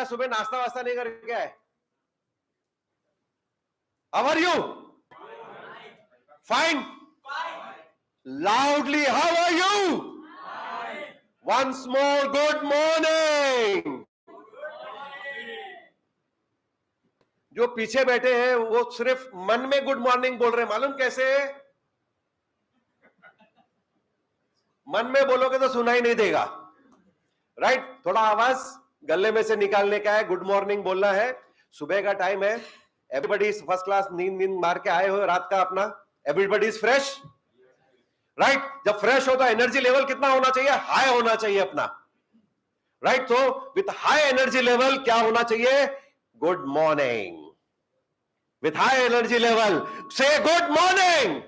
बेटा सुबह नाश्ता वास्ता नहीं करके आए? How are you? Fine. Loudly, how are you? Once more, good morning. जो पीछे बैठे हैं वो सिर्फ मन में गुड मॉर्निंग बोल रहे हैं, मालूम कैसे? मन में बोलोगे तो सुनाई नहीं देगा, राइट? थोड़ा आवाज गले में से निकालने का है, गुड मॉर्निंग बोलना है। सुबह का टाइम है, एवरीबडी इज फर्स्ट क्लास, नींद मार के आए हो रात का अपना, एवरीबडी इज फ्रेश, राइट? जब फ्रेश हो तो एनर्जी लेवल कितना होना चाहिए? हाई होना चाहिए अपना, राइट? तो विथ हाई एनर्जी लेवल क्या होना चाहिए? Good morning. With high energy level से गुड मॉर्निंग।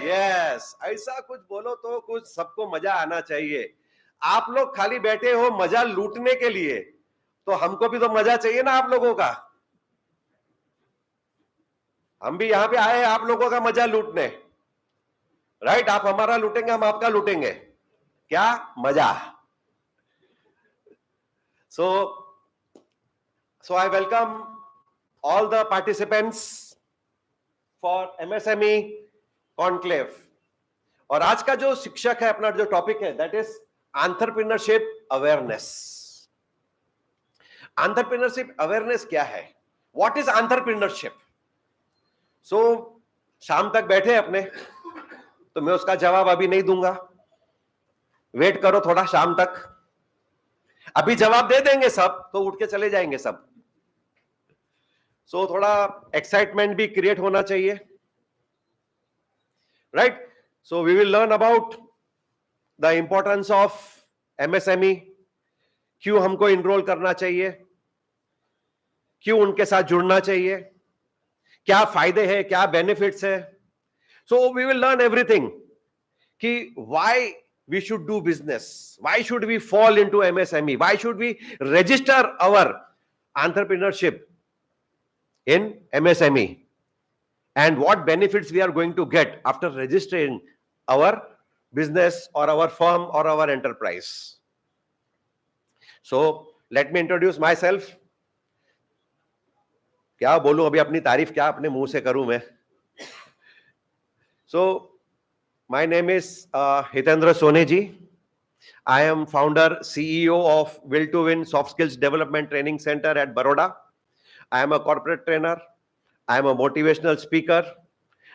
यस, ऐसा कुछ बोलो तो कुछ सबको मजा आना चाहिए। आप लोग खाली बैठे हो मजा लूटने के लिए, तो हमको भी तो मजा चाहिए ना आप लोगों का। हम भी यहां पे आए हैं आप लोगों का मजा लूटने, राइट? आप हमारा लूटेंगे, हम आपका लूटेंगे, क्या मजा। So I welcome all the participants for MSME Conclave. और आज का जो शिक्षक है, अपना जो टॉपिक है, that is entrepreneurship awareness. Entrepreneurship awareness क्या है? What is entrepreneurship? सो शाम तक बैठे अपने, तो मैं उसका जवाब अभी नहीं दूंगा, वेट करो थोड़ा शाम तक। अभी जवाब दे देंगे सब तो उठ के चले जाएंगे सब। सो थोड़ा एक्साइटमेंट भी क्रिएट होना चाहिए, right? So we will learn about the importance of MSME, क्यों हमको इनरोल करना चाहिए, क्यों उनके साथ जुड़ना चाहिए, क्या फायदे हैं, क्या बेनिफिट्स है। So we will learn everything कि why we should do business, why should we fall into MSME, why should we register our entrepreneurship in MSME, and what benefits we are going to get after registering our business or our firm or our enterprise. So let me introduce myself. क्या बोलूं अभी, अपनी तारीफ क्या अपने मुंह से करूं मैं? So my name is Hitendra Soneji. I am founder, CEO of Will to Win Soft Skills Development Training Center at Baroda. I am a corporate trainer. I am a motivational speaker.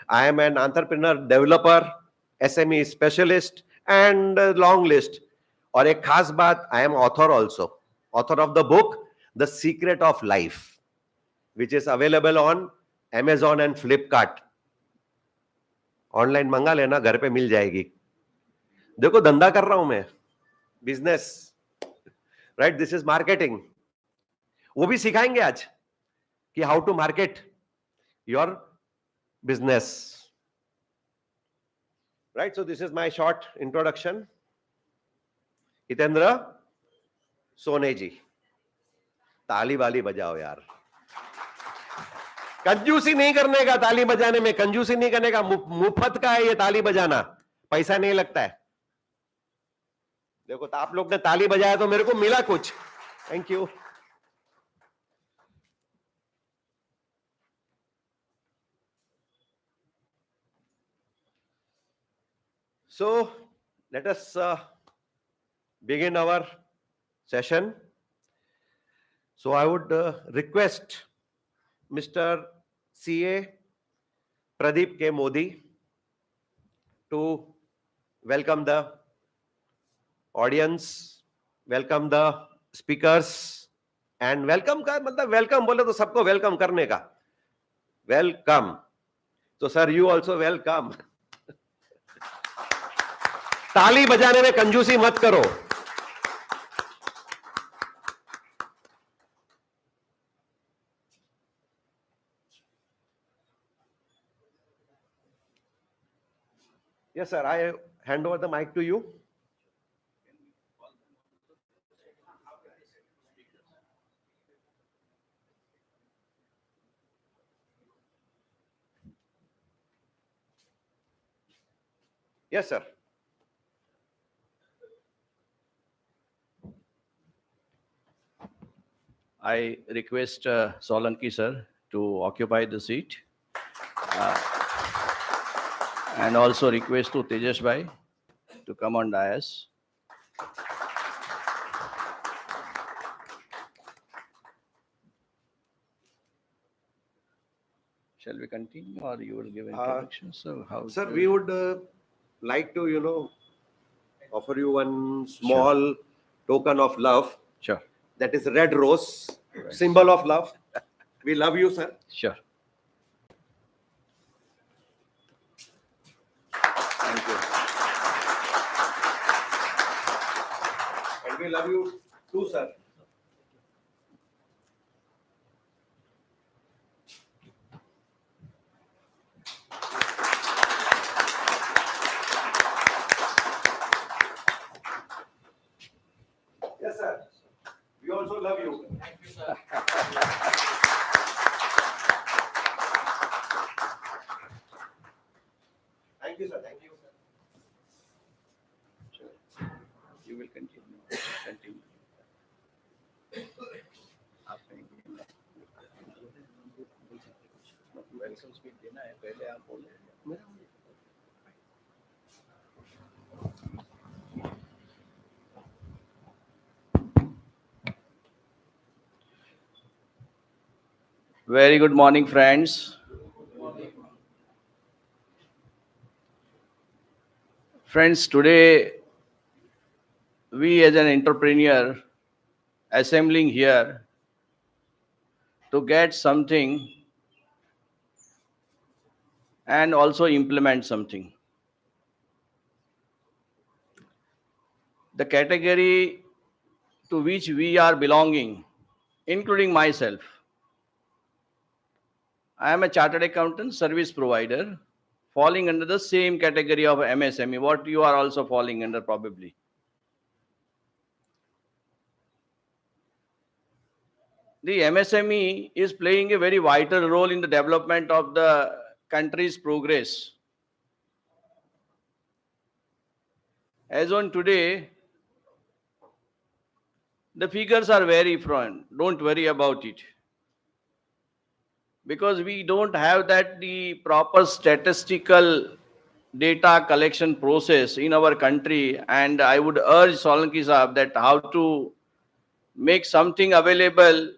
I am an entrepreneur developer, SME specialist, and long list. और एक खास बात, I am author also. Author of the book, The Secret of Life, which is available on Amazon and Flipkart. Online मंगा लेना, घर पे मिल जाएगी। देखो धंधा कर रहा हूं मैं, business, right? This is marketing. वो भी सिखाएंगे आज कि how to market your business, right? So this is my short introduction. Hitendra Sone ji, ताली वाली बजाओ यार। कंजूसी नहीं करने का ताली बजाने में, कंजूसी नहीं करने का, मुफ्त का है ये ताली बजाना, पैसा नहीं लगता है। देखो तो आप लोग ने ताली बजाया तो मेरे को मिला कुछ, thank you. So let us begin our session. So I would request Mr. CA Pradeep K. Modi to welcome the audience, welcome the speakers, and welcome का मतलब welcome बोले तो सबको welcome करने का, welcome. तो sir you also welcome. ताली बजाने में कंजूसी मत करो। Yes, sir. I hand over the mic to you. Yes, sir. I request Solanki sir to occupy the seat, and also request to Tejas bhai to come on dais. Shall we continue, or you will give introduction? So how? Sir, we would like to, offer you one small token of love. Sure. That is red rose, symbol of love. We love you, sir. Sure. Thank you. And we love you too, sir. Yes, sir. We also love you. Thank you, sir. Thank you, sir. Thank you, sir. You will continue. Continue. आप कहेंगे welcome speech देना है, पहले आप बोले. Very good morning, friends. Friends, today we as an entrepreneur assembling here to get something and also implement something. The category to which we are belonging, including myself, I am a chartered accountant service provider falling under the same category of MSME, what you are also falling under probably. The MSME is playing a very vital role in the development of the country's progress. As on today, the figures are very front. Don't worry about it. Because we don't have the proper statistical data collection process in our country, and I would urge Solanki Saab that how to make something available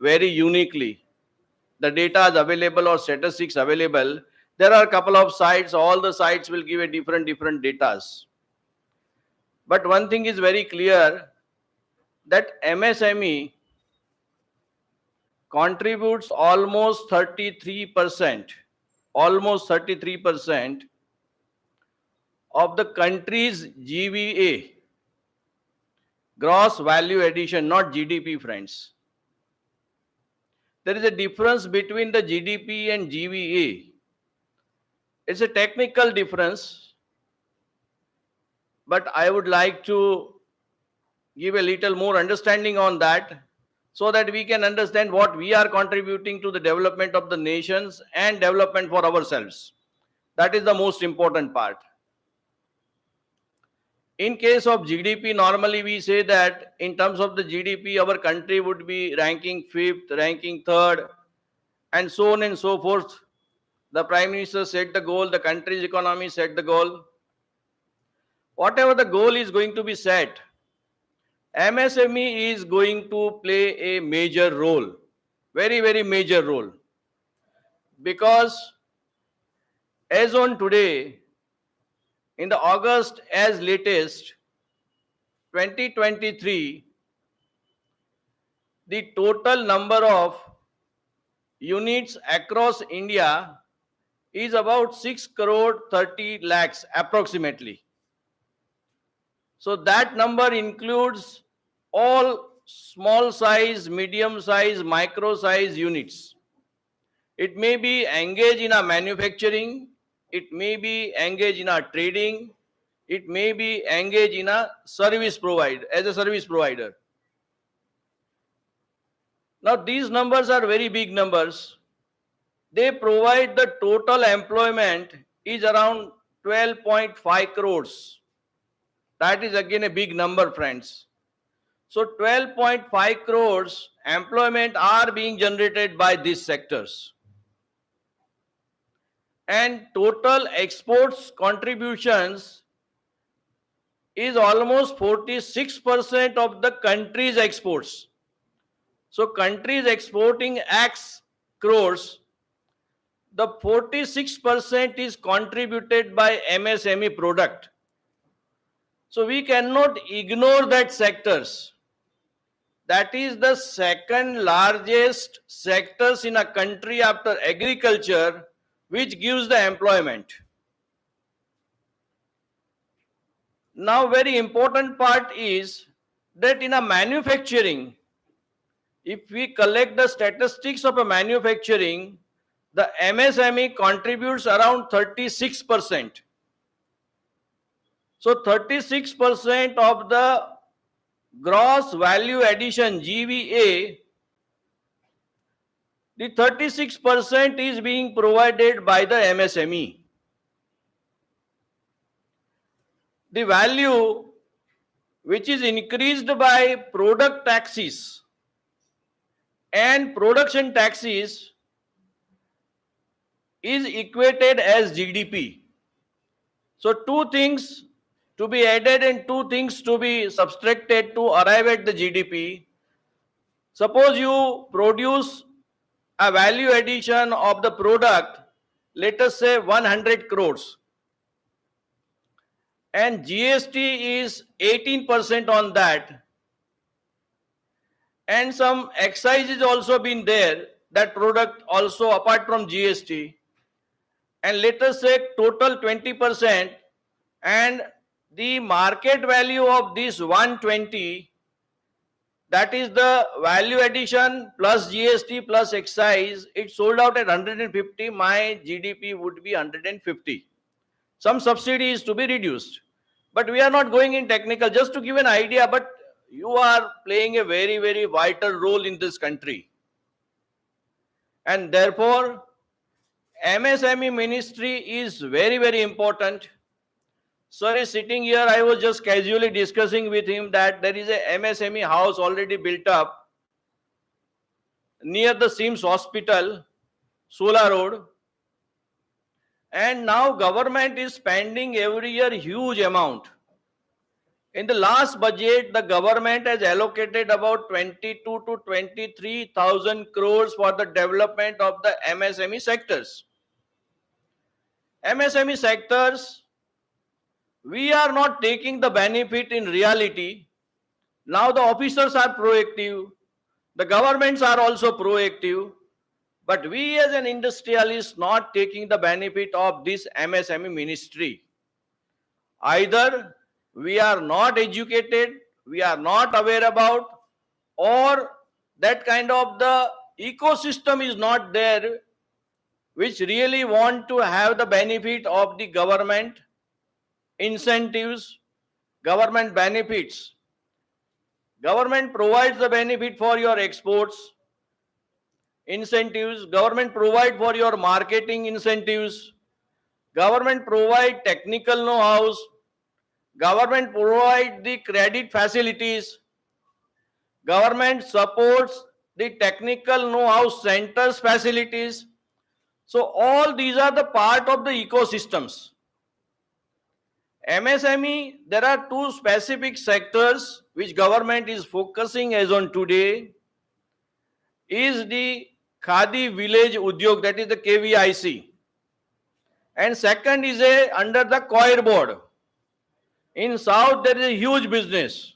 very uniquely. The data is available or statistics available. There are a couple of sites, all the sites will give a different datas. But one thing is very clear, that MSME contributes almost 33% of the country's GVA, gross value addition, not GDP, friends. There is a difference between the GDP and GVA. It's a technical difference, but I would like to give a little more understanding on that, so that we can understand what we are contributing to the development of the nations and development for ourselves. That is the most important part. In case of GDP, normally we say that in terms of the GDP, our country would be ranking 5th, ranking 3rd, and so on and so forth. The Prime Minister set the goal, the country's economy set the goal. Whatever the goal is going to be set, MSME is going to play a major role, very major role. Because as on today, in the August as latest, 2023, the total number of units across India is about 6 crore 30 lakhs approximately. So that number includes all small size, medium size, micro size units. It may be engaged in a manufacturing, it may be engaged in a trading, it may be engaged in a service provider, as a service provider. Now these numbers are very big numbers. They provide the total employment is around 12.5 crores. That is again a big number, friends. So 12.5 crores employment are being generated by these sectors. And total exports contributions is almost 46% of the country's exports. So countries exporting X crores, the 46% is contributed by MSME product. So we cannot ignore that sectors. That is the second largest sectors in a country after agriculture, which gives the employment. Now, very important part is that in a manufacturing, if we collect the statistics of a manufacturing, the MSME contributes around 36%. So 36% of the gross value addition GVA, the 36% is being provided by the MSME. The value which is increased by product taxes and production taxes is equated as GDP. So two things to be added and two things to be subtracted to arrive at the GDP. Suppose you produce a value addition of the product, let us say 100 crores, and GST is 18% on that, and some excise is also been there, that product also apart from GST, and let us say total 20%, and the market value of this 120, that is the value addition plus GST plus excise, it sold out at 150, my GDP would be 150. Some subsidy is to be reduced. But we are not going in technical, just to give an idea, but you are playing a very, very vital role in this country. And therefore, MSME ministry is very, very important. Sir is sitting here, I was just casually discussing with him that there is a MSME house already built up near the SIMS hospital, Sola Road. And now government is spending every year huge amount. In the last budget, the government has allocated about 22 to 23,000 crores for the development of the MSME sectors. MSME sectors, we are not taking the benefit in reality. Now the officers are proactive, the governments are also proactive, but we as an industrialist not taking the benefit of this MSME ministry. Either we are not educated, we are not aware about, or that kind of the ecosystem is not there which really want to have the benefit of the government incentives, government benefits. Government provides the benefit for your exports, incentives, government provide for your marketing incentives, government provide technical know-hows, government provide the credit facilities, government supports the technical know-how centers facilities. So all these are the part of the ecosystems. MSME, there are two specific sectors which government is focusing as on today, is the Khadi Village Udyog, that is the KVIC. And second is under the Coir Board. In South, there is a huge business.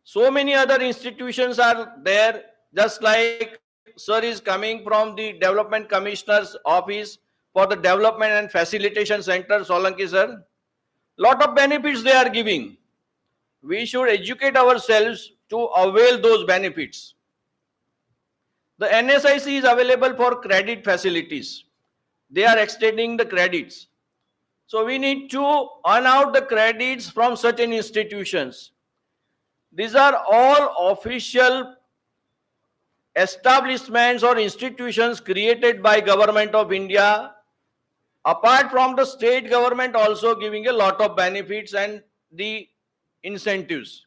So many other institutions are there, just like sir is coming from the Development Commissioner's Office for the Development and Facilitation Center, Solanki sir. Lot of benefits they are giving. We should educate ourselves to avail those benefits. The NSIC is available for credit facilities. They are extending the credits. So we need to earn out the credits from certain institutions. These are all official establishments or institutions created by Government of India, apart from the state government also giving a lot of benefits and the incentives.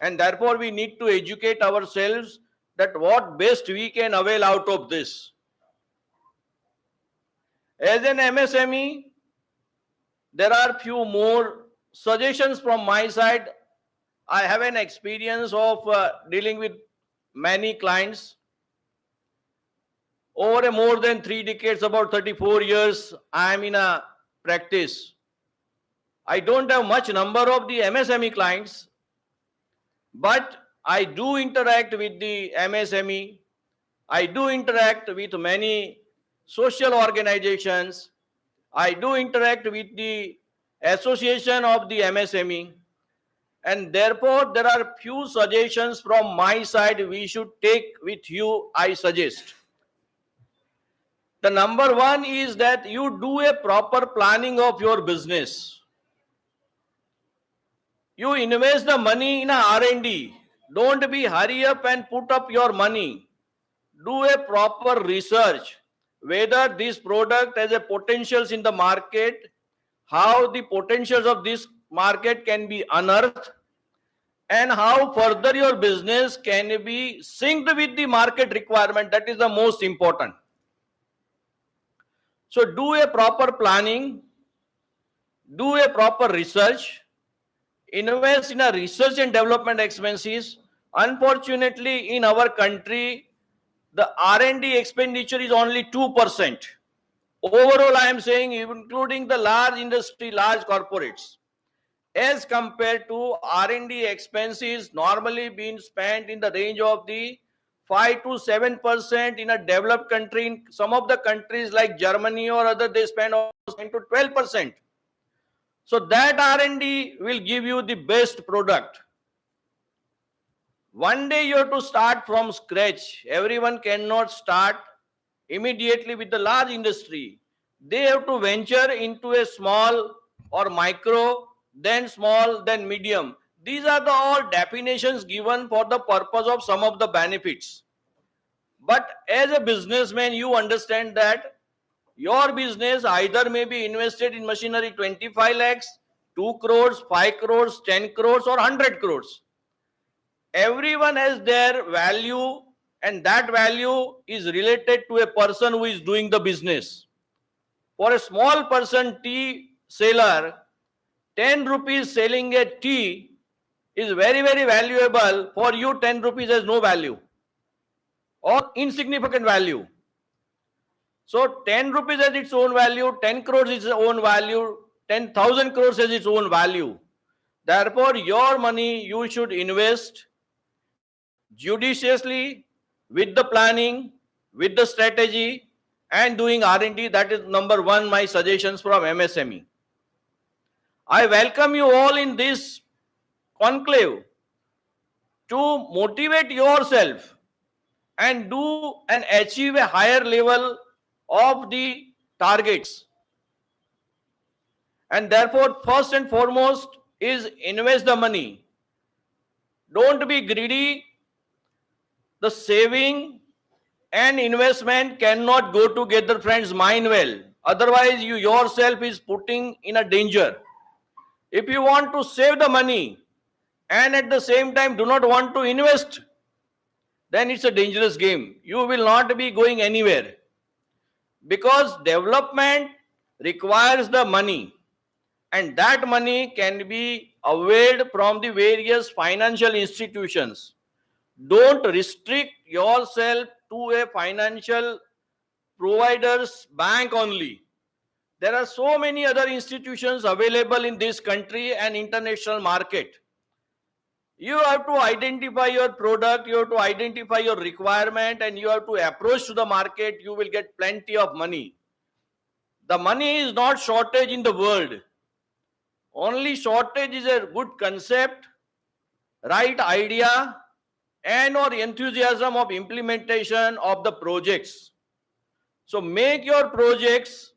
And therefore, we need to educate ourselves that what best we can avail out of this. As an MSME, there are few more suggestions from my side. I have an experience of dealing with many clients over a more than 3 decades, about 34 years. I am in a practice. I don't have much number of the MSME clients, but I do interact with the MSME. I do interact with many social organizations. I do interact with the association of the MSME. And therefore, there are few suggestions from my side we should take with you, I suggest. The number one is that you do a proper planning of your business. You invest the money in a R&D. Don't be hurry up and put up your money. Do a proper research whether this product has a potentials in the market, how the potentials of this market can be unearthed, and how further your business can be synced with the market requirement. That is the most important. So do a proper planning, do a proper research, invest in a research and development expenses. Unfortunately, in our country, the R&D expenditure is only 2%. Overall, I am saying, including the large industry, large corporates, as compared to R&D expenses normally being spent in the range of the 5 to 7% in a developed country. In some of the countries like Germany or other, they spend almost 10 to 12%. So that R&D will give you the best product. One day you have to start from scratch. Everyone cannot start immediately with the large industry. They have to venture into a small or micro, then small, then medium. These are the all definitions given for the purpose of some of the benefits. But as a businessman, you understand that your business either may be invested in machinery 25 lakhs, 2 crores, 5 crores, 10 crores or 100 crores. Everyone has their value, and that value is related to a person who is doing the business. For a small person, tea seller, 10 rupees selling a tea is very, very valuable. For you, 10 rupees has no value or insignificant value. So 10 rupees has its own value, 10 crores is its own value, 10,000 crores has its own value. Therefore, your money you should invest judiciously, with the planning, with the strategy, and doing R&D. That is number one, my suggestions from MSME. I welcome you all in this conclave to motivate yourself and do and achieve a higher level of the targets. And therefore, first and foremost is invest the money. Don't be greedy. The saving and investment cannot go together, friends. Mind well. Otherwise, you yourself is putting in a danger. If you want to save the money and at the same time do not want to invest, then it's a dangerous game. You will not be going anywhere, because development requires the money, and that money can be availed from the various financial institutions. Don't restrict yourself to a financial provider's bank only. There are so many other institutions available in this country and international market. You have to identify your product, you have to identify your requirement, and you have to approach to the market. You will get plenty of money. The money is not shortage in the world. Only shortage is a good concept, right idea, and or enthusiasm of implementation of the projects. So make your projects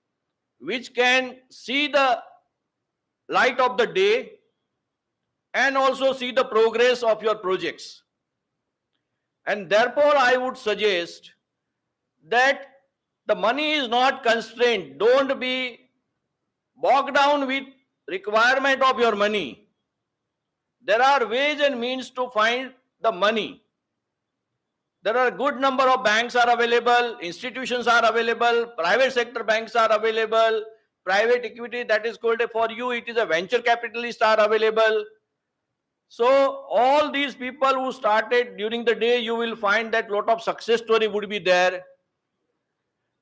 which can see the light of the day and also see the progress of your projects. And therefore, I would suggest that the money is not constrained. Don't be bogged down with requirement of your money. there are ways and means to find the money. There are a good number of banks are available, institutions are available, private sector banks are available, private equity, that is called for you, it is a venture capitalist are available. So all these people who started during the day, you will find that lot of success story would be there.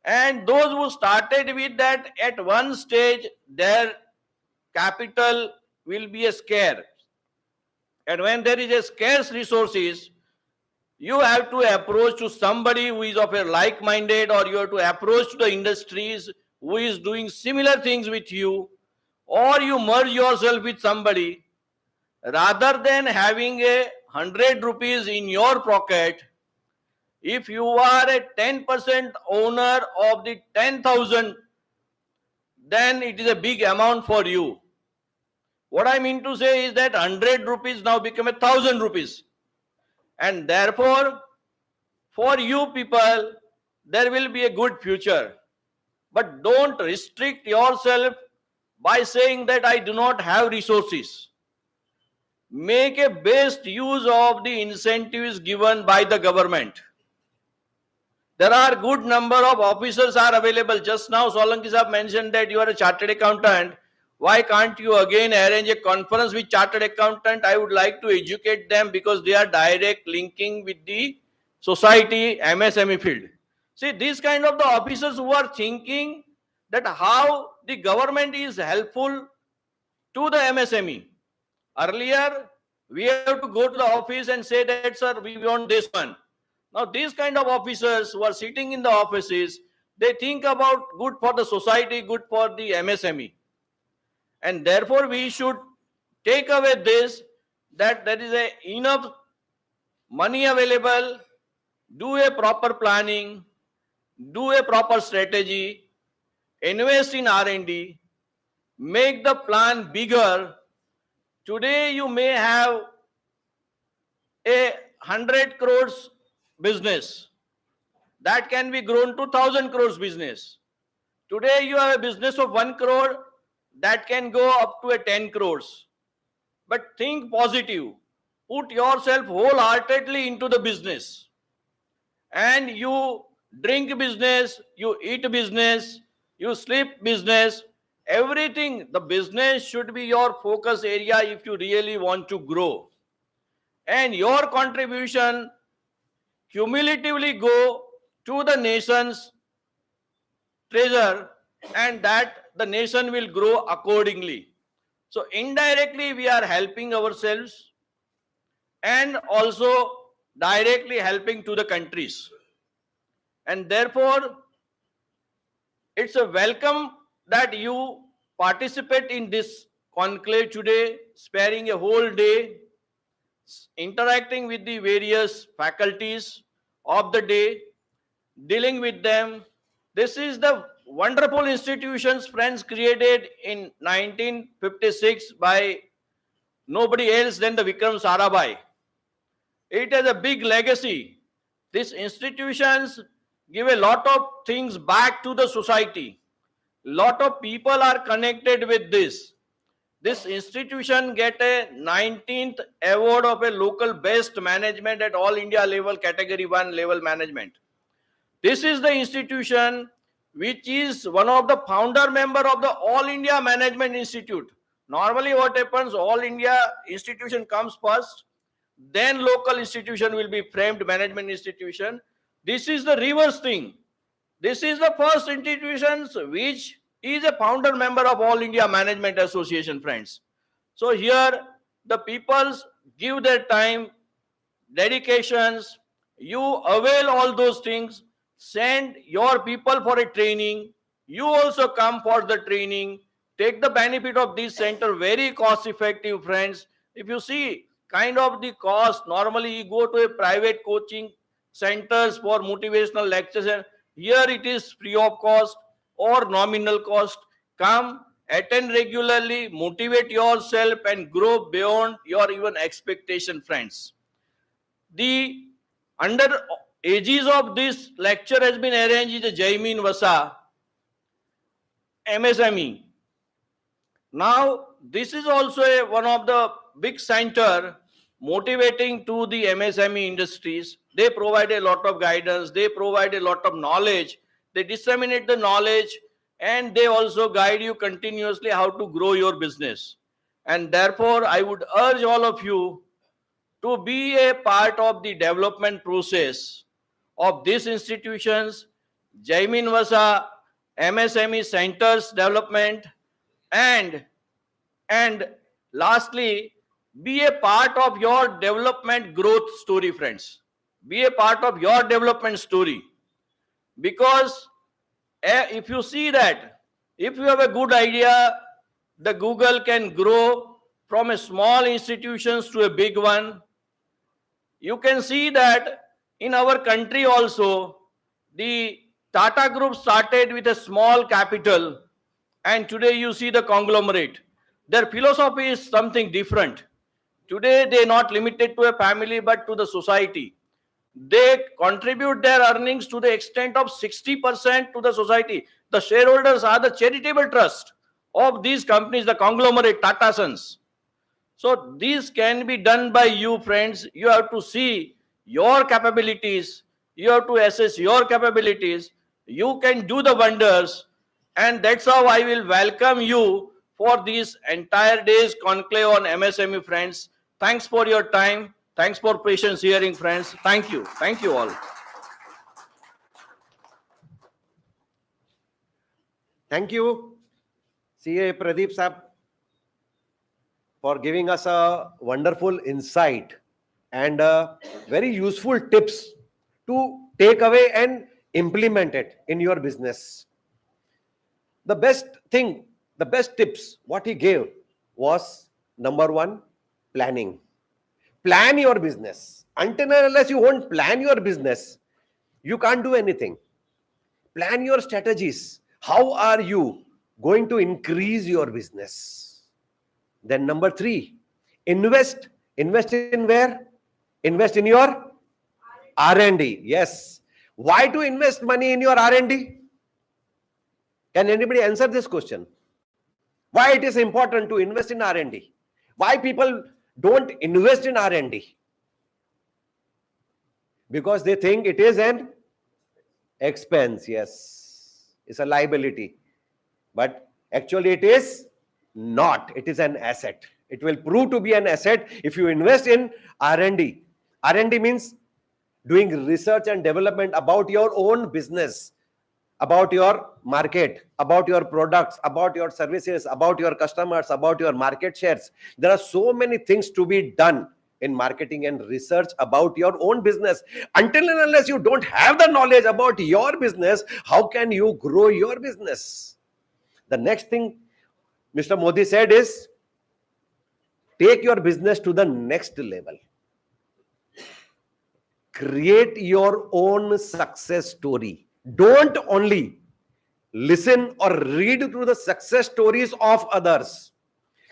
And those who started with that at one stage, their capital will be a scarce. And when there is a scarce resources, you have to approach to somebody who is of a like-minded, or you have to approach to the industries who is doing similar things with you, or you merge yourself with somebody. Rather than having a 100 rupees in your pocket, if you are a 10% owner of the 10,000, then it is a big amount for you. What I mean to say is that 100 rupees now become 1,000 rupees. And therefore, for you people, there will be a good future. But don't restrict yourself by saying that I do not have resources. Make a best use of the incentives given by the government. There are good number of officers are available. Just now Solanki Saab mentioned that you are a chartered accountant. Why can't you again arrange a conference with chartered accountant? I would like to educate them, because they are direct linking with the society MSME field. See, these kind of the officers who are thinking that how the government is helpful to the MSME. Earlier, we have to go to the office and say that, sir, we want this one. Now, these kind of officers who are sitting in the offices, they think about good for the society, good for the MSME. And therefore, we should take away this, that there is a enough money available, do a proper planning, do a proper strategy, invest in R&D, make the plan bigger. Today, you may have a 100 crores business that can be grown to 1,000 crores business. Today, you have a business of 1 crore that can go up to a 10 crores. But think positive. Put yourself wholeheartedly into the business. And you drink business, you eat business, you sleep business, everything. The business should be your focus area if you really want to grow. And your contribution cumulatively go to the nation's treasure, and that the nation will grow accordingly. So indirectly we are helping ourselves and also directly helping to the countries. And therefore, it's a welcome that you participate in this conclave today, sparing a whole day, interacting with the various faculties of the day, dealing with them. This is the wonderful institutions, friends, created in 1956 by nobody else than the Vikram Sarabhai. It has a big legacy. These institutions give a lot of things back to the society. Lot of people are connected with this. This institution get a 19th award of a local best management at all India level, category 1 level management. This is the institution which is one of the founder member of the All India Management Institute. Normally what happens, All India institution comes first, then local institution will be framed management institution. This is the reverse thing. This is the first institution which is a founder member of All India Management Association, friends. So here the peoples give their time, dedications, you avail all those things, send your people for a training, you also come for the training, take the benefit of this center, very cost effective, friends. If you see kind of the cost, normally you go to a private coaching centers for motivational lectures, and here it is free of cost or nominal cost. Come, attend regularly, motivate yourself and grow beyond your even expectation, friends. The under aegis of this lecture has been arranged is the Jaimin Vasa MSME. Now, this is also one of the big center motivating to the MSME industries. They provide a lot of guidance, they provide a lot of knowledge, they disseminate the knowledge, and they also guide you continuously how to grow your business. And therefore, I would urge all of you to be a part of the development process of these institutions, Jaimin Vasa, MSME centers development, and and lastly, be a part of your development growth story, friends. Be a part of your development story. Because if you see that, if you have a good idea, the Google can grow from a small institutions to a big one. You can see that in our country also, the Tata Group started with a small capital, and today you see the conglomerate. Their philosophy is something different. Today they are not limited to a family but to the society. They contribute their earnings to the extent of 60% to the society. The shareholders are the charitable trust of these companies, the conglomerate Tata Sons. So this can be done by you, friends. You have to see your capabilities. You have to assess your capabilities. You can do the wonders. And that's how I will welcome you for this entire day's conclave on MSME, friends. Thanks for your time. Thanks for patience hearing, friends. Thank you. Thank you all. Thank you, CA Pradeep Saab, for giving us a wonderful insight and very useful tips to take away and implement it in your business. The best thing, the best tips, what he gave was number one, planning. Plan your business. Until and unless you won't plan your business, you can't do anything. Plan your strategies. How are you going to increase your business? Then number three, invest. Invest in where? Invest in your R&D. Yes. Why to invest money in your R&D? Can anybody answer this question? Why it is important to invest in R&D? Why people don't invest in R&D? Because they think it is an expense. Yes, it's a liability, but actually it is not. It is an asset. It will prove to be an asset if you invest in R&D. R&D means doing research and development about your own business, about your market, about your products, about your services, about your customers, about your market shares. There are so many things to be done in marketing and research about your own business. Until and unless you don't have the knowledge about your business, how can you grow your business? The next thing Mr. Modi said is, take your business to the next level. Create your own success story. Don't only listen or read through the success stories of others.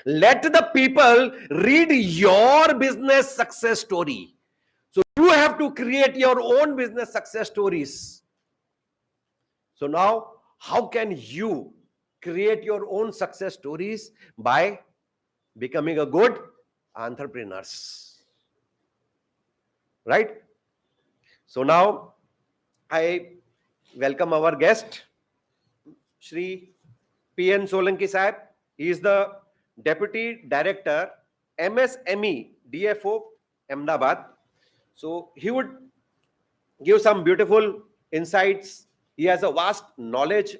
Let the people read your business success story. So you have to create your own business success stories. So now, how can you create your own success stories? By becoming a good entrepreneur. Right? So now, I welcome our guest, Shri P.N. Solanki Sahib. He is the Deputy Director, MSME, DFO, Ahmedabad. So he would give some beautiful insights. He has a vast knowledge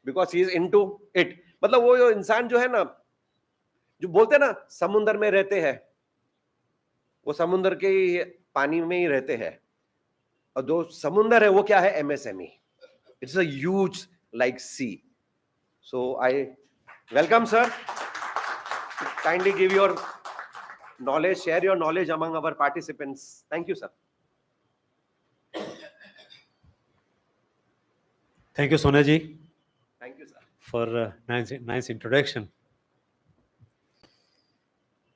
because he is into it. मतलब वो इंसान जो है ना, जो बोलते हैं ना समुंदर में रहते हैं, वो समुंदर के पानी में ही रहते हैं. और जो समुंदर है वो क्या है? MSME. It's a huge like sea. So I welcome, sir. Kindly give your knowledge, share your knowledge among our participants. Thank you, sir. Thank you, Sonaji, Thank you, sir. for nice introduction.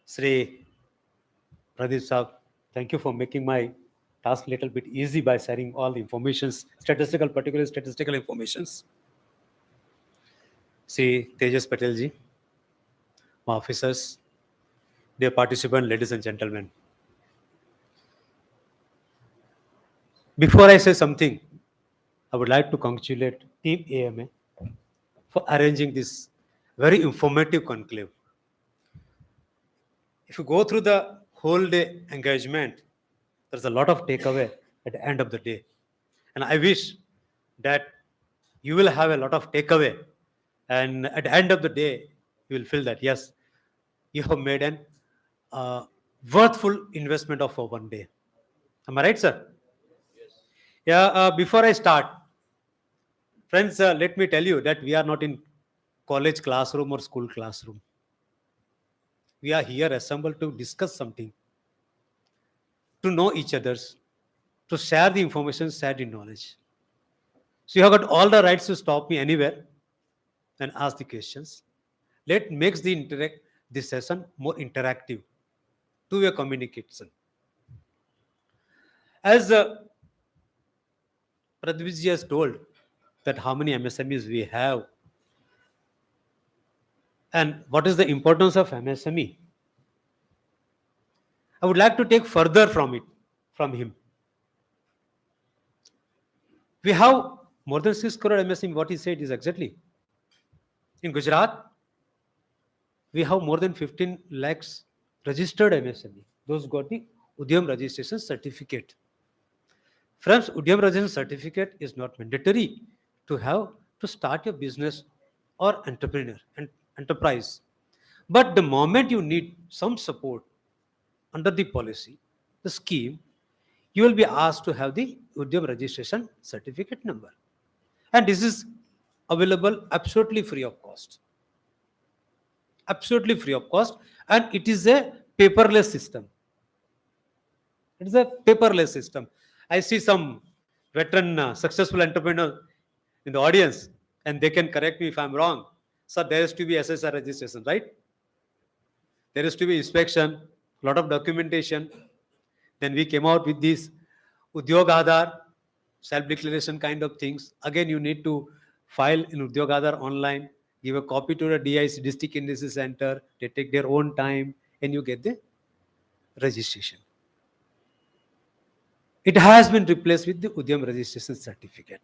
Sri Pradeep Saab, thank you for making my task a little bit easy by sharing all the informations, particular statistical informations. Sri Tejas Patel ji, my officers, dear participants, ladies and gentlemen. Before I say something, I would like to congratulate Team AMA for arranging this very informative conclave. If you go through the whole day engagement, there's a lot of takeaway at the end of the day. And I wish that you will have a lot of takeaway. And at the end of the day, you will feel that, yes, you have made an worthful investment of for one day. Am I right, sir? Yeah, before I start, friends, let me tell you that we are not in college classroom or school classroom. We are here assembled to discuss something, to know each other's, to share the information, share the knowledge. So you have got all the rights to stop me anywhere and ask the questions. Let makes the session more interactive, two-way communication. As Pradviji has told that how many MSMEs we have and what is the importance of MSME, I would like to take further from him. We have more than 6 crore MSME. What he said is exactly. In Gujarat, we have more than 15 lakhs registered MSME. Those got the Udyam registration certificate. Friends, Udyam registration certificate is not mandatory to have to start your business or enterprise. But the moment you need some support under the policy, the scheme, you will be asked to have the Udyam registration certificate number. And this is available absolutely free of cost. Absolutely free of cost. And it is a paperless system. It is a paperless system. I see some veteran successful entrepreneur in the audience, and they can correct me if I'm wrong. So there has to be SSR registration, right? There has to be inspection, a lot of documentation. Then we came out with this Udyog Aadhaar, self-declaration kind of things. Again, you need to file in Udyog Aadhaar online, give a copy to the DIC, District Industry Center. They take their own time, and you get the registration. It has been replaced with the Udyam registration certificate.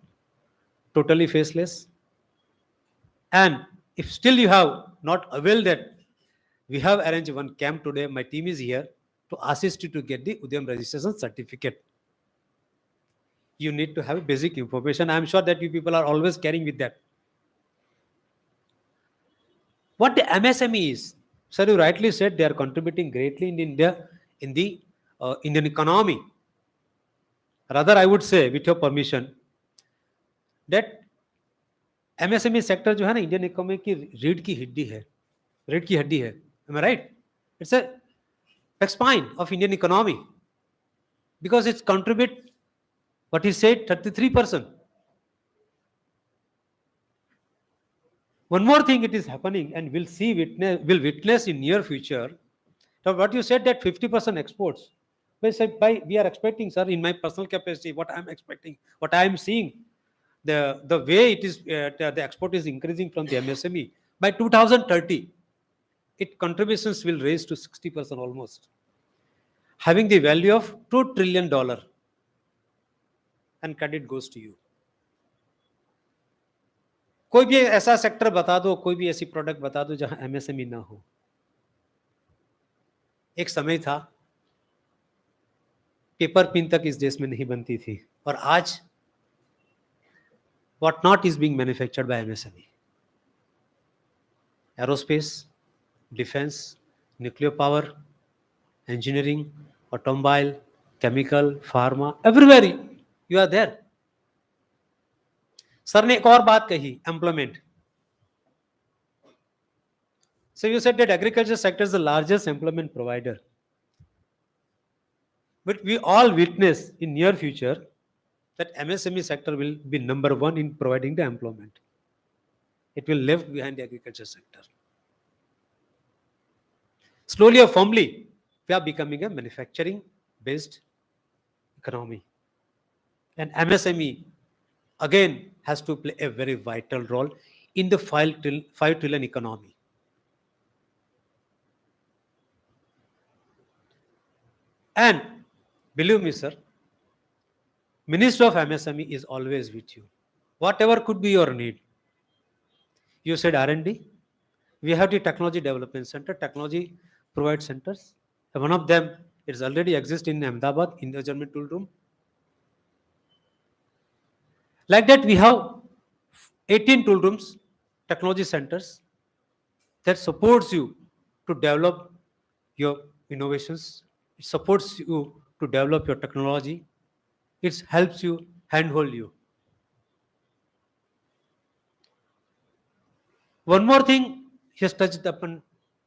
Totally faceless. And if still you have not availed that, we have arranged one camp today. My team is here to assist you to get the Udyam registration certificate. You need to have basic information. I'm sure that you people are always carrying with that. What the MSME is, sir, you rightly said they are contributing greatly in India, in the Indian economy. Rather, I would say, with your permission, that MSME sector जो है ना Indian economy की रीढ़ की हड्डी है. Am I right? It's a spine of Indian economy because it contribute what he said 33%. One more thing it is happening, and we'll witness in near future. So what you said that 50% exports. We are expecting, sir, in my personal capacity, what I'm expecting, what I'm seeing, the way it is, the export is increasing from the MSME. By 2030, its contributions will raise to 60% almost, having the value of $2 trillion. And credit goes to you. कोई भी ऐसा sector बता दो, कोई भी ऐसी product बता दो जहां एमएसएमई ना हो. एक समय था पेपर पिन तक इस देश में नहीं बनती थी, और आज what not is being manufactured by MSME. Aerospace, defense, nuclear power, engineering, automobile, chemical, pharma, everywhere you are there. Sir ने एक और बात कही, employment. So you said that agriculture sector is the largest employment provider. But we all witness in near future that MSME sector will be number one in providing the employment. It will left behind the agriculture sector. Slowly or firmly, we are becoming a manufacturing-based economy. And MSME, again, has to play a very vital role in the 5 trillion economy. And believe me, sir, Minister of MSME is always with you. Whatever could be your need. You said R&D. We have the Technology Development Center, Technology Provide Centers. One of them is already exist in Ahmedabad, in the German tool room. Like that, we have 18 tool rooms, technology centers that supports you to develop your innovations. It supports you to develop your technology. It helps you, handhold you. One more thing he has touched upon,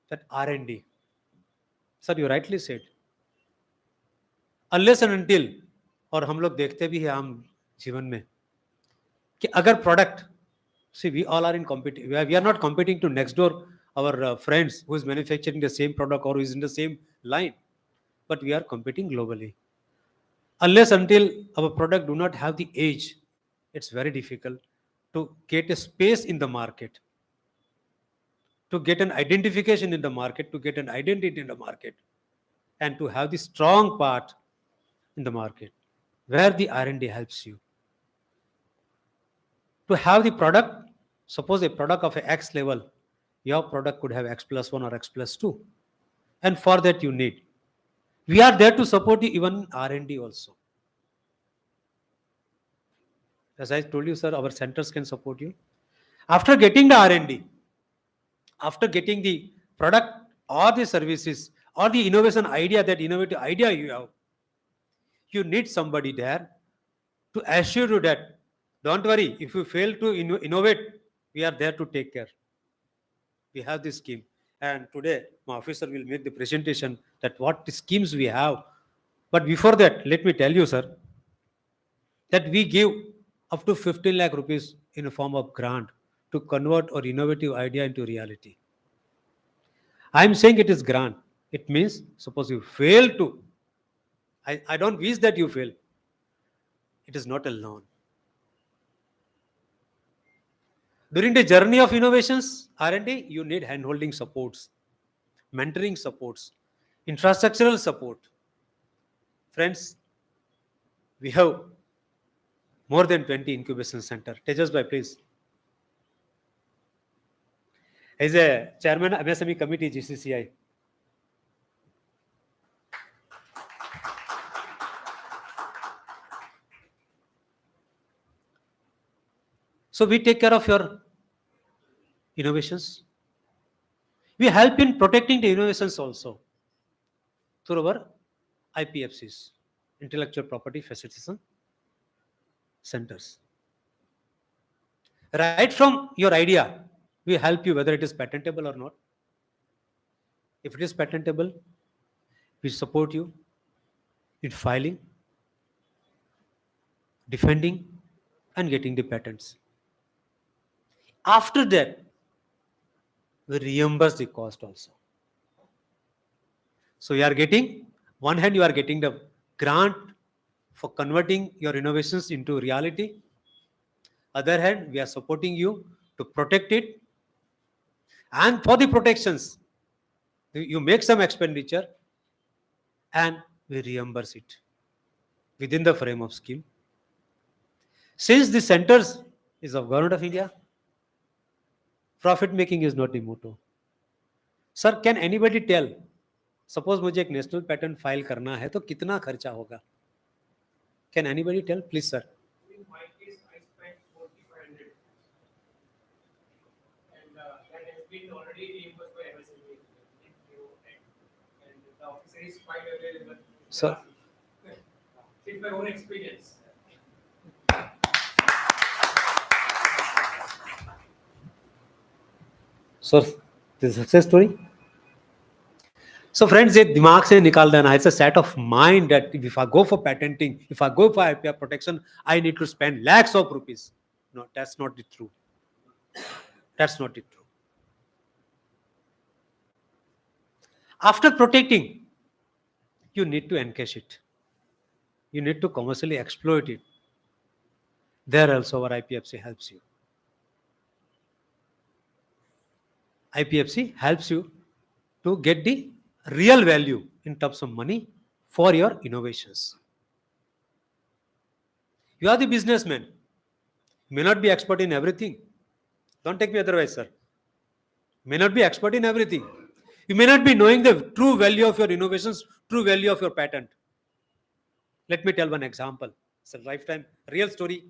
that R&D. Sir, you rightly said. Unless and until, और हम लोग देखते भी हैं आम जीवन में कि अगर product, see, we all are in competing. We are not competing to next door our friends who is manufacturing the same product or who is in the same line, but we are competing globally. Unless until our product do not have the age, it's very difficult to get a space in the market, to get an identification in the market, to get an identity in the market, and to have the strong part in the market, where the R&D helps you to have the product. Suppose a product of a X level, your product could have X plus 1 or X plus 2, and for that you need, we are there to support you even R&D also. As I told you, sir, our centers can support you. After getting the R&D, after getting the product or the services or the innovation idea, that innovative idea you have, you need somebody there to assure you that, don't worry, if you fail to innovate, we are there to take care. We have this scheme. And today, my officer will make the presentation that what schemes we have. But before that, let me tell you, sir, that we give up to 15 lakh rupees in a form of grant to convert our innovative idea into reality. I am saying it is grant. It means suppose you fail to, I don't wish that you fail. It is not a loan. During the journey of innovations, R&D, you need hand-holding supports, mentoring supports, infrastructural support. Friends, we have more than 20 incubation center. Tejas bhai, please. As a chairman MSME committee, GCCI. So we take care of your innovations. We help in protecting the innovations also through our IPFCs, intellectual property facilitation centers. Right from your idea, we help you whether it is patentable or not. If it is patentable, we support you in filing, defending, and getting the patents. After that, we reimburse the cost also. So you are getting, one hand you are getting the grant for converting your innovations into reality. Other hand, we are supporting you to protect it. And for the protections, you make some expenditure and we reimburse it within the frame of scheme. Since the centers is of Government of India, profit making is not the motto. Sir, can anybody tell? Suppose मुझे एक national patent file करना है तो कितना खर्चा होगा? Can anybody tell, please, sir? In my case, I spent 4,500, and that has been already reimbursed by MSME. And the officer is quite available. Sir. It's my own experience. So, this is a success story. So friends, ये दिमाग से निकाल देना. It's a set of mind that if I go for patenting, if I go for IPR protection, I need to spend lakhs of rupees. No, that's not the truth. That's not the truth. After protecting, you need to encash it. You need to commercially exploit it. There also our IPFC helps you. IPFC helps you to get the real value in terms of money for your innovations. You are the businessman. You may not be expert in everything. Don't take me otherwise, sir. You may not be expert in everything. You may not be knowing the true value of your innovations, true value of your patent. Let me tell one example. It's a lifetime real story.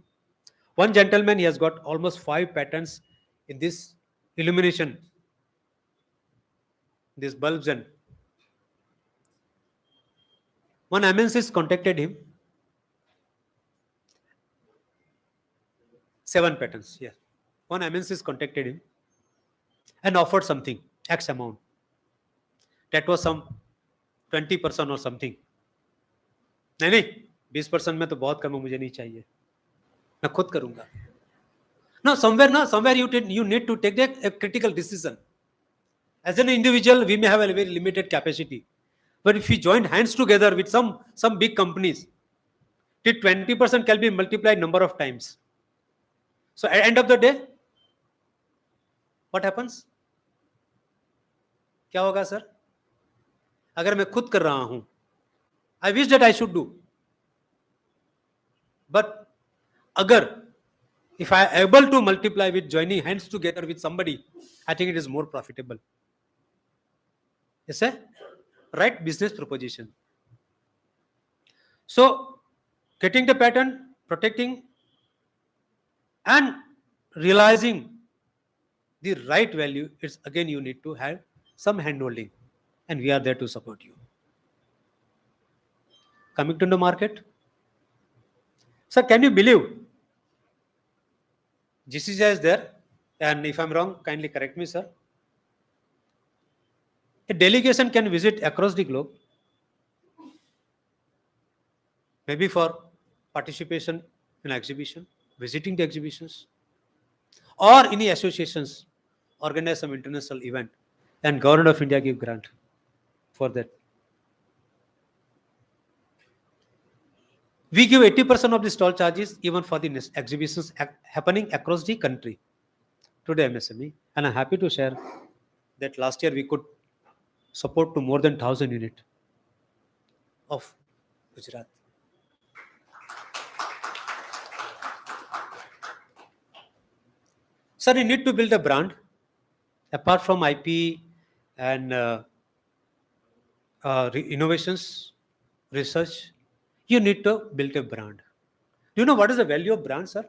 One gentleman, he has got almost 5 patents in this illumination, these bulbs, and one MNCs contacted him. 7 patents, yes. One MNCs contacted him and offered something, X amount. That was some 20% or something. नहीं नहीं 20% में तो बहुत कम है, मुझे नहीं चाहिए, मैं खुद करूंगा. No, somewhere you need to take a critical decision. As an individual, we may have a very limited capacity, but if we join hands together with some big companies, the 20% can be multiplied number of times. So at the end of the day, what happens? क्या होगा sir? अगर मैं खुद कर रहा हूं, I wish that I should do, but अगर if I am able to multiply with joining hands together with somebody, I think it is more profitable. It's a right business proposition. So, getting the patent, protecting, and realizing the right value, it's again you need to have some handholding, and we are there to support you. Coming to the market, sir, can you believe GCCI is there? And if I'm wrong, kindly correct me, sir. A delegation can visit across the globe, maybe for participation in exhibition, visiting the exhibitions, or any associations organize some international event, and Government of India give grant for that. We give 80% of the stall charges even for the exhibitions happening across the country to the MSME, and I'm happy to share that last year we could support to more than 1,000 units of Gujarat. Sir, you need to build a brand. Apart from IP and innovations, research, you need to build a brand. Do you know what is the value of brand, sir?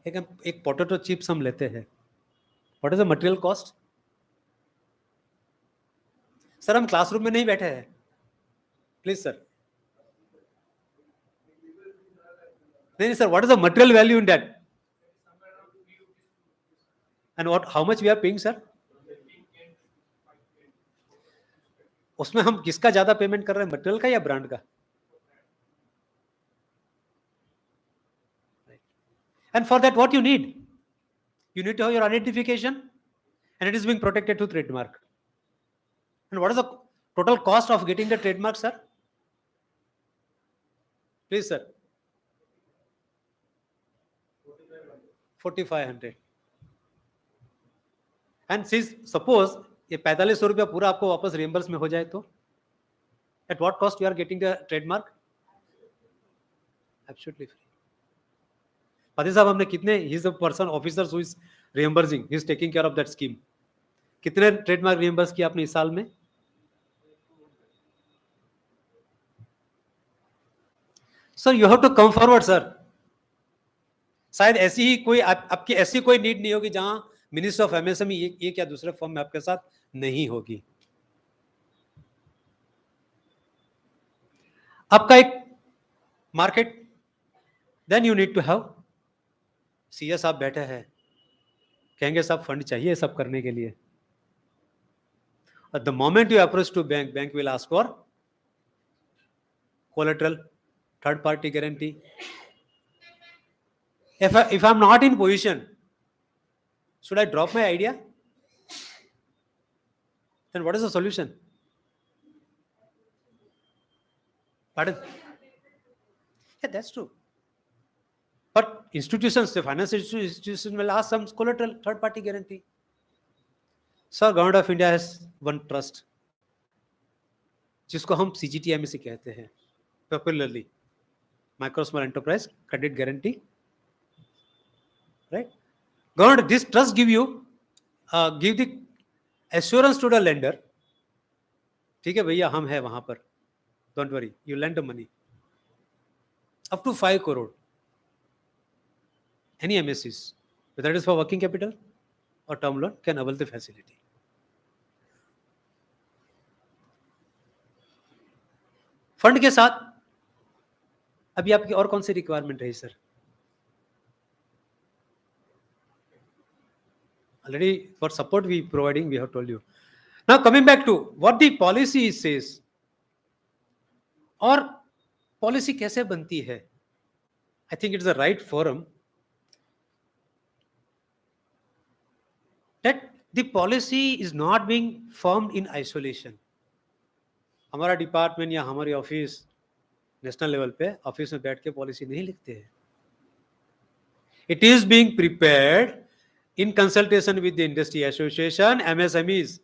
एक potato chips हम लेते हैं. What is the material cost? Sir हम classroom में नहीं बैठे हैं. Please, sir. नहीं sir, what is the material value in that? And how much we are paying, sir? उसमें हम किसका ज्यादा पेमेंट कर रहे हैं, मटेरियल का या ब्रांड का? And for that, what you need? You need to have your identification, and it is being protected through trademark. And what is the total cost of getting the trademark, sir? Please, sir. 4,500. And suppose ये 4500 रुपया पूरा आपको वापस reimburse में हो जाए तो at what cost you are getting the trademark? Absolutely free. Pati साहब हमने कितने, he is a person officer who is reimbursing, he is taking care of that scheme. कितने ट्रेडमार्क रिएम्बर्स किया आपने इस साल में? Sir, you have to come forward, sir. शायद ऐसी ही कोई आपकी ऐसी कोई नीड नहीं होगी जहां मिनिस्टर ऑफ एमएसएमई एक या दूसरे फॉर्म में आपके साथ नहीं होगी. आपका एक market, then you need to have CS साहब बैठे हैं, कहेंगे साहब फंड चाहिए सब करने के लिए. The moment you approach to bank, bank will ask for collateral, third party guarantee. If I'm not in position, should I drop my idea? Then what is the solution? Pardon? Yeah, that's true. But institutions, the financial institutions will ask some collateral, third party guarantee. Sir, Government of India has one trust. जिसको हम CGTMSE कहते हैं popularly, micro small enterprise credit guarantee, right? Government this trust give the assurance to the lender, ठीक है भैया हम है वहां पर, don't worry, you lend the money up to 5 crore. Any MSCs, whether it is for working capital or term loan, can avail the facility. Fund के साथ अभी आपकी और कौन सी रिक्वायरमेंट रही sir? Already for support we providing, we have told you. Now coming back to what the policy says, और policy कैसे बनती है? I think it is the right forum that the policy is not being formed in isolation. हमारा department या हमारी office national level पे office में बैठ के पॉलिसी नहीं लिखते हैं. It is being prepared in consultation with the industry association, MSMEs,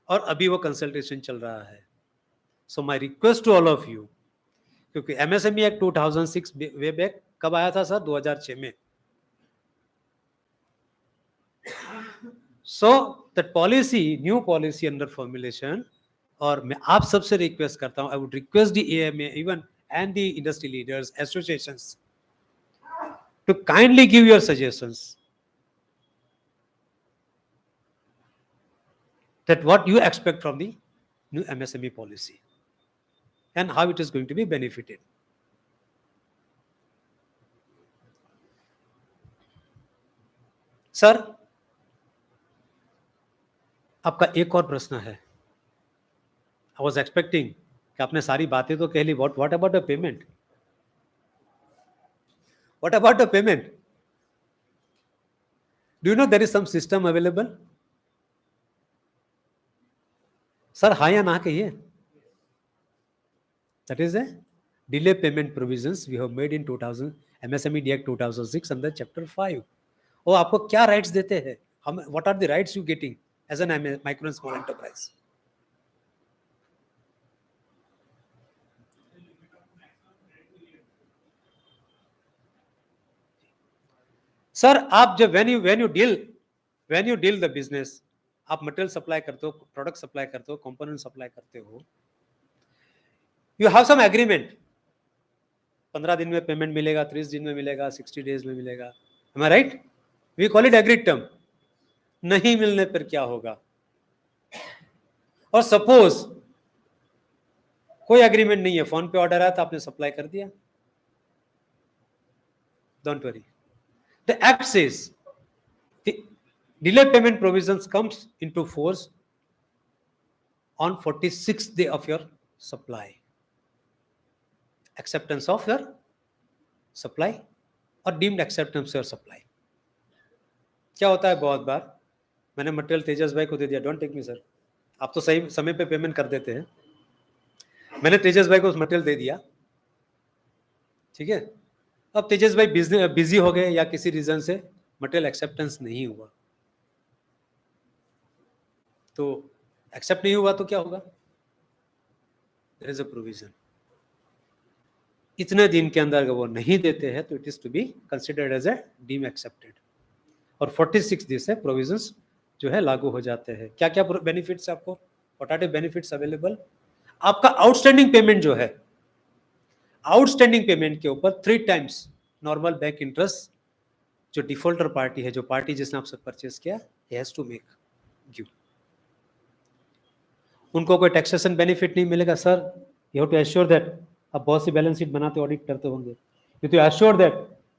और अभी वो कंसल्टेशन चल रहा है. So my request to all of you, क्योंकि MSME एक्ट 2006 वे बैक कब आया था सर? 2006 में. So that policy, new policy under formulation, और मैं आप सबसे रिक्वेस्ट करता हूं, I would request the AMA even and the industry leaders associations to kindly give your suggestions that what you expect from the new MSME policy and how it is going to be benefited. Sir, आपका एक और प्रश्न है. I was expecting कि आपने सारी बातें तो कह ली. What about the payment? What about the payment? Do you know there is some system available? Sir, हाँ या ना कहिए. That is a delay payment provisions we have made in 2000 MSME Act 2006 under Chapter 5. वो आपको क्या rights देते हैं? What are the rights you getting as an micro and small enterprise? Sir, आप जब when you deal the business, आप material supply करते हो, प्रोडक्ट सप्लाई करते हो, कंपोनेंट सप्लाई करते हो, यू हैव सम एग्रीमेंट. 15 दिन में पेमेंट मिलेगा, 30 दिन में मिलेगा, 60 डेज में मिलेगा. Am I right? We call it agreed term. नहीं मिलने पर क्या होगा? और सपोज कोई एग्रीमेंट नहीं है, फोन पे ऑर्डर आया तो आपने सप्लाई कर दिया, don't worry. The Act says the delay payment provisions comes into force on 46th day of your supply. Acceptance of your supply or deemed acceptance of your supply. क्या होता है बहुत बार, मैंने मटेरियल तेजस भाई को दे दिया, डोंट टेक मी सर, आप तो सही समय पे पेमेंट कर देते हैं. मैंने तेजस भाई को मटेरियल दे दिया, ठीक है. अब तेजस भाई बिजी हो गए या किसी रीजन से मटेरियल एक्सेप्टेंस नहीं हुआ, तो एक्सेप्ट नहीं हुआ तो क्या होगा? There is a provision. इतने दिन के अंदर अगर वो नहीं देते हैं तो it is to be considered as a deem accepted, और 46 दिन से प्रोविजंस जो है लागू हो जाते हैं. क्या क्या बेनिफिट्स आपको? What are the benefits available? आपका आउटस्टैंडिंग पेमेंट जो है, आउटस्टैंडिंग पेमेंट के ऊपर 3 times नॉर्मल बैंक इंटरेस्ट जो डिफॉल्टर पार्टी है, जो पार्टी जिसने आपसे परचेस किया, he has to make give. उनको कोई टैक्सेशन बेनिफिट नहीं मिलेगा. Sir, you have to assure that, आप बहुत सी बैलेंस शीट बनाते ऑडिट करते होंगे, यू टू एश्योर दैट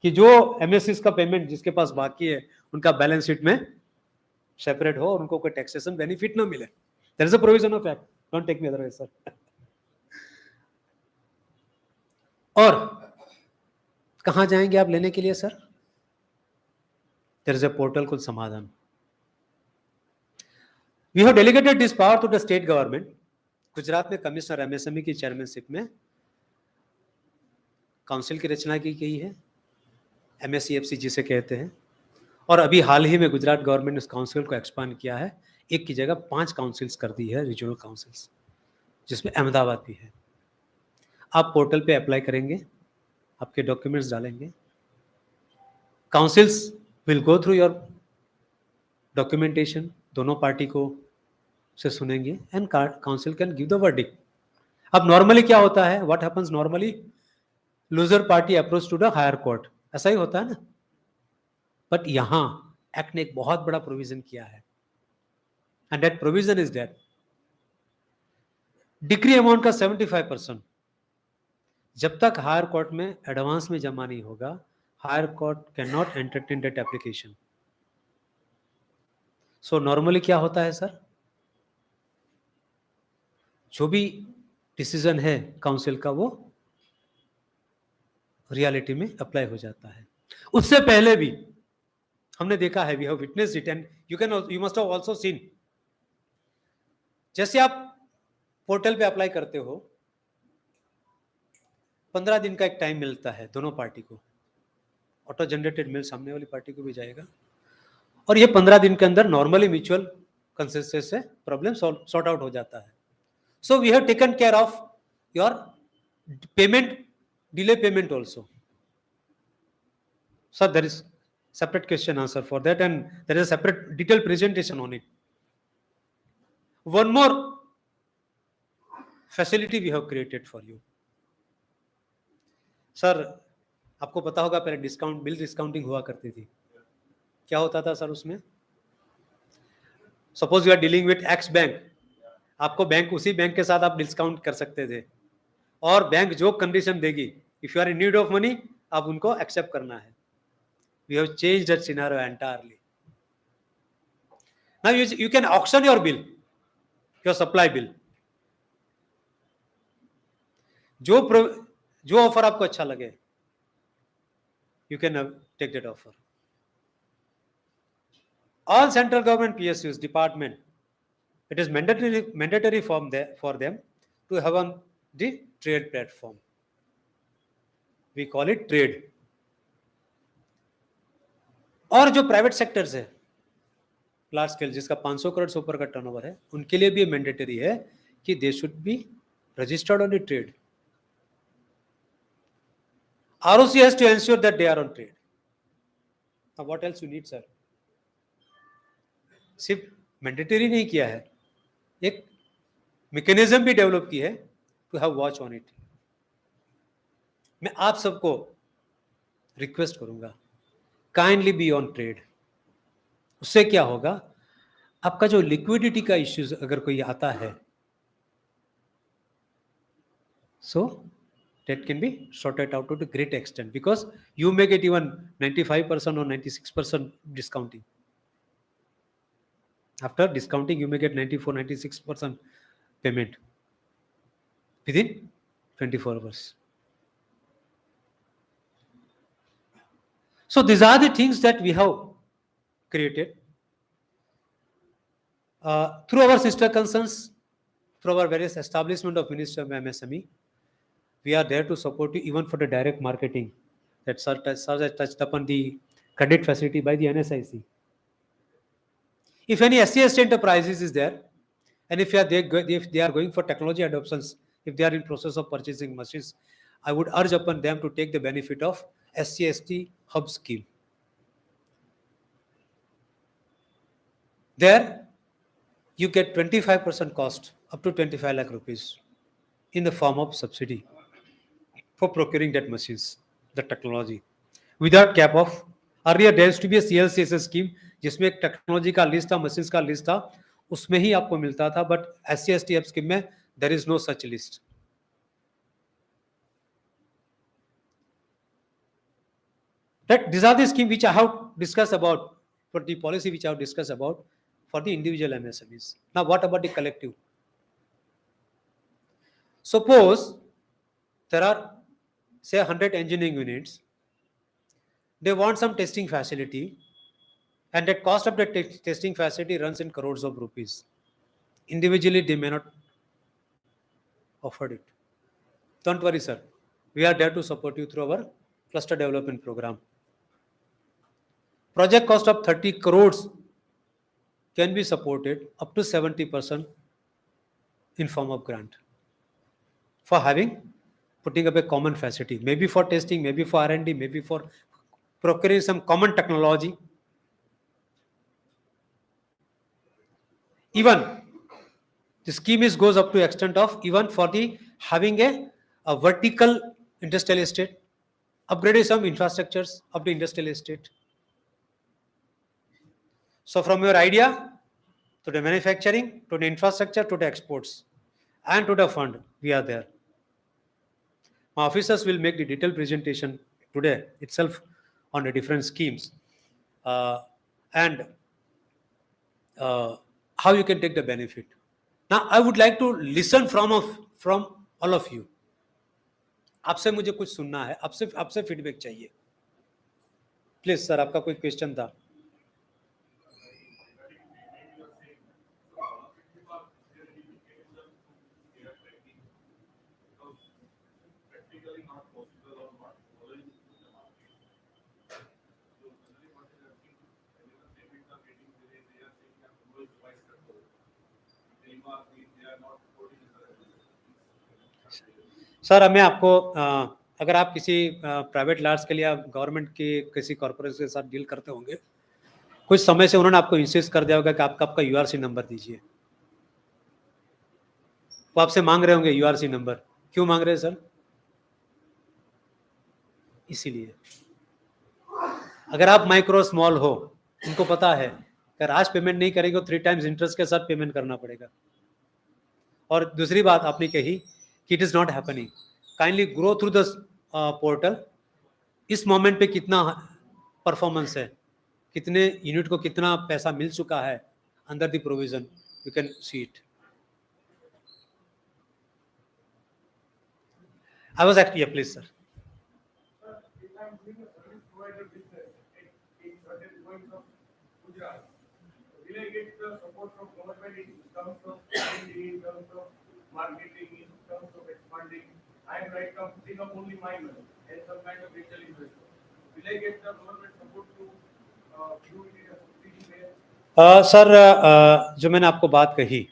कि जो MSCs का पेमेंट जिसके पास बाकी है उनका बैलेंस शीट में सेपरेट हो और उनको कोई टैक्सेशन बेनिफिट ना मिले. There is a provision of act, don't take me otherwise sir. और कहां जाएंगे आप लेने के लिए सर? There is a portal called Samadhan. We have delegated this power to the state government. Gujarat में कमिश्नर MSME की चेयरमैनशिप में काउंसिल की रचना की गई है, MSEFC जिसे कहते हैं, और अभी हाल ही में गुजरात गवर्नमेंट ने उस काउंसिल को एक्सपांड किया है एक की जगह 5 काउंसिल्स कर दी है, रीजनल काउंसिल्स, जिसमें अहमदाबाद भी है। आप पोर्टल पे अप्लाई करेंगे, आपके डॉक्यूमेंट्स डालेंगे, councils will go through your documentation, दोनों पार्टी को से सुनेंगे and council can give the verdict. अब नॉर्मली क्या होता है, what happens normally, loser party approach to the higher court, ऐसा ही होता है ना। बट यहां एक्ट ने एक बहुत बड़ा प्रोविजन किया है, and that provision is that decree amount का 75% जब तक हायर कोर्ट में एडवांस में जमा नहीं होगा, higher court can not entertain that application. So normally क्या होता है सर, जो भी डिसीजन है काउंसिल का वो रियलिटी में अप्लाई हो जाता है। उससे पहले भी हमने देखा है, we have witnessed it and you must have also seen, जैसे आप पोर्टल पे अप्लाई करते हो, 15 दिन का एक टाइम मिलता है दोनों पार्टी को, ऑटो जनरेटेड मेल सामने वाली पार्टी को भी जाएगा, और ये 15 दिन के अंदर नॉर्मली म्यूचुअल कंसेंसस से प्रॉब्लम सॉर्ट आउट हो जाता है। So we have taken care of your payment, delay payment also. Sir there is separate question answer for that, and there is a separate detailed presentation on it. One more facility we have created for you. Sir आपको पता होगा पहले discount, bill discounting हुआ करती थी। क्या होता था सर उसमें, suppose you are dealing with X bank, आपको बैंक, उसी बैंक के साथ आप डिस्काउंट कर सकते थे, और बैंक जो कंडीशन देगी, if you are in need of money, आप उनको एक्सेप्ट करना है। We have changed that scenario entirely. Now you can auction your bill, your supply bill. जो ऑफर आपको अच्छा लगे, you can take that offer. All central government PSUs department, it is mandatory for them to have on the trade platform. We call it trade. और जो private sectors है large scale, जिसका 500 करोड़ से ऊपर का टर्नओवर है, उनके लिए भी मैंडेटरी है कि they should be registered on the trade. ROC has to ensure that they are on trade. अब what else you need sir, सिर्फ मैंडेटरी नहीं किया है, एक मैकेनिज्म भी डेवलप की है to have watch on it. मैं आप सबको रिक्वेस्ट करूंगा, काइंडली बी ऑन ट्रेड। उससे क्या होगा, आपका जो लिक्विडिटी का इश्यूज अगर कोई आता है, सो that can be sorted out to a great extent, because you may get even 95% or 96% discounting. After discounting, you may get 94-96% payment within 24 hours. So these are the things that we have created through our sister concerns, through our various establishment of Ministry of MSME. We are there to support you even for the direct marketing that Sir has touched upon the credit facility by the NSIC. If any SC/ST enterprises is there, and if they are going for technology adoptions, if they are in process of purchasing machines, I would urge upon them to take the benefit of SC/ST hub scheme. There you get 25% cost up to 25 lakh rupees in the form of subsidy for procuring that machines, the technology, without cap of. Earlier there used to be a CLCSS scheme जिसमें एक technology का list था, machines का list था, उसमें ही आपको मिलता था, बट SC/ST हब स्कीम में there is no such list. That these are the scheme which I have discussed about, for the policy which I have discussed about for the individual MSMEs. Now what about the collective? Suppose there are say 100 engineering units, they want some testing facility, and the cost of the testing facility runs in crores of rupees. Individually they may not afford it. Don't worry sir, we are there to support you through our cluster development program. Project cost of 30 crores can be supported up to 70% in form of grant for putting up a common facility, maybe for testing, maybe for R&D, maybe for procuring some common technology. Even the scheme goes up to extent of even for the having a vertical industrial estate, upgrading some infrastructures of the industrial estate. So from your idea to the manufacturing, to the infrastructure, to the exports, and to the fund, we are there. My officers will make the detailed presentation today itself on the different schemes and how you can take the benefit. Now, I would like to listen from all of you. आपसे मुझे कुछ सुनना है, आपसे feedback चाहिए. Please sir, आपका कोई question था? सर, मैं आपको अगर आप किसी प्राइवेट लार्ज के लिए आप गवर्नमेंट की किसी कॉर्पोरेशन के साथ डील करते होंगे, कुछ समय से उन्होंने आपको इंसिस्ट कर दिया होगा कि आपका यूआरसी नंबर दीजिए. वो आपसे मांग रहे होंगे यूआरसी नंबर. क्यों मांग रहे हैं सर? इसीलिए अगर आप माइक्रो स्मॉल हो, उनको पता है अगर आज पेमेंट नहीं करेंगे तो 3 times इंटरेस्ट के साथ पेमेंट करना पड़ेगा. और दूसरी बात आपने कही कि it is not happening. Kindly grow through the portal. इस मोमेंट पे कितना परफॉर्मेंस है, कितने यूनिट को कितना पैसा मिल चुका है under the provision, you can see it. I was actually please sir. Will I get the support from government in terms of R&D, in terms of marketing, in terms of expanding? I am right now putting up only my money and some kind of angel investor. Will I get the government support to do it in a subsidy way? Sir, जो मैंने आपको बात कही,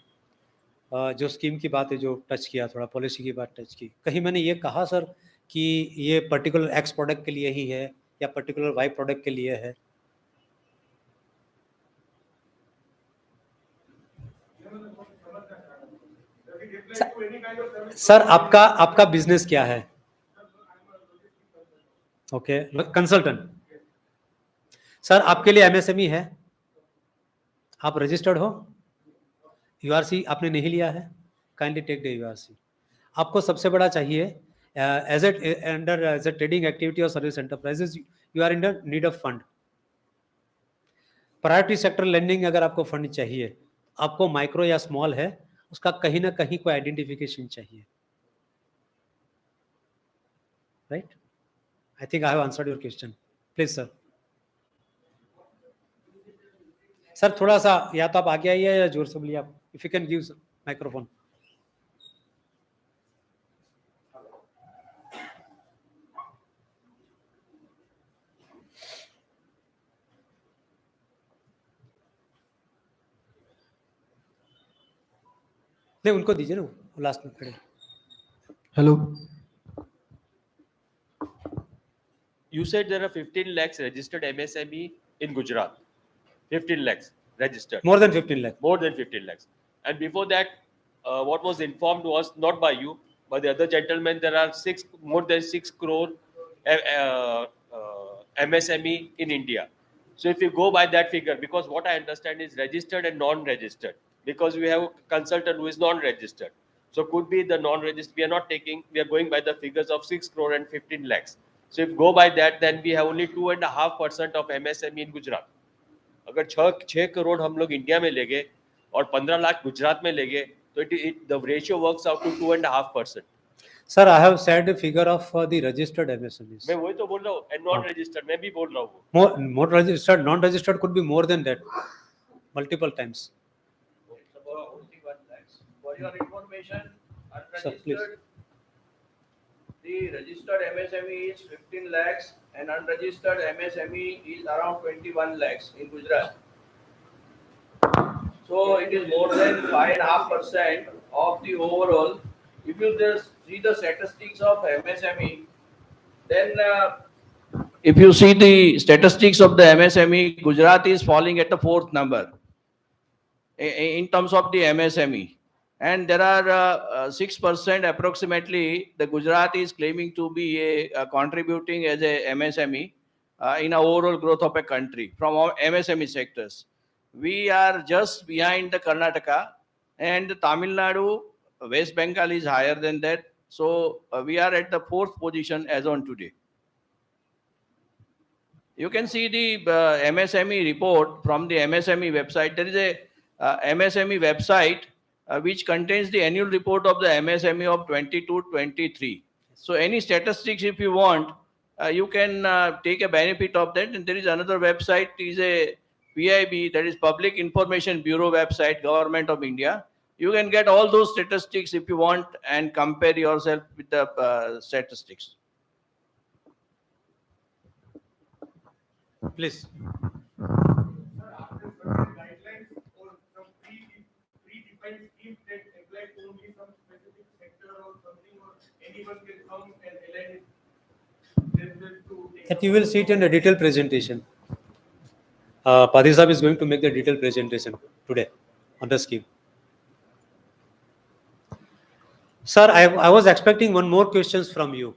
जो scheme की बात है, जो टच किया, थोड़ा पॉलिसी की बात टच की, कहीं मैंने ये कहा सर कि ये पर्टिकुलर एक्स प्रोडक्ट के लिए ही है या पर्टिकुलर वाई प्रोडक्ट के लिए है? सर, आपका बिजनेस क्या है? Okay, consultant. सर, आपके लिए एमएसएमई है? आप रजिस्टर्ड हो? यूआरसी आपने नहीं लिया है? Kindly take the URC. आपको सबसे बड़ा चाहिए एज ए ट्रेडिंग एक्टिविटी और service enterprises, you are in the need of fund. Priority sector lending अगर आपको फंड चाहिए, आपको माइक्रो या स्मॉल है, उसका कहीं ना कहीं कोई आइडेंटिफिकेशन चाहिए. Right? I think I have answered your question. Please sir. Sir, थोड़ा सा या तो आप आगे आइए या जोर से बोलिए आप. If you can give microphone. नहीं, उनको दीजिए ना, लास्ट में खड़े. Hello. You said there are 15 lakhs registered MSME in Gujarat. 15 lakhs registered. More than 15 lakh. More than 15 lakhs. And before that, what was informed was not by you, but the other gentleman, there are more than 6 crore MSME in India. So if you go by that figure, because what I understand is registered and non-registered, because we have a consultant who is non-registered. So could be the non-registered, we are going by the figures of 6 crore and 15 lakhs. So if go by that, then we have only 2.5% of MSME in Gujarat. अगर 6 करोड़ हम लोग India में ले गए और 15 लाख गुजरात में ले गए, तो the ratio works out to 2.5%. Sir, I have said a figure of the registered MSMEs. मैं वही तो बोल रहा हूँ, and non-registered मैं भी बोल रहा हूँ. More registered, non-registered could be more than that, multiple times. For your information, Sir, please. unregistered, the registered MSME is 15 lakhs and unregistered MSME is around 21 lakhs in Gujarat. So it is more than 5.5% of the overall. If you just see the statistics of MSME, then if you see the statistics of the MSME, Gujarat is falling at the fourth number in terms of the MSME. And there are 6% approximately, the Gujarat is claiming to be contributing as a MSME in a overall growth of a country from all MSME sectors. We are just behind the Karnataka, and Tamil Nadu, West Bengal is higher than that. So we are at the fourth position as on today. You can see the MSME report from the MSME website. There is a MSME website which contains the annual report of the MSME of 22-23. So any statistics if you want, you can take a benefit of that. And there is another website, is a PIB, that is Public Information Bureau website, Government of India. You can get all those statistics if you want and compare yourself with the statistics. Please. Sir, after certain guidelines or some predefined schemes that apply to only some specific sector or something, or anyone can come and align themselves to take That you will see it in a detailed presentation. Padhi Sahib is going to make the detailed presentation today on the scheme. Sir, I was expecting one more questions from you.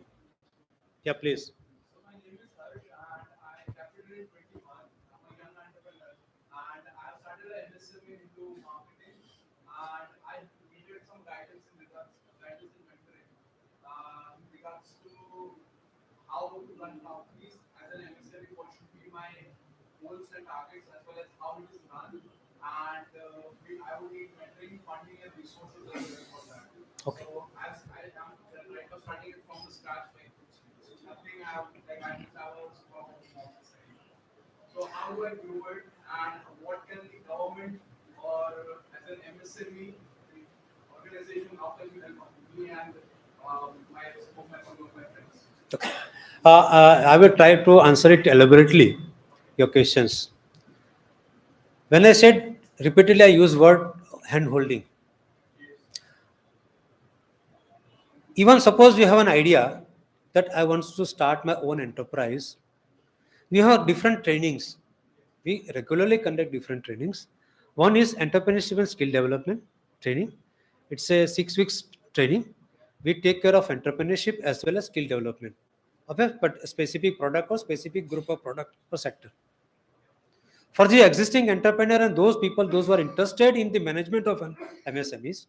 Yeah, please. So my name is Harsh and I captured in 21. I'm a young entrepreneur and I started an MSME into marketing and I needed some guidance in mentoring in regards to how to run companies as an MSME, what should be my goals and targets as well as how it is run, and I would need mentoring, funding and resources as well for that. Okay. So as I am right now starting it from the scratch, like it's nothing I have like I just have a small side. So how do I do it, and what can the government or as an MSME organization, how can you help me and some of my friends? I will try to answer it elaborately, your questions. When I said repeatedly, I use word hand holding. Even suppose you have an idea that I want to start my own enterprise, we have different trainings. We regularly conduct different trainings. One is entrepreneurship and skill development training. It's a 6 weeks training. We take care of entrepreneurship as well as skill development of a specific product or specific group of product or sector. For the existing entrepreneur and those people, those who are interested in the management of MSMEs,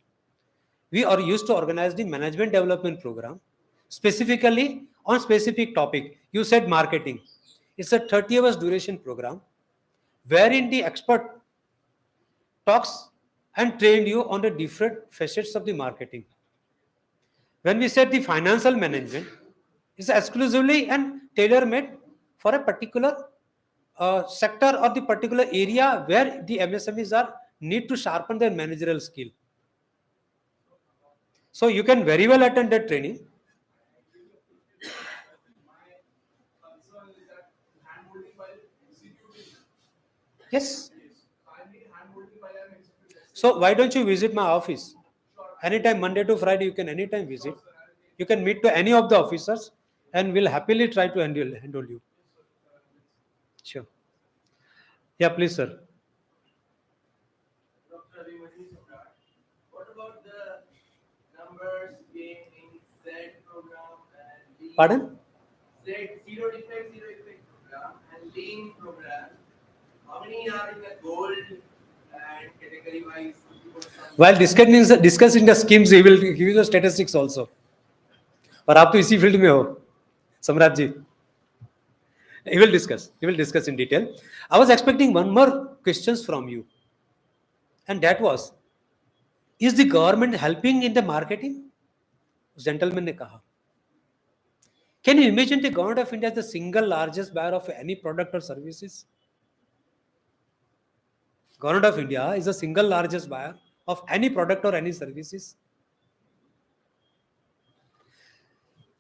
we are used to organize the management development program specifically on specific topic. You said marketing. It's a 30 hours duration program wherein the expert talks and trained you on the different facets of the marketing. When we said the financial management, it's exclusively and tailor-made for a particular sector or the particular area where the MSMEs are need to sharpen their managerial skill. So you can very well attend that training. My concern is that handholding while executing. Yes. I need handholding while I'm executing. So why don't you visit my office? Anytime, Monday to Friday, you can anytime visit. You can meet to any of the officers and we'll happily try to handle you. Sure. Yeah, please, sir. Dr. Abhimanyu Samrat, what about the numbers gained in Z program and Lean? Pardon? Z zero defect program and Lean program? How many are in the gold and category wise? While discussing the schemes, he will give you the statistics also. और आप तो इसी field में हो, सम्राट जी. He will discuss in detail. I was expecting one more questions from you, and that was, is the government helping in the marketing? उस gentleman ने कहा. Can you imagine the government of India is the single largest buyer of any product or services? Government of India is the single largest buyer of any product or any services.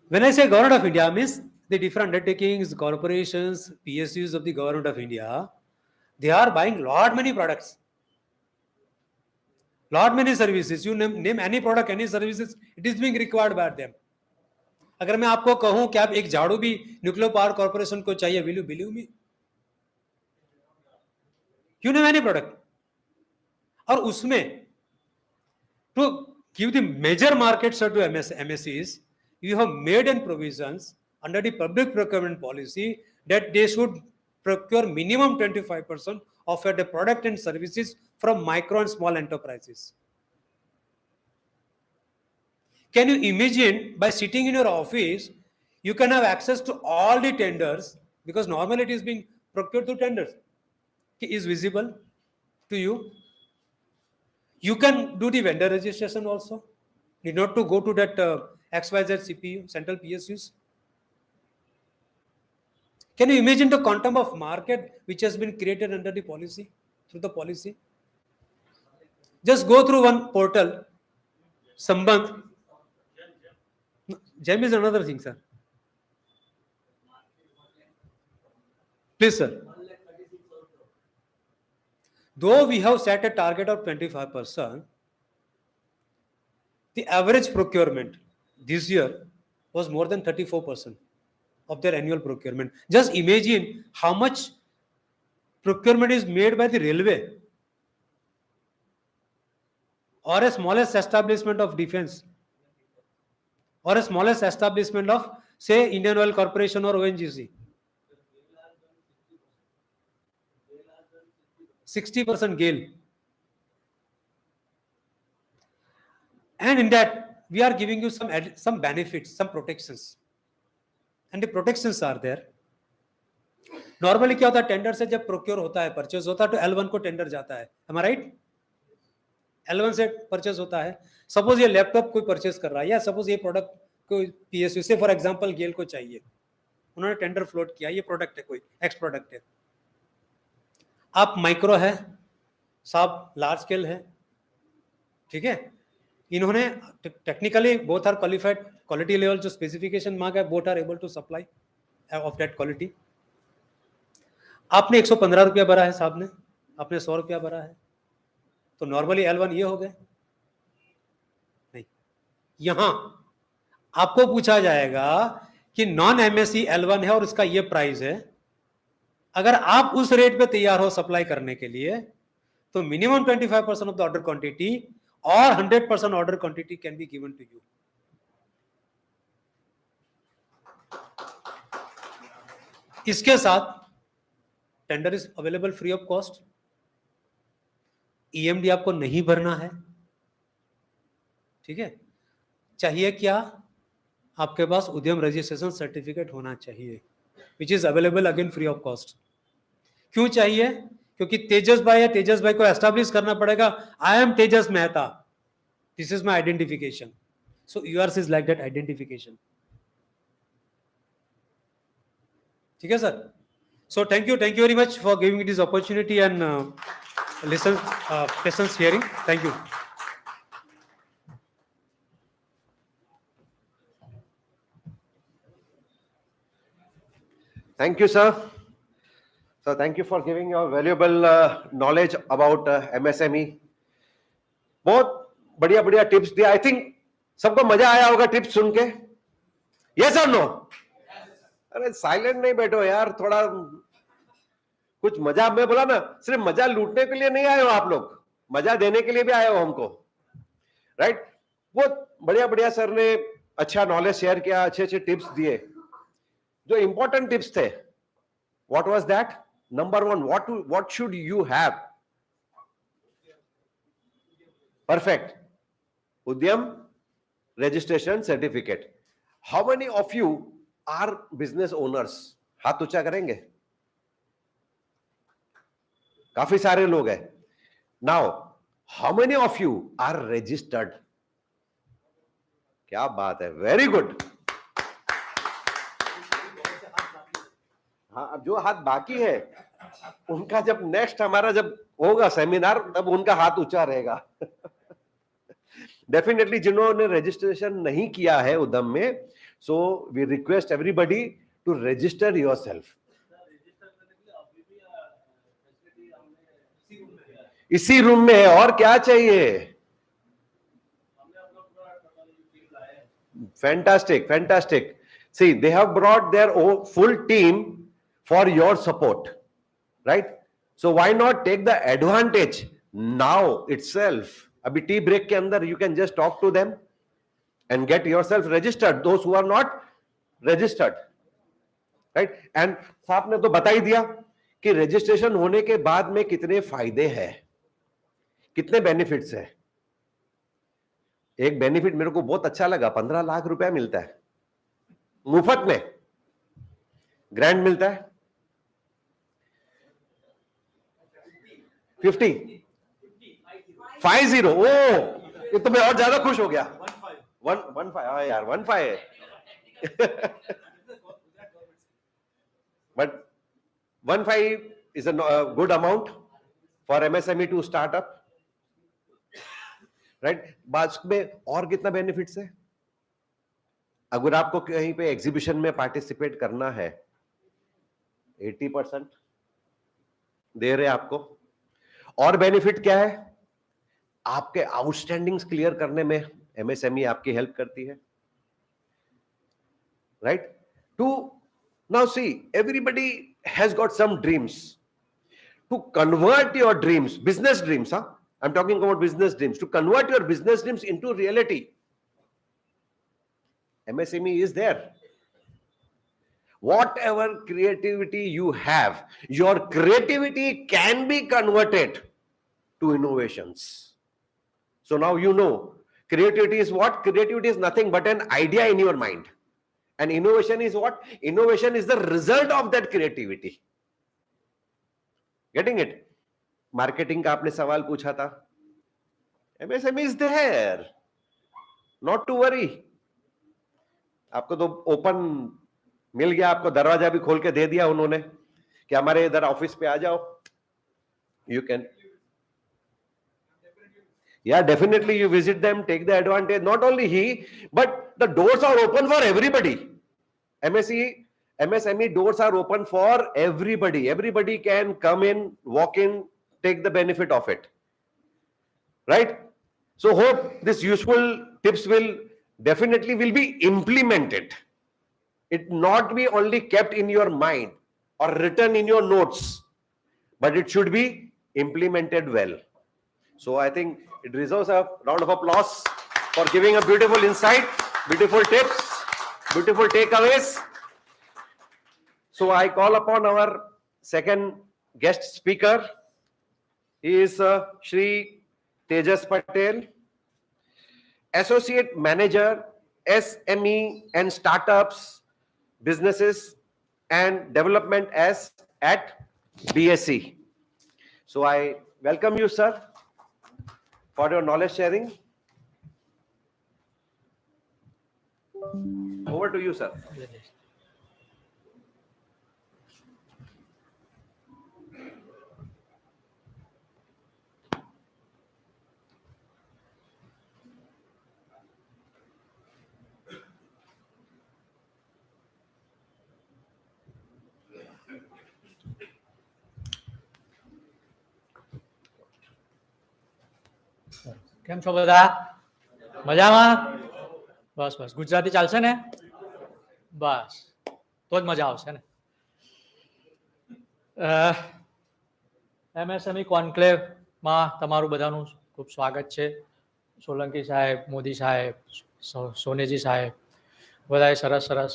When I say government of India, means the different undertakings, corporations, PSUs of the government of India, they are buying lot many products. lot many services. You name any product, any services, it is being required by them. अगर मैं आपको कहूं कि आप एक झाड़ू भी nuclear power corporation को चाहिए, will you believe me? You name any product. और उसमें to give the major market share to MSEs, you have made in provisions under the public procurement policy that they should procure minimum 25% of the product and services from micro and small enterprises. Can you imagine, by sitting in your office, you can have access to all the tenders, because normally it is being procured through tenders. Is visible to you. You can do the vendor registration also. Need not to go to that XYZ CPU, central PSUs. Can you imagine the quantum of market which has been created under the policy, through the policy? Just go through one portal, Sambandh. GEM is another thing, sir. Please, sir. Though we have set a target of 25%, the average procurement this year was more than 34% of their annual procurement. Just imagine how much procurement is made by the railway or a smallest establishment of defense or a smallest establishment of, say, Indian Oil Corporation or ONGC. 60% GAIL. And in that, we are giving you some benefits, some protections. And the protections are there. Normally क्या होता है, tender से जब procure होता है, purchase होता है, तो L1 को टेंडर जाता है. Am I right? L1 से परचेज होता है. सपोज ये लैपटॉप कोई परचेज कर रहा है, या सपोज ये प्रोडक्ट कोई PSU से फॉर एग्जांपल गेल को चाहिए, उन्होंने टेंडर फ्लोट किया, ये प्रोडक्ट है, कोई एक्स प्रोडक्ट है. आप माइक्रो है, साहब लार्ज स्केल है, ठीक है. इन्होंने technically both are qualified, quality level जो स्पेसिफिकेशन मांगा है, both are able to supply of that quality. आपने 115 रुपया भरा है, साहब ने आपने 100 रुपया भरा है, तो नॉर्मली L1 ये हो गए. नहीं, यहां आपको पूछा जाएगा कि नॉन MSE L1 है और इसका ये प्राइस है. अगर आप उस रेट पे तैयार हो सप्लाई करने के लिए, तो minimum 25% of the order quantity और 100% order quantity can be given to you. इसके साथ tender is available free of cost. EMD आपको नहीं भरना है, ठीक है. चाहिए क्या, आपके पास उद्यम रजिस्ट्रेशन सर्टिफिकेट होना चाहिए, which is available again free of cost. क्यों चाहिए? क्योंकि तेजस भाई या तेजस भाई को एस्टैब्लिश करना पड़ेगा, I am Tejas Mehta, this is my identification. So yours is like that identification. ठीक है sir. So thank you very much for giving me this opportunity and lessons hearing. Thank you. Thank you, sir. So thank you for giving your valuable knowledge about MSME. बहुत बढ़िया बढ़िया tips दिया. I think सबको मजा आया होगा tips सुन के. Yes or no? अरे साइलेंट नहीं बैठो यार, थोड़ा कुछ मजा. मैं बोला ना, सिर्फ मजा लूटने के लिए नहीं आए हो आप लोग, मजा देने के लिए भी आए हो हमको, राइट. बहुत बढ़िया बढ़िया सर ने अच्छा नॉलेज शेयर किया, अच्छे अच्छे टिप्स दिए. जो इंपॉर्टेंट टिप्स थे, what was that? Number 1, what should you have? Perfect Udyam registration certificate. How many of you are business owners? हाथ ऊंचा करेंगे. काफी सारे लोग हैं. Now how many of you are registered? क्या बात है, वेरी गुड. हाँ, अब जो हाथ बाकी है उनका जब नेक्स्ट हमारा जब होगा सेमिनार, तब उनका हाथ ऊंचा रहेगा. डेफिनेटली जिन्होंने रजिस्ट्रेशन नहीं किया है उद्यम में, so we request everybody to register yourself. इसी रूम में है, और क्या चाहिए. Fantastic, fantastic. See, they have brought their own full team for your support, right? So why not take the advantage now itself? Abhi tea break ke andar you can just talk to them and get yourself registered. Those who are not registered, right? And साहब ने तो बता ही दिया कि registration होने के बाद में कितने फायदे हैं, कितने बेनिफिट्स है. एक बेनिफिट मेरे को बहुत अच्छा लगा, 15 लाख रुपया मिलता है मुफ्त में, ग्रांट मिलता है 50 ओ ये तो मैं और ज्यादा खुश हो गया. 115 हाँ यार 15 but 15 is a good amount for MSME to start up, right? बाद में और कितना बेनिफिट्स है. अगर आपको कहीं पे एग्जीबिशन में पार्टिसिपेट करना है 80% दे रहे आपको. और बेनिफिट क्या है? आपके आउटस्टैंडिंग्स क्लियर करने में एमएसएमई आपकी हेल्प करती है, right? To now see everybody has got some dreams. To convert your dreams, business dreams, I am talking about business dreams, to convert your business dreams into reality, MSME is there. Whatever creativity you have, your creativity can be converted to innovations. So now you know, creativity is what? Creativity is nothing but an idea in your mind. And innovation is what? Innovation is the result of that creativity. Getting it? Marketing का आपने सवाल पूछा था. MSME is there. Not to worry. आपको तो open मिल गया, आपको दरवाजा भी खोल के दे दिया उन्होंने कि हमारे इधर ऑफिस पे आ जाओ. यू कैन, या definitely you visit them, take the advantage. Not only he but the doors are open for everybody. MSME doors are open for everybody. Everybody can come in, walk in, take the benefit of it, right? So hope this useful tips will definitely will be implemented. It not be only kept in your mind or written in your notes, but it should be implemented well. So I think it deserves a round of applause for giving a beautiful insight, beautiful tips, beautiful takeaways. So I call upon our second guest speaker. He is Shri Tejas Patel, Associate Manager, SME and Startups, Businesses and Development at BSc. So I welcome you, sir, for your knowledge sharing. Over to you, sir. કેમ છો બધા? મજામાં? બસ બસ, ગુજરાતી ચાલશે ને? બસ, તો જ મજા આવશે ને. MSME કોન્ક્લેવમાં તમારું બધાનું ખૂબ સ્વાગત છે. સોલંકી સાહેબ, મોદી સાહેબ, સોનેજી સાહેબ બધાએ સરસ સરસ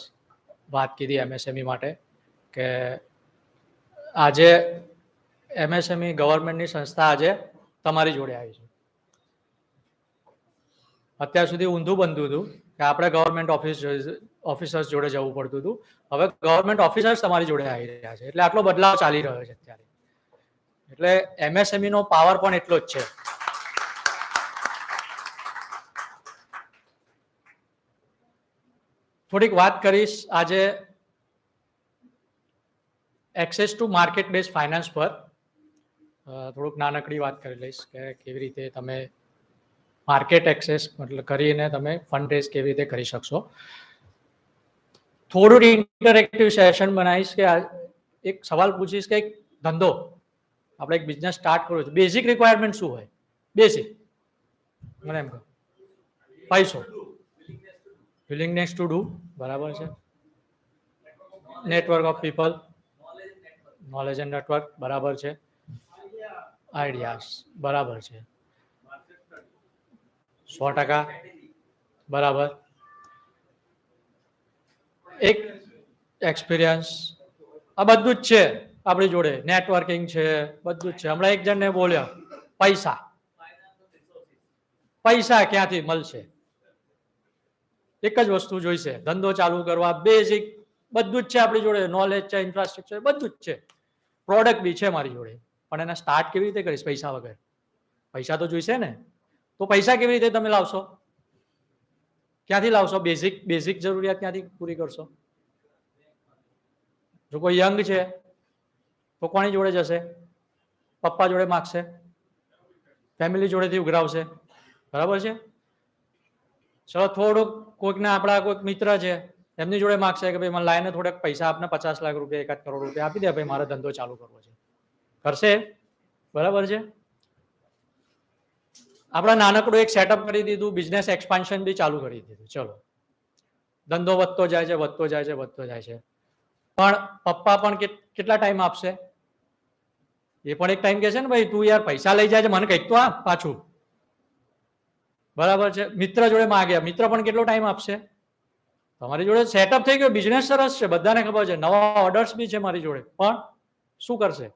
વાત કીધી MSME માટે કે આજે MSME ગવર્મેન્ટની સંસ્થા આજે તમારી જોડે આવી છે. અત્યાર સુધી ઊંધું બનતું હતું કે આપણે ગવર્મેન્ટ ઓફિસર્સ જોડે જવું પડતું હતું. હવે ગવર્મેન્ટ ઓફિસર્સ તમારી જોડે આવી રહ્યા છે, એટલે આટલો બદલાવ ચાલી રહ્યો છે અત્યારે. એટલે MSME નો પાવર પણ એટલો જ છે. થોડીક વાત કરીશ આજે access to market base finance પર. થોડુંક નાનકડી વાત કરી લઈશ કે કેવી રીતે તમે માર્કેટ એક્સેસ મતલબ કરીને તમે ફંડ રેઝ કેવી રીતે કરી શકશો. થોડું ઇન્ટરેક્ટિવ સેશન બનાવીશ કે એક સવાલ પૂછીશ કે એક ધંધો આપણે એક બિઝનેસ સ્ટાર્ટ કરવો છે, બેઝિક રિક્વાયરમેન્ટ શું હોય? બેઝિક મને એમ કહો, પૈસો, વિલિંગનેસ ટુ ડુ, બરાબર છે. Network of people, knowledge and network, બરાબર છે. આઈડિયાસ, બરાબર છે. 100%, બરાબર. એક એક્સપિરિયન્સ, આ બધું જ છે આપણી જોડે. નેટવર્કિંગ છે, બધું જ છે. હમણાં એક જણને બોલ્યા પૈસા, પૈસા ક્યાંથી મળશે? એક જ વસ્તુ જોઈશે, ધંધો ચાલુ કરવા, બેઝિક બધું જ છે આપણી જોડે. નોલેજ છે, ઇન્ફ્રાસ્ટ્રક્ચર બધું જ છે, પ્રોડક્ટ બી છે મારી જોડે. પણ એને સ્ટાર્ટ કેવી રીતે કરીશ? પૈસા વગર. પૈસા તો જોઈશે ને. તો પૈસા કેવી રીતે તમે લાવશો? ક્યાંથી લાવશો? બેઝિક જરૂરિયાત ક્યાંથી પૂરી કરશો? જો કોઈ યંગ છે તો કોની જોડે જશે? પપ્પા જોડે માગશે, ફેમિલી જોડેથી ઉઘરાવશે, બરાબર છે. ચલો થોડુંક કોઈકના આપણા કોઈક મિત્ર છે એમની જોડે માગશે કે ભાઈ મને લાઈને થોડાક પૈસા આપને, 50 લાખ રૂપિયા, 1 કરોડ રૂપિયા આપી દે ભાઈ, મારે ધંધો ચાલુ કરવો છે. કરશે? બરાબર છે. આપણે નાનકડું એક સેટઅપ કરી દીધું, બિઝનેસ એક્સપાન્શન બી ચાલુ કરી દીધું. ચલો ધંધો વધતો જાય છે, વધતો જાય છે, વધતો જાય છે. પણ પપ્પા પણ કેટલા ટાઈમ આપશે? એ પણ એક ટાઈમ કહે છે ને ભાઈ તું યાર પૈસા લઈ જાય છે, મને કંઈક તો આપ પાછું, બરાબર છે. મિત્ર જોડે માગ્યા, મિત્ર પણ કેટલો ટાઈમ આપશે? તમારી જોડે સેટઅપ થઈ ગયો, બિઝનેસ સરસ છે, બધાને ખબર છે, નવા ઓર્ડર્સ બી છે મારી જોડે, પણ શું કરશે?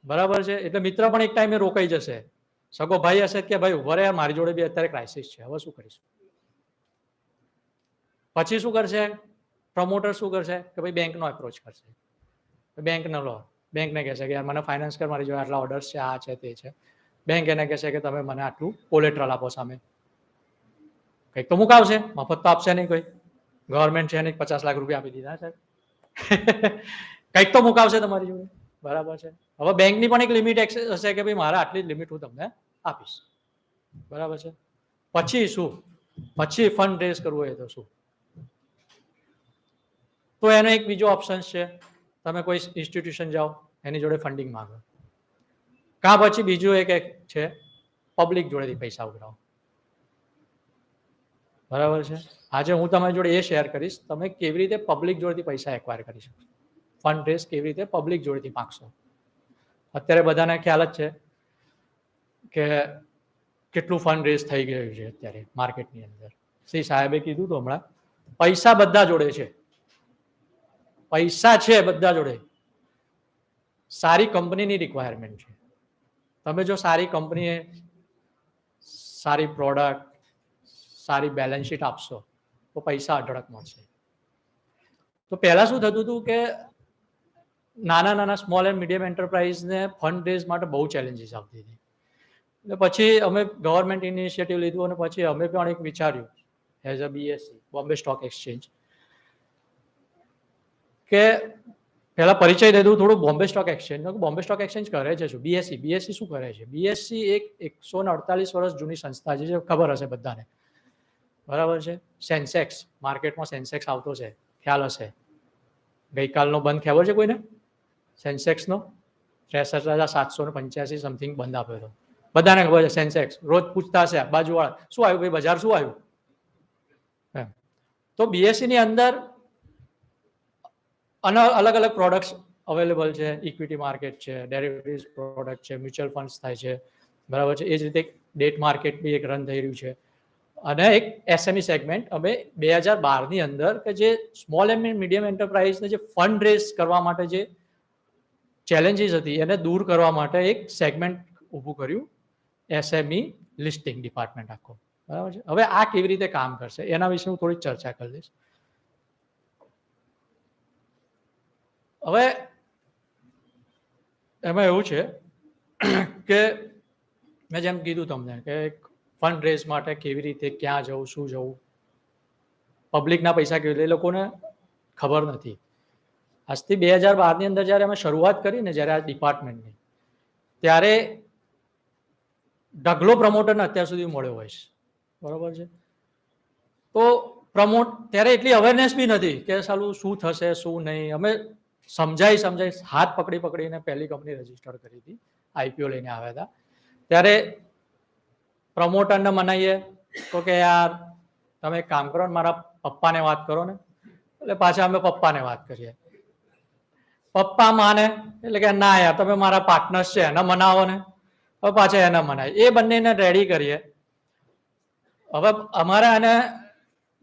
બરાબર છે. એટલે મિત્ર પણ એક ટાઈમે રોકાઈ જશે. સગો ભાઈ હશે કે ભાઈ ઉભો રે, મારી જોડે બી અત્યારે ક્રાઇસિસ છે, હવે શું કરીશું? પછી શું કરશે? પ્રમોટર શું કરશે કે ભાઈ બેંકનો એપ્રોચ કરશે. બેંકનો લો, બેંકને કહેશે કે યાર મને ફાઇનાન્સ કર, મારી જોડે આટલા ઓર્ડર્સ છે, આ છે, તે છે. બેંક એને કહેશે કે તમે મને આટલું કોલેટરલ આપો સામે. કંઈક તો મુકાવશે, મફત તો આપશે નહીં કોઈ. ગવર્મેન્ટ છે નહીં 50 લાખ રૂપિયા આપી દીધા સાહેબ. કંઈક તો મુકાવશે તમારી જોડે, બરાબર છે. હવે બેંકની પણ એક લિમિટ હશે કે ભાઈ મારા આટલી જ લિમિટ હું તમને આપીશ, બરાબર છે. પછી શું? પછી ફંડ રેઝ કરવું હોય તો શું? તો એનો એક બીજો ઓપ્શન છે, તમે કોઈ ઇન્સ્ટિટ્યુશન જાઓ, એની જોડે ફંડિંગ માંગો. કાં પછી બીજું એક છે, પબ્લિક જોડેથી પૈસા ઉઘરાવો, બરાબર છે. આજે હું તમારી જોડે એ શેર કરીશ તમે કેવી રીતે પબ્લિક જોડેથી પૈસા એક્વાયર કરી શકો, ફંડ રેઝ કેવી રીતે પબ્લિક જોડેથી માંગશો. અત્યારે બધાને ખ્યાલ જ છે કે કેટલું ફંડ રેઝ થઈ ગયું છે અત્યારે માર્કેટની અંદર. શ્રી સાહેબે કીધું તો હમણાં, પૈસા બધા જોડે છે, પૈસા છે બધા જોડે. સારી કંપનીની રિક્વાયરમેન્ટ છે. તમે જો સારી કંપનીએ સારી પ્રોડક્ટ, સારી બેલેન્સ શીટ આપશો તો પૈસા અઢળક મળશે. તો પહેલા શું થતું હતું કે નાના સ્મોલ એન્ડ મીડિયમ એન્ટરપ્રાઇઝને ફંડ રેઝ માટે બહુ ચેલેન્જીસ આવતી હતી. એટલે પછી અમે ગવર્મેન્ટ ઇનિશિયેટિવ લીધું અને પછી અમે પણ એક વિચાર્યું as a BSE, Bombay stock exchange, કે પહેલા પરિચય દે દઉં થોડું બોમ્બે સ્ટોક એક્સચેન્જનો. બોમ્બે સ્ટોક એક્સચેન્જ કરે છે શું? બીએસસી શું કરે છે? બીએસસી એક 148 વર્ષ જૂની સંસ્થા છે, જે ખબર હશે બધાને, બરાબર છે. સેન્સેક્સ, માર્કેટમાં સેન્સેક્સ આવતો છે, ખ્યાલ હશે. ગઈકાલનો બંધ ખબર છે કોઈને? સેન્સેક્સનો 63,785 સમથિંગ બંધ આપ્યો હતો, બધાને ખબર છે. સેન્સેક્સ રોજ પૂછતા હશે બાજુવાળા, શું આવ્યું ભાઈ બજાર, શું આવ્યું? તો બીએસસી ની અંદર અલગ અલગ પ્રોડક્ટ્સ અવેલેબલ છે. ઇક્વિટી માર્કેટ છે, ડેરિવેટિવ્સ પ્રોડક્ટ છે, મ્યુચ્યુઅલ ફંડ્સ થાય છે, બરાબર છે. એ જ રીતે ડેટ માર્કેટ બી એક રન થઈ રહ્યું છે. અને એક એસએમઈ સેગમેન્ટ અમે 2012ની અંદર કે જે સ્મોલ એન્ડ મીડિયમ એન્ટરપ્રાઇઝને જે ફંડ રેઝ કરવા માટે જે ચેલેન્જીસ હતી એને દૂર કરવા માટે એક સેગમેન્ટ ઊભું કર્યું, એસએમઈ લિસ્ટિંગ ડિપાર્ટમેન્ટ આખો, બરાબર છે. હવે આ કેવી રીતે કામ કરશે એના વિશે હું થોડી ચર્ચા કરી દઈશ. હવે એમાં એવું છે કે મેં જેમ કીધું તમને કે ફંડ રેઝ માટે કેવી રીતે, ક્યાં જવું, શું જવું, પબ્લિકના પૈસા કેવી રીતે, એ લોકોને ખબર નથી. આજથી 2012ની અંદર જ્યારે અમે શરૂઆત કરી ને, જ્યારે આ ડિપાર્ટમેન્ટની, ત્યારે ઢગલો પ્રમોટરને અત્યાર સુધી મળ્યો હોય છે, બરાબર છે. તો ત્યારે એટલી અવેરનેસ બી નથી કે સાલું શું થશે શું નહીં. અમે સમજાઈ હાથ પકડીને પહેલી કંપની રજીસ્ટર કરી હતી, આઈપીઓ લઈને આવ્યા હતા. ત્યારે પ્રમોટરને મનાઈએ તો કે યાર તમે એક કામ કરો ને મારા પપ્પાને વાત કરો ને, એટલે પાછા અમે પપ્પાને વાત કરીએ. પપ્પા માને એટલે કે ના યાર તમે મારા પાર્ટનર્સ છે એને મનાવો ને, હવે પાછા એને મનાય. એ બંનેને રેડી કરીએ. હવે અમારે આને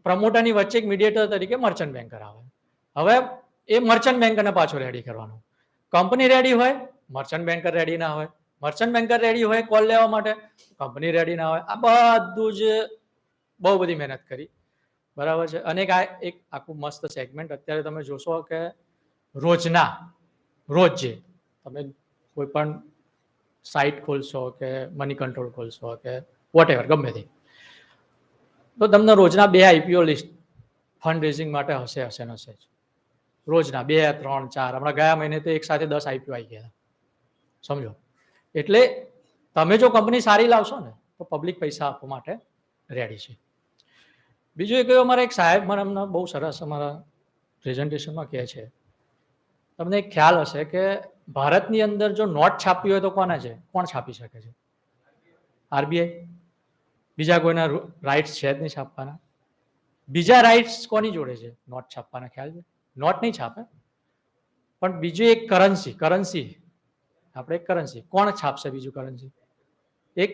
પ્રમોટરની વચ્ચે એક મીડિયેટર તરીકે મર્ચન્ટ બેન્કર આવે. હવે એ મર્ચન્ટ બેન્કરને પાછો રેડી કરવાનો. કંપની રેડી હોય, મર્ચન્ટ બેન્કર રેડી ના હોય. મર્ચન્ટ બેન્કર રેડી હોય કોલ લેવા માટે, કંપની રેડી ના હોય. આ બધું જ બહુ બધી મહેનત કરી, બરાબર છે. અને એક આખું મસ્ત સેગમેન્ટ અત્યારે તમે જોશો કે રોજ જે તમે કોઈ પણ સાઇટ ખોલશો કે મની કંટ્રોલ ખોલશો કે વોટેવર ગમે તે, તો તમને રોજના 2 આઈપીઓ લિસ્ટ ફંડ રેઝિંગ માટે હશે જ. રોજના 2, 3, 4. હમણાં ગયા મહિને તો એક સાથે 10 આઈપીઓ આવી ગયા, સમજો. એટલે તમે જો કંપની સારી લાવશો ને તો પબ્લિક પૈસા આપવા માટે રેડી છે. બીજું એક અમારા એક સાહેબ મને અમને બહુ સરસ અમારા પ્રેઝન્ટેશનમાં કહે છે, તમને એક ખ્યાલ હશે કે ભારતની અંદર જો નોટ છાપવી હોય તો કોને છે, કોણ છાપી શકે છે? આરબીઆઈ. બીજા કોઈના રાઇટ્સ છે જ નહીં છાપવાના. બીજા રાઇટ્સ કોની જોડે છે નોટ છાપવાના? ખ્યાલ છે? નોટ નહીં છાપે, પણ બીજું એક કરન્સી આપણે એક કરન્સી કોણ છાપશે? બીજું કરન્સી એક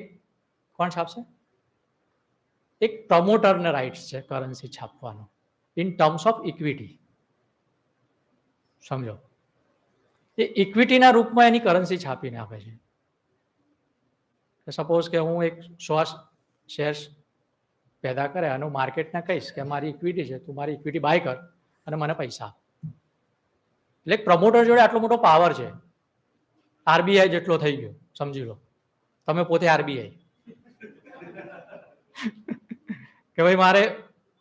કોણ છાપશે? એક પ્રમોટરને રાઇટ્સ છે કરન્સી છાપવાનો ઇન ટર્મ્સ ઓફ ઇક્વિટી, સમજો. એ ઇક્વિટીના રૂપમાં એની કરન્સી છાપીને આપે છે. સપોઝ કે હું એક 100 શેર્સ પેદા કરે અને હું માર્કેટને કહીશ કે મારી ઇક્વિટી છે, તું મારી ઇક્વિટી બાય કર અને મને પૈસા આપ. એટલે પ્રમોટર જોડે આટલો મોટો પાવર છે, આરબીઆઈ જેટલો થઈ ગયો, સમજી લો. તમે પોતે આરબીઆઈ કે ભાઈ મારે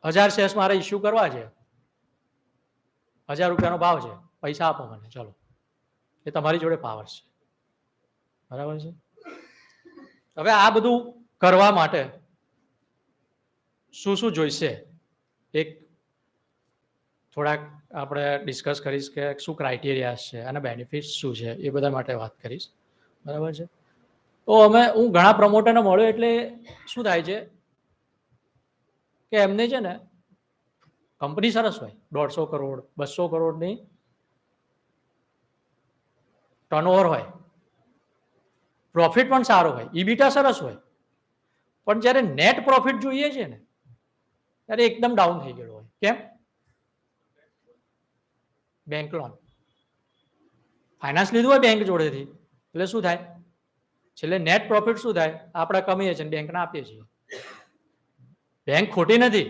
1000 શેર્સ મારે ઇસ્યુ કરવા છે, 1000 રૂપિયાનો ભાવ છે, પૈસા આપો મને, ચલો. એ તમારી જોડે પાવર છે, બરાબર છે. હવે આ બધું કરવા માટે શું જોઈશે, એક થોડાક આપણે ડિસ્કસ કરીશ કે શું ક્રાઇટેરિયા છે અને બેનિફિટ્સ શું છે, એ બધા માટે વાત કરીશ, બરાબર છે. તો હું ઘણા પ્રમોટરને મળ્યો, એટલે શું થાય છે કે એમને છે ને કંપની સરસ હોય, 150 કરોડ 200 કરોડની ટર્નઓવર હોય, પ્રોફિટ પણ સારો હોય, ઈબીટા સરસ હોય, પણ જ્યારે નેટ પ્રોફિટ જોઈએ છે ને ત્યારે એકદમ ડાઉન થઈ ગયેલો હોય. કેમ? બેંક લોન, ફાઇનાન્સ લીધું હોય બેંક જોડેથી, એટલે શું થાય? છેલ્લે નેટ પ્રોફિટ શું થાય? આપણે કમીએ છીએ બેંકને આપીએ છીએ. બેંક ખોટી નથી,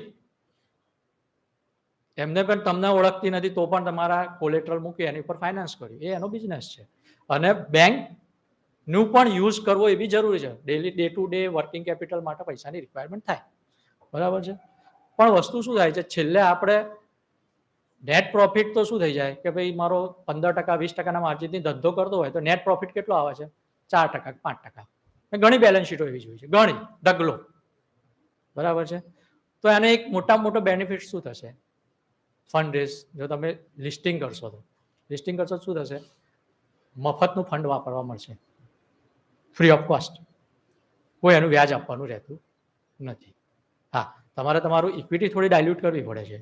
એમને પણ તમને ઓળખતી નથી તો પણ તમારા કોલેટરલ મૂકી એની ઉપર ફાઇનાન્સ કર્યું, એ એનો બિઝનેસ છે. અને બેંકનું પણ યુઝ કરવો એ બી જરૂરી છે. Day to day working capital માટે પૈસાની રિક્વાયરમેન્ટ થાય, બરાબર છે. પણ વસ્તુ શું થાય છે, છેલ્લે આપણે નેટ પ્રોફિટ તો શું થઈ જાય કે ભાઈ મારો 15% 20%ના માર્જિનથી ધંધો કરતો હોય તો નેટ પ્રોફિટ કેટલો આવે છે? 4% 5%. ઘણી બેલેન્સ શીટો એવી જોઈ છે, ઘણી ઢગલો, બરાબર છે. તો એને એક મોટો બેનિફિટ શું થશે? ફંડ રેઝ જો તમે લિસ્ટિંગ કરશો તો શું થશે? મફતનું ફંડ વાપરવા મળશે, ફ્રી ઓફ કોસ્ટ. કોઈ એનું વ્યાજ આપવાનું રહેતું નથી. હા, તમારે તમારું ઇક્વિટી થોડી ડાયલ્યુટ કરવી પડે છે,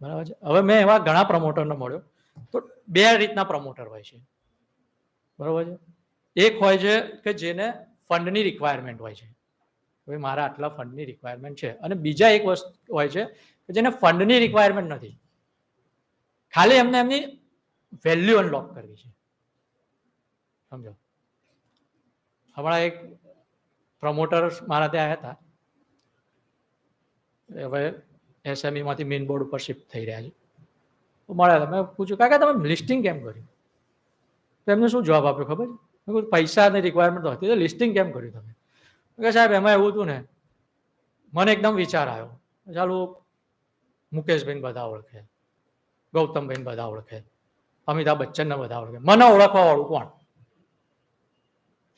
બરાબર છે. હવે મેં એવા ઘણા પ્રમોટરને મળ્યો, તો 2 રીતના પ્રમોટર હોય છે, બરાબર છે. એક હોય છે કે જેને ફંડની રિક્વાયરમેન્ટ હોય છે, ભાઈ મારા આટલા ફંડની રિક્વાયરમેન્ટ છે. અને બીજા એક વસ્તુ હોય છે કે જેને ફંડની રિક્વાયરમેન્ટ નથી, ખાલી એમની વેલ્યુ અનલોક કરવી છે, સમજો. હમણાં એક પ્રમોટર મારા ત્યાં આવ્યા હતા, હવે એસએમઈ માંથી મેઇન બોર્ડ ઉપર શિફ્ટ થઈ રહ્યા છે. મળ્યા હતા, મેં પૂછ્યું કાકા તમે લિસ્ટિંગ કેમ કર્યું? તો એમને શું જવાબ આપ્યો ખબર છે? પૈસાની રિક્વાયરમેન્ટ હતી તો લિસ્ટિંગ કેમ કર્યું તમે? કે સાહેબ એમાં એવું હતું ને, મને એકદમ વિચાર આવ્યો, ચાલો મુકેશભાઈને બધા ઓળખે, ગૌતમભાઈને બધા ઓળખે, અમિતાભ બચ્ચનને બધા ઓળખે, મને ઓળખવા વાળું કોણ?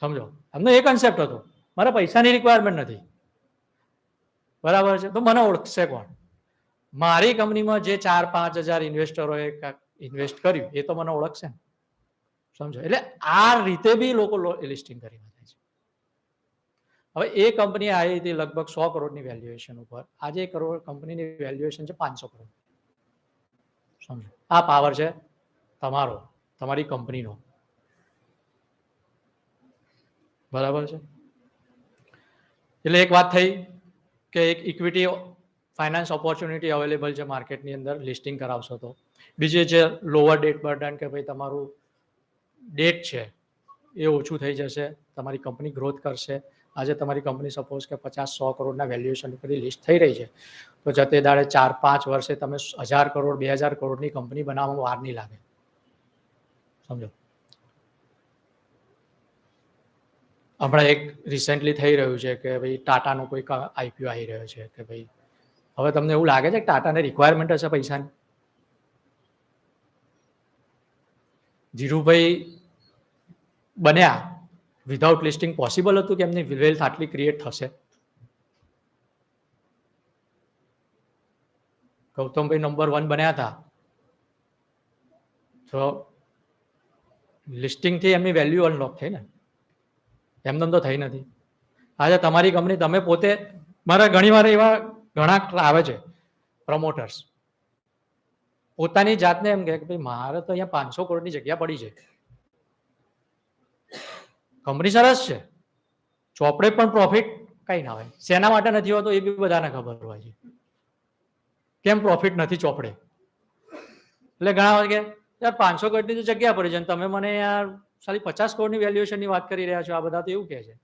સમજો, એમનો એ કન્સેપ્ટ હતો, મારે પૈસાની રિક્વાયરમેન્ટ નથી, બરાબર છે. તો મને ઓળખશે કોણ? મારી કંપનીમાં જે 4-5 હજાર ઇન્વેસ્ટરોએ ઇન્વેસ્ટ કર્યું એ તો મને ઓળખશે ને, સમજો. એટલે આ રીતે બી લોકો લિસ્ટિંગ કરી નાખે છે. હવે એ કંપની આવી હતી લગભગ 100 કરોડની વેલ્યુએશન ઉપર. આજે એ કંપનીની વેલ્યુએશન છે 500 કરોડ. સમજો, આ પાવર છે તમારો, તમારી કંપનીનો. બરાબર છે. એટલે એક વાત થઈ કે એક ઇક્વિટી ફાઇનાન્સ ઓપોર્ચ્યુનિટી અવેલેબલ છે માર્કેટની અંદર, લિસ્ટિંગ કરાવશો તો. બીજી છે લોઅર ડેટ બર્ડન, કે ભાઈ તમારું ડેટ છે એ ઓછું થઈ જશે, તમારી કંપની ગ્રોથ કરશે. આજે તમારી કંપની સપોઝ કે 50-100 કરોડના વેલ્યુએશન ઉપર લિસ્ટ થઈ રહી છે, તો જતે દાડે 4-5 વર્ષે તમે 1000 કરોડ 2000 કરોડની કંપની બનાવવામાં વાર નહીં લાગે. સમજો, હમણાં એક રિસેન્ટલી થઈ રહ્યું છે કે ભાઈ ટાટાનો કોઈ આઈપીઓ આવી રહ્યો છે કે ભાઈ હવે તમને એવું લાગે છે કે ટાટાને રિક્વાયરમેન્ટ હશે પૈસાની? ધીરુભાઈ બન્યા વિધાઉટ લિસ્ટિંગ પોસિબલ હતું કે એમની વેલ્થ આટલી ક્રિએટ થશે? ગૌતમભાઈ નંબર 1 બન્યા હતા તો લિસ્ટિંગથી એમની વેલ્યુ અનલોક થઈ ને, એમને તો થઈ નથી. આજે તમારી કંપની, તમે પોતે, મારા ઘણી વાર એવા ઘણા આવે છે પ્રમોટર્સ, પોતાની જાતને એમ કહે કે ભાઈ મારે તો અહીંયા 500 કરોડની જગ્યા પડી છે, કંપની સરસ છે, ચોપડે પણ પ્રોફિટ કઈ ના હોય. શેના માટે નથી હોતો એ બી બધાને ખબર હોય છે, કેમ પ્રોફિટ નથી ચોપડે. એટલે ઘણા વાર કે યાર 500 કરોડની જગ્યા પડી છે, તમે મને યાર ખાલી 50 કરોડની વેલ્યુએશનની વાત કરી રહ્યા છો, આ બધા તો એવું કહે છે.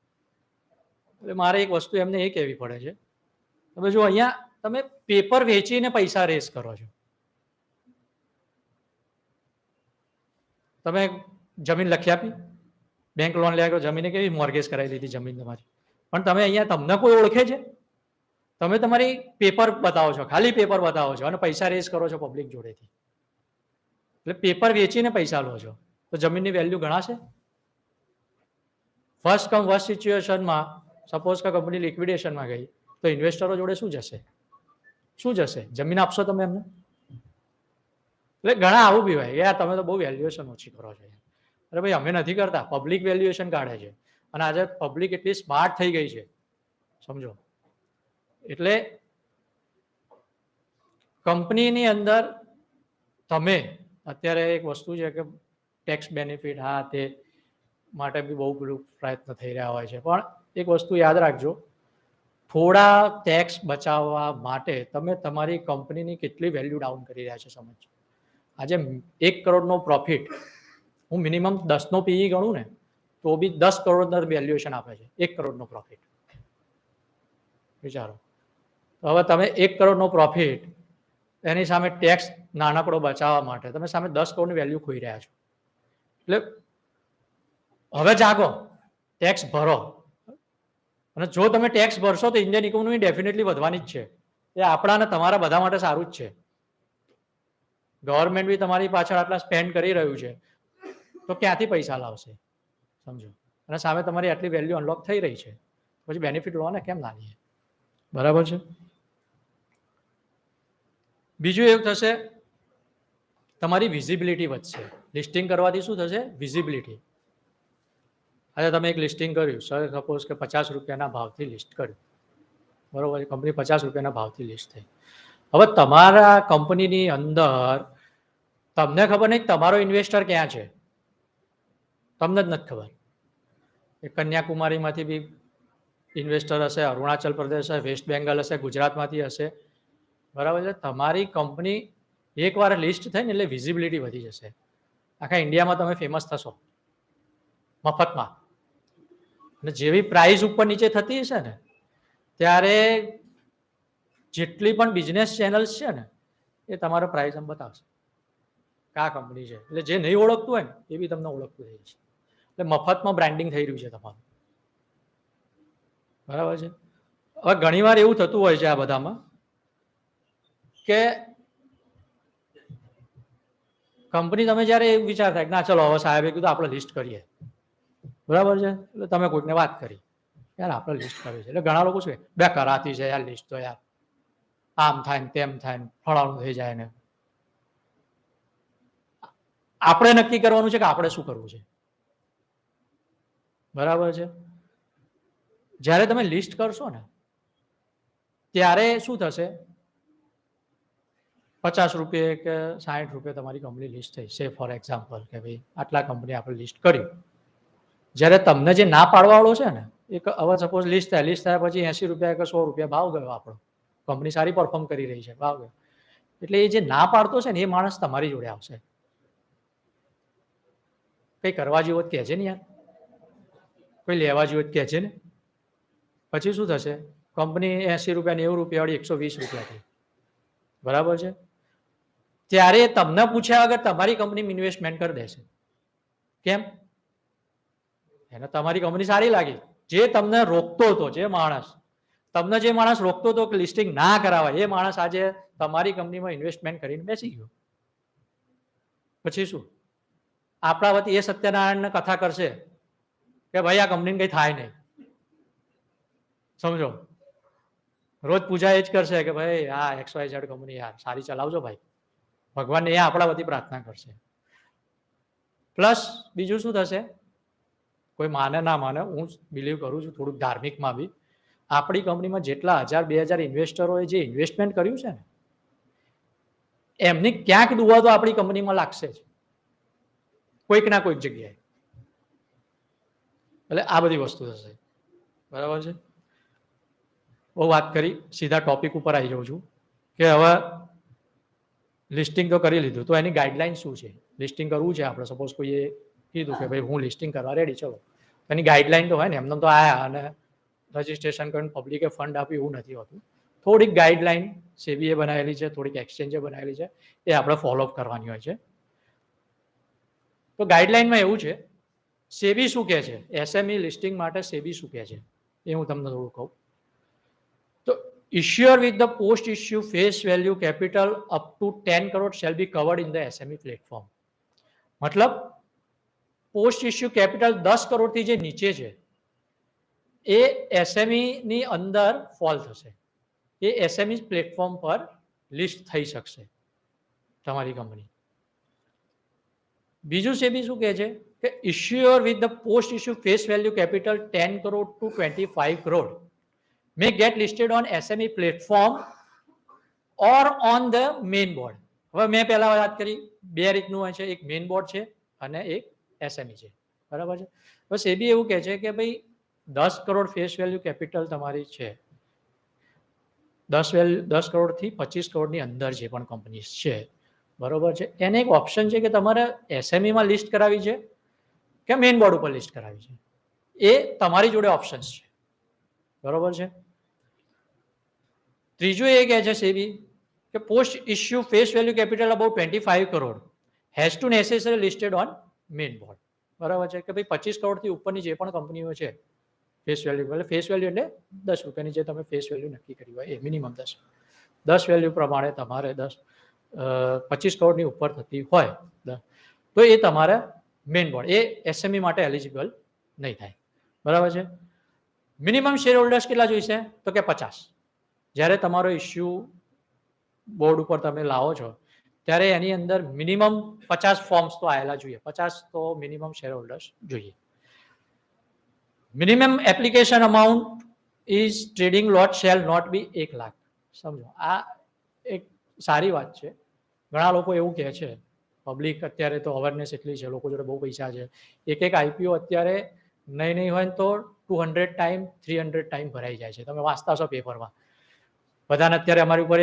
એટલે મારે એક વસ્તુ એમને એ કહેવી પડે છે, તમે જો અહીંયા તમે પેપર વેચીને પૈસા રેસ કરો છો. તમે જમીન લખી આપી, બેંક લોન લે, જમીને કેવી મોર્ગેજ કરાવી દીધી જમીન તમારી, પણ તમે અહીંયા તમને કોઈ ઓળખે છે? તમે તમારી પેપર બતાવો છો, ખાલી પેપર બતાવો છો અને પૈસા રેસ કરો છો પબ્લિક જોડેથી. એટલે પેપર વેચીને પૈસા લો છો તો જમીનની વેલ્યુ ગણાશે? ફર્સ્ટ કમ ફર્સ્ટ સિચ્યુએશનમાં સપોઝ કે કંપની લિક્વિડેશનમાં ગઈ તો ઇન્વેસ્ટરો જોડે શું જશે? શું જશે? જમીન આપશો તમે એમને? એટલે ઘણા આવું બી હોય, યાર તમે તો બહુ વેલ્યુએશન ઓછી કરો છો. અરે ભાઈ અમે નથી કરતા, પબ્લિક વેલ્યુએશન કાઢે છે. અને આજે પબ્લિક એટલી સ્માર્ટ થઈ ગઈ છે, સમજો. એટલે કંપનીની અંદર તમે અત્યારે એક વસ્તુ છે કે ટેક્સ બેનિફિટ, હા તે માટે બી બહુ બધું પ્રયત્ન થઈ રહ્યા હોય છે, પણ એક વસ્તુ યાદ રાખજો, થોડા ટેક્સ બચાવવા માટે તમે તમારી કંપનીની કેટલી વેલ્યુ ડાઉન કરી રહ્યા છો સમજો. આજે 1 કરોડનો પ્રોફિટ હું મિનિમમ 10નો પીઈ ગણું ને તો બી 10 કરોડના વેલ્યુએશન આપે છે 1 કરોડનો પ્રોફિટ. વિચારો, હવે તમે 1 કરોડનો પ્રોફિટ, એની સામે ટેક્સ નાનકડો બચાવવા માટે તમે સામે 10 કરોડની વેલ્યુ ખોઈ રહ્યા છો. એટલે હવે જાગો, ટેક્સ ભરો. અને જો તમે ટેક્સ ભરશો તો ઇન્ડિયન ઇકોનોમી ડેફિનેટલી વધવાની જ છે. એ આપણા અને તમારા બધા માટે સારું જ છે. ગવર્મેન્ટ બી તમારી પાછળ આટલા સ્પેન્ડ કરી રહ્યું છે તો ક્યાંથી પૈસા લાવશે? સમજો. અને સામે તમારી આટલી વેલ્યુ અનલોક થઈ રહી છે, પછી બેનિફિટ લો ને, કેમ ના લઈએ? બરાબર છે. બીજું એવું થશે, તમારી વિઝિબિલિટી વધશે. લિસ્ટિંગ કરવાથી શું થશે? વિઝિબિલિટી. આજે તમે એક લિસ્ટિંગ કર્યું, સપોઝ કે 50 રૂપિયાના ભાવથી લિસ્ટ કર્યું, બરોબર છે, કંપની 50 રૂપિયાના ભાવથી લિસ્ટ થઈ. હવે તમારા કંપનીની અંદર તમને ખબર નહીં તમારો ઇન્વેસ્ટર ક્યાં છે, તમને જ નથી ખબર. એ કન્યાકુમારીમાંથી બી ઇન્વેસ્ટર હશે, અરુણાચલ પ્રદેશ હશે, વેસ્ટ બેંગાલ હશે, ગુજરાતમાંથી હશે, બરાબર છે. તમારી કંપની એકવાર લિસ્ટ થઈ ને એટલે વિઝિબિલિટી વધી જશે. આખા ઇન્ડિયામાં તમે ફેમસ થશો મફતમાં. અને જેવી પ્રાઇસ ઉપર નીચે થતી હશે ને ત્યારે જેટલી પણ બિઝનેસ ચેનલ્સ છે ને એ તમારો પ્રાઇસ એમ બતાવશે કે આ કંપની છે. એટલે જે નહીં ઓળખતું હોય ને એ બી તમને ઓળખતું થઈ જશે. એટલે મફતમાં બ્રાન્ડિંગ થઈ રહ્યું છે તમારું. બરાબર છે. હવે ઘણીવાર એવું થતું હોય છે આ બધામાં કે કંપની તમે જ્યારે એવું વિચાર થાય કે ના ચલો હવે સાહેબે કીધું આપણે લિસ્ટ કરીએ, બરાબર છે, એટલે તમે કોઈકને વાત કરી યાર આપણે લિસ્ટ કરવી છે. એટલે ઘણા લોકો શું બે કરાતી છે યાર લિસ્ટ, તો યાર આમ થાય ને તેમ થાય ને ફળાણું થઈ જાય ને. આપણે નક્કી કરવાનું છે કે આપણે શું કરવું છે. બરાબર છે. જ્યારે તમે લિસ્ટ કરશો ને ત્યારે શું થશે, 50 રૂપિયા કે 60 રૂપિયા તમારી કંપની લિસ્ટ થઈ છે ફોર એક્ઝામ્પલ, કે ભાઈ આટલા કંપની આપણે લિસ્ટ કરી. જ્યારે તમને જે ના પાડવાવાળો છે ને, એક હવે સપોઝ લિસ્ટ થયા પછી 80 રૂપિયા કે 100 રૂપિયા ભાવ ગયો આપણો, કંપની સારી પરફોર્મ કરી રહી છે, ભાવ ગયો, એટલે એ જે ના પાડતો છે ને એ માણસ તમારી જોડે આવશે. કઈ કરવા જેવો જ કહેજે ને યાર, કોઈ લેવા જેવો જ કહેજે ને. પછી શું થશે, કંપની 80 રૂપિયા 90 રૂપિયા વાળી 120 રૂપિયા થઈ, બરાબર છે. ત્યારે તમને પૂછ્યા વગર તમારી કંપની ઇન્વેસ્ટમેન્ટ કરી દેશે. કેમ? એને તમારી કંપની સારી લાગી. જે તમને રોકતો હતો, જે માણસ રોકતો હતો કે લિસ્ટિંગ ના કરાવાય, એ માણસ આજે તમારી કંપનીમાં ઇન્વેસ્ટમેન્ટ કરીને બેસી ગયો. પછી શું, આપણા વતી એ સત્યનારાયણને કથા કરશે કે ભાઈ આ કંપનીને કઈ થાય નહીં, સમજો. રોજ પૂજા એ જ કરશે કે ભાઈ આ XYZ કંપની યાર સારી ચલાવજો ભાઈ, ભગવાનને એ આપણા વતી પ્રાર્થના કરશે. પ્લસ બીજું શું થશે, કોઈ માને ના માને, હું બિલીવ કરું છું થોડુંક ધાર્મિકમાં બી, આપણી કંપનીમાં જેટલા 1000-2000 ઇન્વેસ્ટરોએ જે ઇન્વેસ્ટમેન્ટ કર્યું છે ને, એમની ક્યાંક દુઆ તો આપણી કંપનીમાં લાગશે જ, કોઈક ના કોઈક જગ્યાએ. એટલે આ બધી વસ્તુ થશે, બરાબર છે. બહુ વાત કરી, સીધા ટોપિક ઉપર આવી જાઉં છું કે હવે લિસ્ટિંગ તો કરી લીધું, તો એની ગાઈડલાઈન શું છે. લિસ્ટિંગ કરવું છે આપણે, સપોઝ કોઈએ કીધું કે ભાઈ હું લિસ્ટિંગ કરવા રેડી, ચલો, એની ગાઈડલાઈન તો હોય ને. એમને તો આયા અને રજીસ્ટ્રેશન કરીને પબ્લિકે ફંડ આપ્યું એવું નથી હોતું. થોડીક ગાઈડલાઈન સેબીએ બનાવેલી છે, થોડીક એક્સચેન્જે બનાવેલી છે, એ આપણે ફોલોઅપ કરવાની હોય છે. તો ગાઈડલાઈનમાં એવું છે, સેબી શું કહે છે, એસએમઈ લિસ્ટિંગ માટે સેબી શું કહે છે એ હું તમને થોડું કહું. તો issuer with the post issue face value capital up to 10 crore shall be covered in the SME platform. મતલબ પોસ્ટ ઇસ્યુ કેપિટલ 10 કરોડથી જે નીચે છે એ એસએમઈ ની અંદર ફોલ થશે, એ એસએમઈ પ્લેટફોર્મ પર લિસ્ટ થઈ શકશે તમારી કંપની. બીજું સેબી શું કહે છે કે issuer with the post issue face value capital 10 crore to 25 crore may get listed on SME platform or on the main board. હવે મેં પહેલા વાત કરી, બે રીતનું હોય છે, એક મેઇન બોર્ડ છે અને એક એસએમઈ છે, બરાબર છે. બસ એ બી એવું કહે છે કે ભાઈ 10 કરોડ ફેસ વેલ્યુ કેપિટલ તમારી છે, 10 કરોડથી 25 કરોડની અંદર જે પણ કંપની છે, બરોબર છે, એને એક ઓપ્શન છે કે તમારે એસએમઈમાં લિસ્ટ કરાવી છે કે મેઇન બોર્ડ ઉપર લિસ્ટ કરાવી છે, એ તમારી જોડે ઓપ્શન્સ છે, બરોબર છે. ત્રીજું એ કહે છે સેબી કે post issue face value capital about 25 crore has to necessary listed on main board, બરાબર છે. કે ભાઈ 25 કરોડથી ઉપરની જે પણ કંપનીઓ છે, ફેસ વેલ્યુ એટલે ફેસ વેલ્યુ એટલે 10 રૂપિયાની જે તમે ફેસ વેલ્યુ નક્કી કરી હોય એ મિનિમમ 10 વેલ્યુ પ્રમાણે તમારે 25 કરોડની ઉપર થતી હોય તો એ તમારે મેઇન બોર્ડ, એ એસએમઈ માટે એલિજિબલ નહીં થાય, બરાબર છે. મિનિમમ શેર હોલ્ડર્સ કેટલા જોઈશે તો કે 50. જ્યારે તમારો ઇસ્યુ બોર્ડ ઉપર તમે લાવો છો ત્યારે એની અંદર મિનિમમ 50 ફોર્મ્સ તો આવેલા જોઈએ, 50 તો મિનિમમ શેર હોલ્ડર્સ જોઈએ. Minimum application amount is trading lot shall not be 1 lakh. સમજો, આ એક સારી વાત છે. ઘણા લોકો એવું કહે છે, પબ્લિક અત્યારે તો અવેરનેસ એટલી છે, લોકો જોડે બહુ પૈસા છે, એક આઈપીઓ અત્યારે નહીં હોય તો 200 ટાઈમ 300 ટાઈમ ભરાઈ જાય છે. તમે વાંચતા છો પેપરમાં, બધાને અત્યારે અમારી ઉપર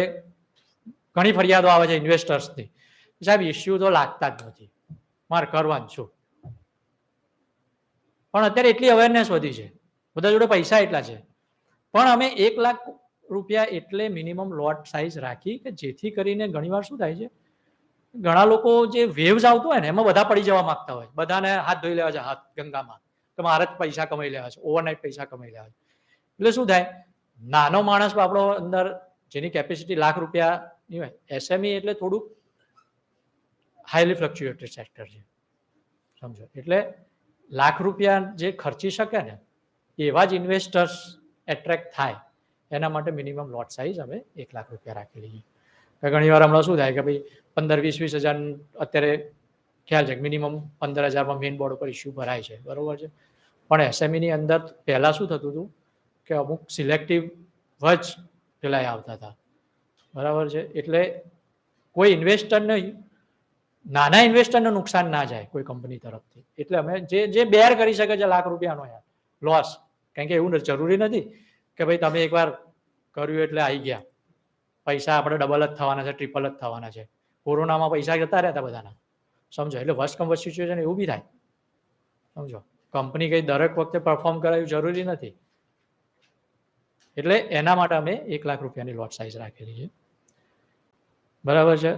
ઘણી ફરિયાદો આવે છે ઇન્વેસ્ટર્સની, સાહેબ ઇસ્યુ તો લાગતા જ નથી, મારે કરવાનું છું. પણ અત્યારે એટલી અવેરનેસ વધી છે, બધા જોડે પૈસા એટલા છે, પણ અમે 1 લાખ રૂપિયા એટલે મિનિમમ લોટ સાઇઝ રાખી કે જેથી કરીને ઘણીવાર શું થાય છે, ઘણા લોકો જે વેવ્સ આવતો હોય ને એમાં બધા પડી જવા માંગતા હોય, બધાને હાથ ધોઈ લેવા છે હાથ ગંગામાં કે મારે જ પૈસા કમાઈ લેવા છે, ઓવરનાઇટ પૈસા કમાઈ લેવા છે. એટલે શું થાય, નાનો માણસ આપણો અંદર જેની કેપેસિટી લાખ રૂપિયાની હોય, એસએમઈ એટલે થોડુંક હાઈલી ફ્લક્ચ્યુએટેડ સેક્ટર છે, સમજો. એટલે લાખ રૂપિયા જે ખર્ચી શકે ને એવા જ ઇન્વેસ્ટર્સ એટ્રેક્ટ થાય, એના માટે મિનિમમ લોટ સાઇઝ અમે 1 લાખ રૂપિયા રાખેલી છે. ઘણી વાર હમણાં શું થાય કે ભાઈ 15-20 હજાર અત્યારે ખ્યાલ છે કે મિનિમમ 15,000માં મેઇન બોર્ડ ઉપર ઇસ્યુ ભરાય છે, બરોબર છે. પણ એસએમઈની અંદર પહેલાં શું થતું હતું કે અમુક સિલેક્ટિવ જ પેલા આવતા હતા, બરાબર છે. એટલે કોઈ ઇન્વેસ્ટરને, નાના ઇન્વેસ્ટરને નુકસાન ના જાય કોઈ કંપની તરફથી. એટલે અમે જે બેર કરી શકે છે લાખ રૂપિયાનો યાર લોસ, કારણ કે એવું જરૂરી નથી કે ભાઈ તમે એકવાર કર્યું એટલે આવી ગયા, પૈસા આપણે ડબલ જ થવાના છે, ટ્રિપલ જ થવાના છે. કોરોનામાં પૈસા જતા રહેતા બધાના, સમજો. એટલે વર્સ્ટ કમ વર્સ્ટ સિચ્યુએશન એવું બી થાય, સમજો. કંપની કઈ દરેક વખતે પરફોર્મ કરાયું જરૂરી નથી. એટલે એના માટે અમે 1 લાખ રૂપિયાની લોટ સાઇઝ રાખેલી છે, બરાબર છે.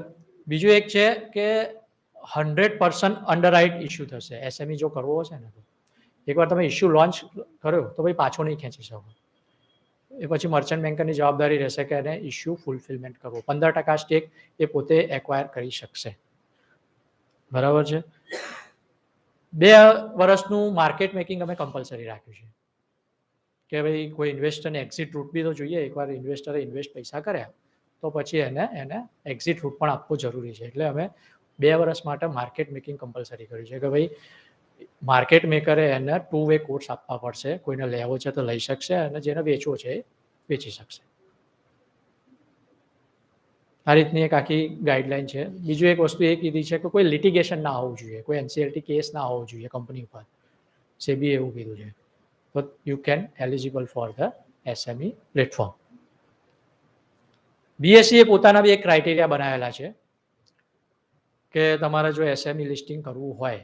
બીજું એક છે કે 100% અંડરરાઇટ ઇસ્યુ થશે. એસએમઈ જો કરવો હશે ને, એકવાર તમે ઇસ્યુ લોન્ચ કર્યો તો ભાઈ પાછો નહીં ખેંચી શકો. એ પછી મર્ચન્ટ બેન્કરની જવાબદારી રહેશે કે એને ઇસ્યુ ફૂલફિલમેન્ટ કરવો. 15% સ્ટેક એ પોતે એક્વાયર કરી શકશે, બરાબર છે. 2 વર્ષનું માર્કેટ મેકિંગ અમે કમ્પલસરી રાખ્યું છે કે ભાઈ કોઈ ઇન્વેસ્ટરને એક્ઝિટ રૂટ બી તો જોઈએ. એકવાર ઇન્વેસ્ટરે ઇન્વેસ્ટ પૈસા કર્યા તો પછી એને એક્ઝિટ રૂટ પણ આપવું જરૂરી છે. એટલે અમે 2 વર્ષ માટે માર્કેટ મેકિંગ કમ્પલસરી કર્યું છે કે ભાઈ માર્કેટ મેકરે એને 2 વે કોર્સ આપવા પડશે. કોઈને લેવો છે તો લઈ શકશે અને જેને વેચવો છે એ વેચી શકશે. આ રીતની એક આખી ગાઈડલાઈન છે. બીજું એક વસ્તુ એ કીધી છે કે કોઈ લિટિગેશન ના હોવું જોઈએ, કોઈ એનસીએલટી કેસ ના હોવો જોઈએ કંપની ઉપર. સેબી એવું કીધું છે. તો you can eligible for the SME platform. BSE એ પોતાના બી એક ક્રાઇટેરિયા બનાવેલા છે કે તમારે જો એસએમઈ લિસ્ટિંગ કરવું હોય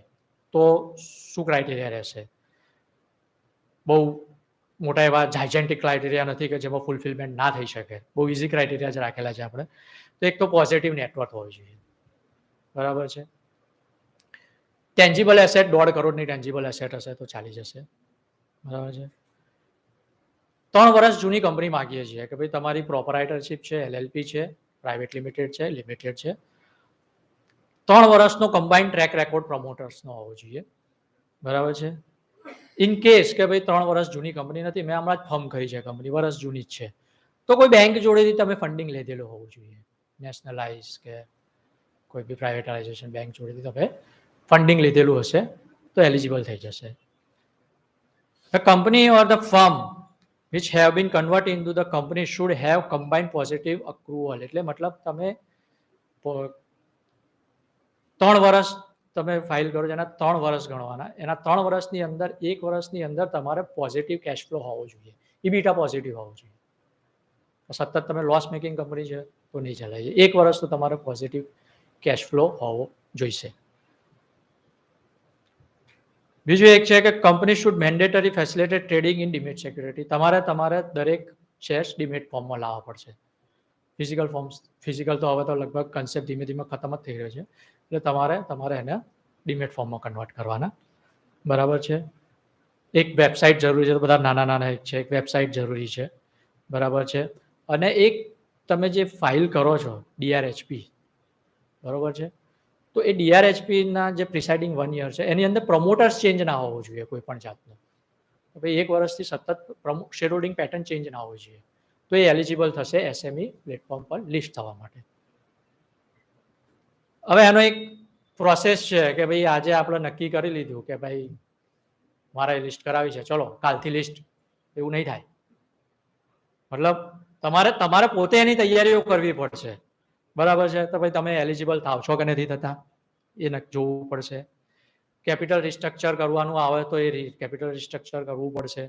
તો શું ક્રાઇટેરિયા રહેશે. બહુ મોટા એવા જાયજેન્ટિક ક્રાઇટેરિયા નથી કે જેમાં ફૂલફિલમેન્ટ ના થઈ શકે. બહુ ઇઝી ક્રાઇટેરિયા જ રાખેલા છે આપણે. તો એક તો પોઝિટિવ નેટવર્ક હોવું જોઈએ, બરાબર છે. ટેન્જિબલ એસેટ 1.5 કરોડની ટેન્જિબલ એસેટ હશે તો ચાલી જશે, બરાબર છે. 3 વર્ષ જૂની કંપની માગીએ છીએ કે ભાઈ તમારી પ્રોપરાઇટરશિપ છે, એલએલપી છે, પ્રાઇવેટ લિમિટેડ છે, લિમિટેડ છે. 3 વર્ષનો કમ્બાઇન્ડ ટ્રેક રેકોર્ડ પ્રમોટર્સનો હોવો જોઈએ, બરાબર છે. ઇન કેસ કે ભાઈ 3 વર્ષ જૂની કંપની નથી, મેં હમણાં જ ફર્મ કરી છે કંપની, વર્ષ જૂની જ છે, તો કોઈ બેંક જોડેથી તમે ફંડિંગ લીધેલું હોવું જોઈએ. નેશનલાઇઝ કે કોઈ બી પ્રાઇવેટાઇઝેશન બેંક જોડેથી તમે ફંડિંગ લીધેલું હશે તો એલિજિબલ થઈ જશે. The company or the firm which have been converted into the company should have combined positive accrual. એટલે મતલબ તમે 3 વર્ષ તમે ફાઇલ કરો છો, એના 3 વર્ષ ગણવાના. એના 3 વર્ષની અંદર 1 વર્ષની અંદર તમારે પોઝિટિવ કેશ ફ્લો હોવો જોઈએ, ઇબીટા પોઝિટિવ હોવો જોઈએ. સતત તમે લોસ મેકિંગ કંપની છે તો નહીં ચાલે. 1 વર્ષ તો તમારે પોઝિટિવ કેશ ફ્લો હોવો જોઈશે. બીજું એક છે કે company should mandatory facilitate trading in demat security. તમારે દરેક શેર્સ ડિમેટ ફોર્મમાં લાવવા પડશે. ફિઝિકલ તો હવે તો લગભગ કન્સેપ્ટ ધીમે ધીમે ખતમ જ થઈ રહ્યો છે. એટલે તમારે એને ડિમેટ ફોર્મમાં કન્વર્ટ કરવાના, બરાબર છે. એક વેબસાઇટ જરૂરી છે, તો બધા નાના એક છે, એક વેબસાઇટ જરૂરી છે, બરાબર છે. અને એક તમે જે ફાઇલ કરો છો ડીઆરએચપી, બરાબર છે, તો એ ડીઆરએચપીના જે પ્રિસાઇડિંગ 1 યર છે એની અંદર પ્રમોટર્સ ચેન્જ ના હોવો જોઈએ કોઈ પણ જાતનો. ભાઈ 1 વર્ષથી સતત શેર હોલ્ડિંગ પેટર્ન ચેન્જ ના હોવી જોઈએ, તો એ એલિજિબલ થશે એસએમઈ પ્લેટફોર્મ પર લિસ્ટ થવા માટે. હવે એનો એક પ્રોસેસ છે કે ભાઈ આજે આપણે નક્કી કરી લીધું કે ભાઈ મારે લિસ્ટ કરાવી છે, ચલો કાલથી લિસ્ટ, એવું નહીં થાય. મતલબ તમારે પોતે એની તૈયારીઓ કરવી પડશે, બરાબર છે. તો ભાઈ તમે એલિજિબલ થાવ છો કે નથી થતા એ જોવું પડશે. કેપિટલ રિસ્ટ્રક્ચર કરવાનું આવે તો એ કેપિટલ રિસ્ટ્રક્ચર કરવું પડશે.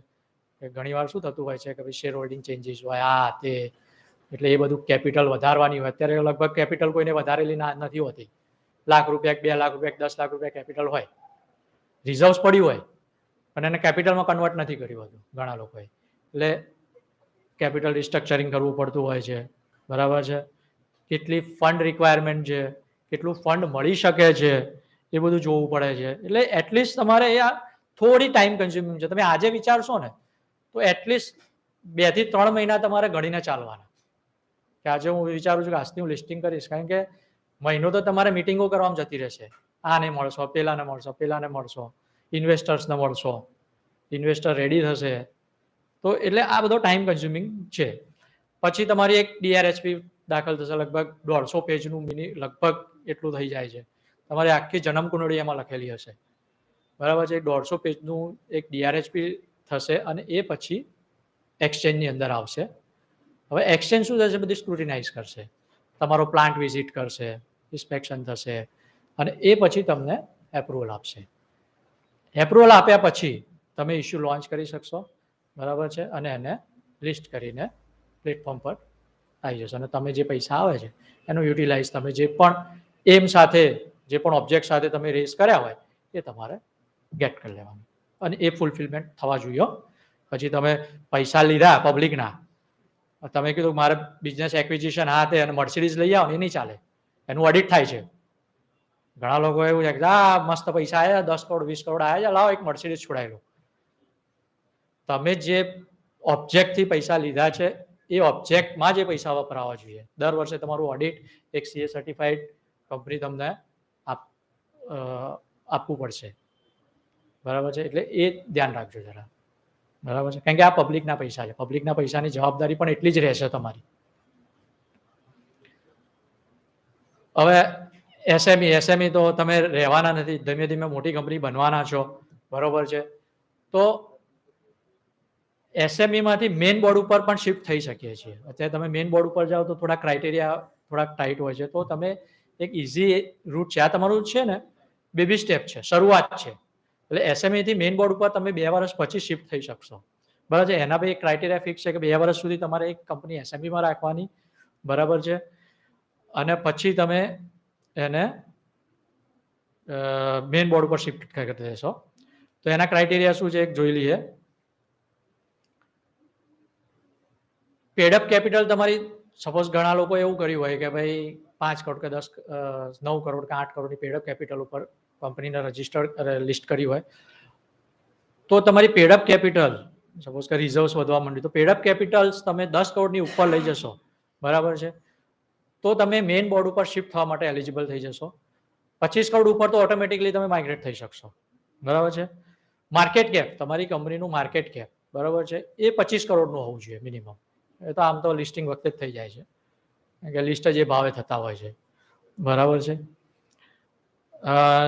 ઘણી વાર શું થતું હોય છે કે ભાઈ શેર હોલ્ડિંગ ચેન્જીસ હોય, આ તે, એટલે એ બધું કેપિટલ વધારવાની હોય. અત્યારે લગભગ કેપિટલ કોઈને વધારેલી નથી હોતી. લાખ રૂપિયા, 2 લાખ રૂપિયા, 10 લાખ રૂપિયા કેપિટલ હોય, રિઝર્વ્સ પડ્યું હોય, પણ એને કેપિટલમાં કન્વર્ટ નથી કર્યું હતું ઘણા લોકોએ. એટલે કેપિટલ રિસ્ટ્રક્ચરિંગ કરવું પડતું હોય છે, બરાબર છે. કેટલી ફંડ રિક્વાયરમેન્ટ છે, કેટલું ફંડ મળી શકે છે, એ બધું જોવું પડે છે. એટલે એટલીસ્ટ તમારે એ થોડી ટાઈમ કન્ઝ્યુમિંગ છે. તમે આજે વિચારશો ને તો એટલીસ્ટ 2 થી 3 મહિના તમારે ગણીને ચાલવાના. કે આજે હું વિચારું છું કે આજથી હું લિસ્ટિંગ કરીશ, કારણ કે મહિનો તો તમારે મિટિંગો કરવામાં જતી રહેશે. આને મળશો, પેલાને મળશો, ઇન્વેસ્ટર્સને મળશો, ઇન્વેસ્ટર રેડી થશે, તો એટલે આ બધો ટાઈમ કન્ઝ્યુમિંગ છે. પછી તમારી એક ડીઆરએચપી દાખલ થશે, લગભગ 150 પેજનું લગભગ એટલું થઈ જાય છે. તમારી આખી જન્મ કુંડળી એમાં લખેલી હશે, બરાબર છે. 150 પેજનું એક ડીઆરએચપી થશે અને એ પછી એક્સચેન્જની અંદર આવશે. હવે એક્સચેન્જ શું થશે, બધી સ્ક્રુટિનાઇઝ કરશે, તમારો પ્લાન્ટ વિઝિટ કરશે, ઇન્સ્પેક્શન થશે અને એ પછી તમને એપ્રુવલ આપશે. એપ્રુવલ આપ્યા પછી તમે ઇસ્યુ લોન્ચ કરી શકશો, બરાબર છે, અને એને લિસ્ટ કરીને પ્લેટફોર્મ પર આવી જશે અને તમે જે પૈસા આવે છે એનું યુટિલાઇઝ તમે જે પણ એમ સાથે, જે પણ ઓબ્જેક્ટ સાથે તમે રેઝ કર્યા હોય એ તમારે ગેટ કરી લેવાનું અને એ ફૂલફિલમેન્ટ થવા જોઈએ. પછી તમે પૈસા લીધા પબ્લિકના, તમે કીધું મારે બિઝનેસ એક્વિઝિશન હા તે અને મર્સિડીઝ લઈ આવો, એ નહીં ચાલે, એનું ઓડિટ થાય છે. ઘણા લોકો એવું છે કે મસ્ત પૈસા આવ્યા, 10 કરોડ 20 કરોડ આવ્યા, લાવો એક મર્સિડીઝ છોડાયેલો. તમે જે ઓબ્જેક્ટથી પૈસા લીધા છે એ ઓબ્જેક્ટમાં જે પૈસા વપરાવા જોઈએ. દર વર્ષે તમારું ઓડિટ એક CA સર્ટિફાઈડ કંપની તમને આપવું પડશે, બરાબર છે, એટલે એ ધ્યાન રાખજો જરા, બરાબર છે, કારણ કે આ પબ્લિકના પૈસા છે, પબ્લિકના પૈસાની જવાબદારી પણ એટલી જ રહેશે તમારી. હવે એસએમઈ તો તમે રહેવાના નથી, ધીમે ધીમે મોટી કંપની બનવાના છો, બરોબર છે, તો એસએમઈ માંથી મેઇન બોર્ડ ઉપર પણ શિફ્ટ થઈ શકીએ છીએ. અત્યારે તમે મેઇન બોર્ડ ઉપર જાઓ તો થોડા ક્રાઇટેરિયા થોડાક ટાઈટ હોય છે, તો તમે એક ઇઝી રૂટ છે, આ તમારું છે ને બેબી સ્ટેપ છે, શરૂઆત છે. એટલે એસએમઈ થી મેઇન બોર્ડ ઉપર તમે 2 વર્ષ પછી શિફ્ટ થઈ શકશો, બરાબર છે. એના ભાઈ એક ક્રાઇટેરિયા ફિક્સ છે કે 2 વર્ષ સુધી તમારે એક કંપની એસએમઈમાં રાખવાની, બરાબર છે, અને પછી તમે એને મેઇન બોર્ડ ઉપર શિફ્ટ કરી દેશો. તો એના ક્રાઇટેરિયા શું છે એક જોઈ લઈએ. પેડઅપ કેપિટલ તમારી, સપોઝ ઘણા લોકો એવું કર્યું હોય કે ભાઈ 5 કરોડ કે 9 કરોડ કે 8 કરોડની પેડઅપ કેપિટલ ઉપર કંપનીને રજીસ્ટર લિસ્ટ કરી હોય, તો તમારી પેડઅપ કેપિટલ સપોઝ કે રિઝર્વ્સ વધવા માંડ્યું તો પેડઅપ કેપિટલ્સ તમે 10 કરોડની ઉપર લઈ જશો, બરાબર છે, તો તમે મેઇન બોર્ડ ઉપર શિફ્ટ થવા માટે એલિજિબલ થઈ જશો. 25 કરોડ ઉપર તો ઓટોમેટિકલી તમે માઇગ્રેટ થઈ શકશો, બરાબર છે. માર્કેટ કેપ, તમારી કંપનીનું માર્કેટ કેપ, બરાબર છે, એ 25 કરોડનું હોવું જોઈએ મિનિમમ. એ તો આમ તો લિસ્ટિંગ વખતે જ થઈ જાય છે, કારણ કે લિસ્ટ જે ભાવે થતા હોય છે, બરાબર છે.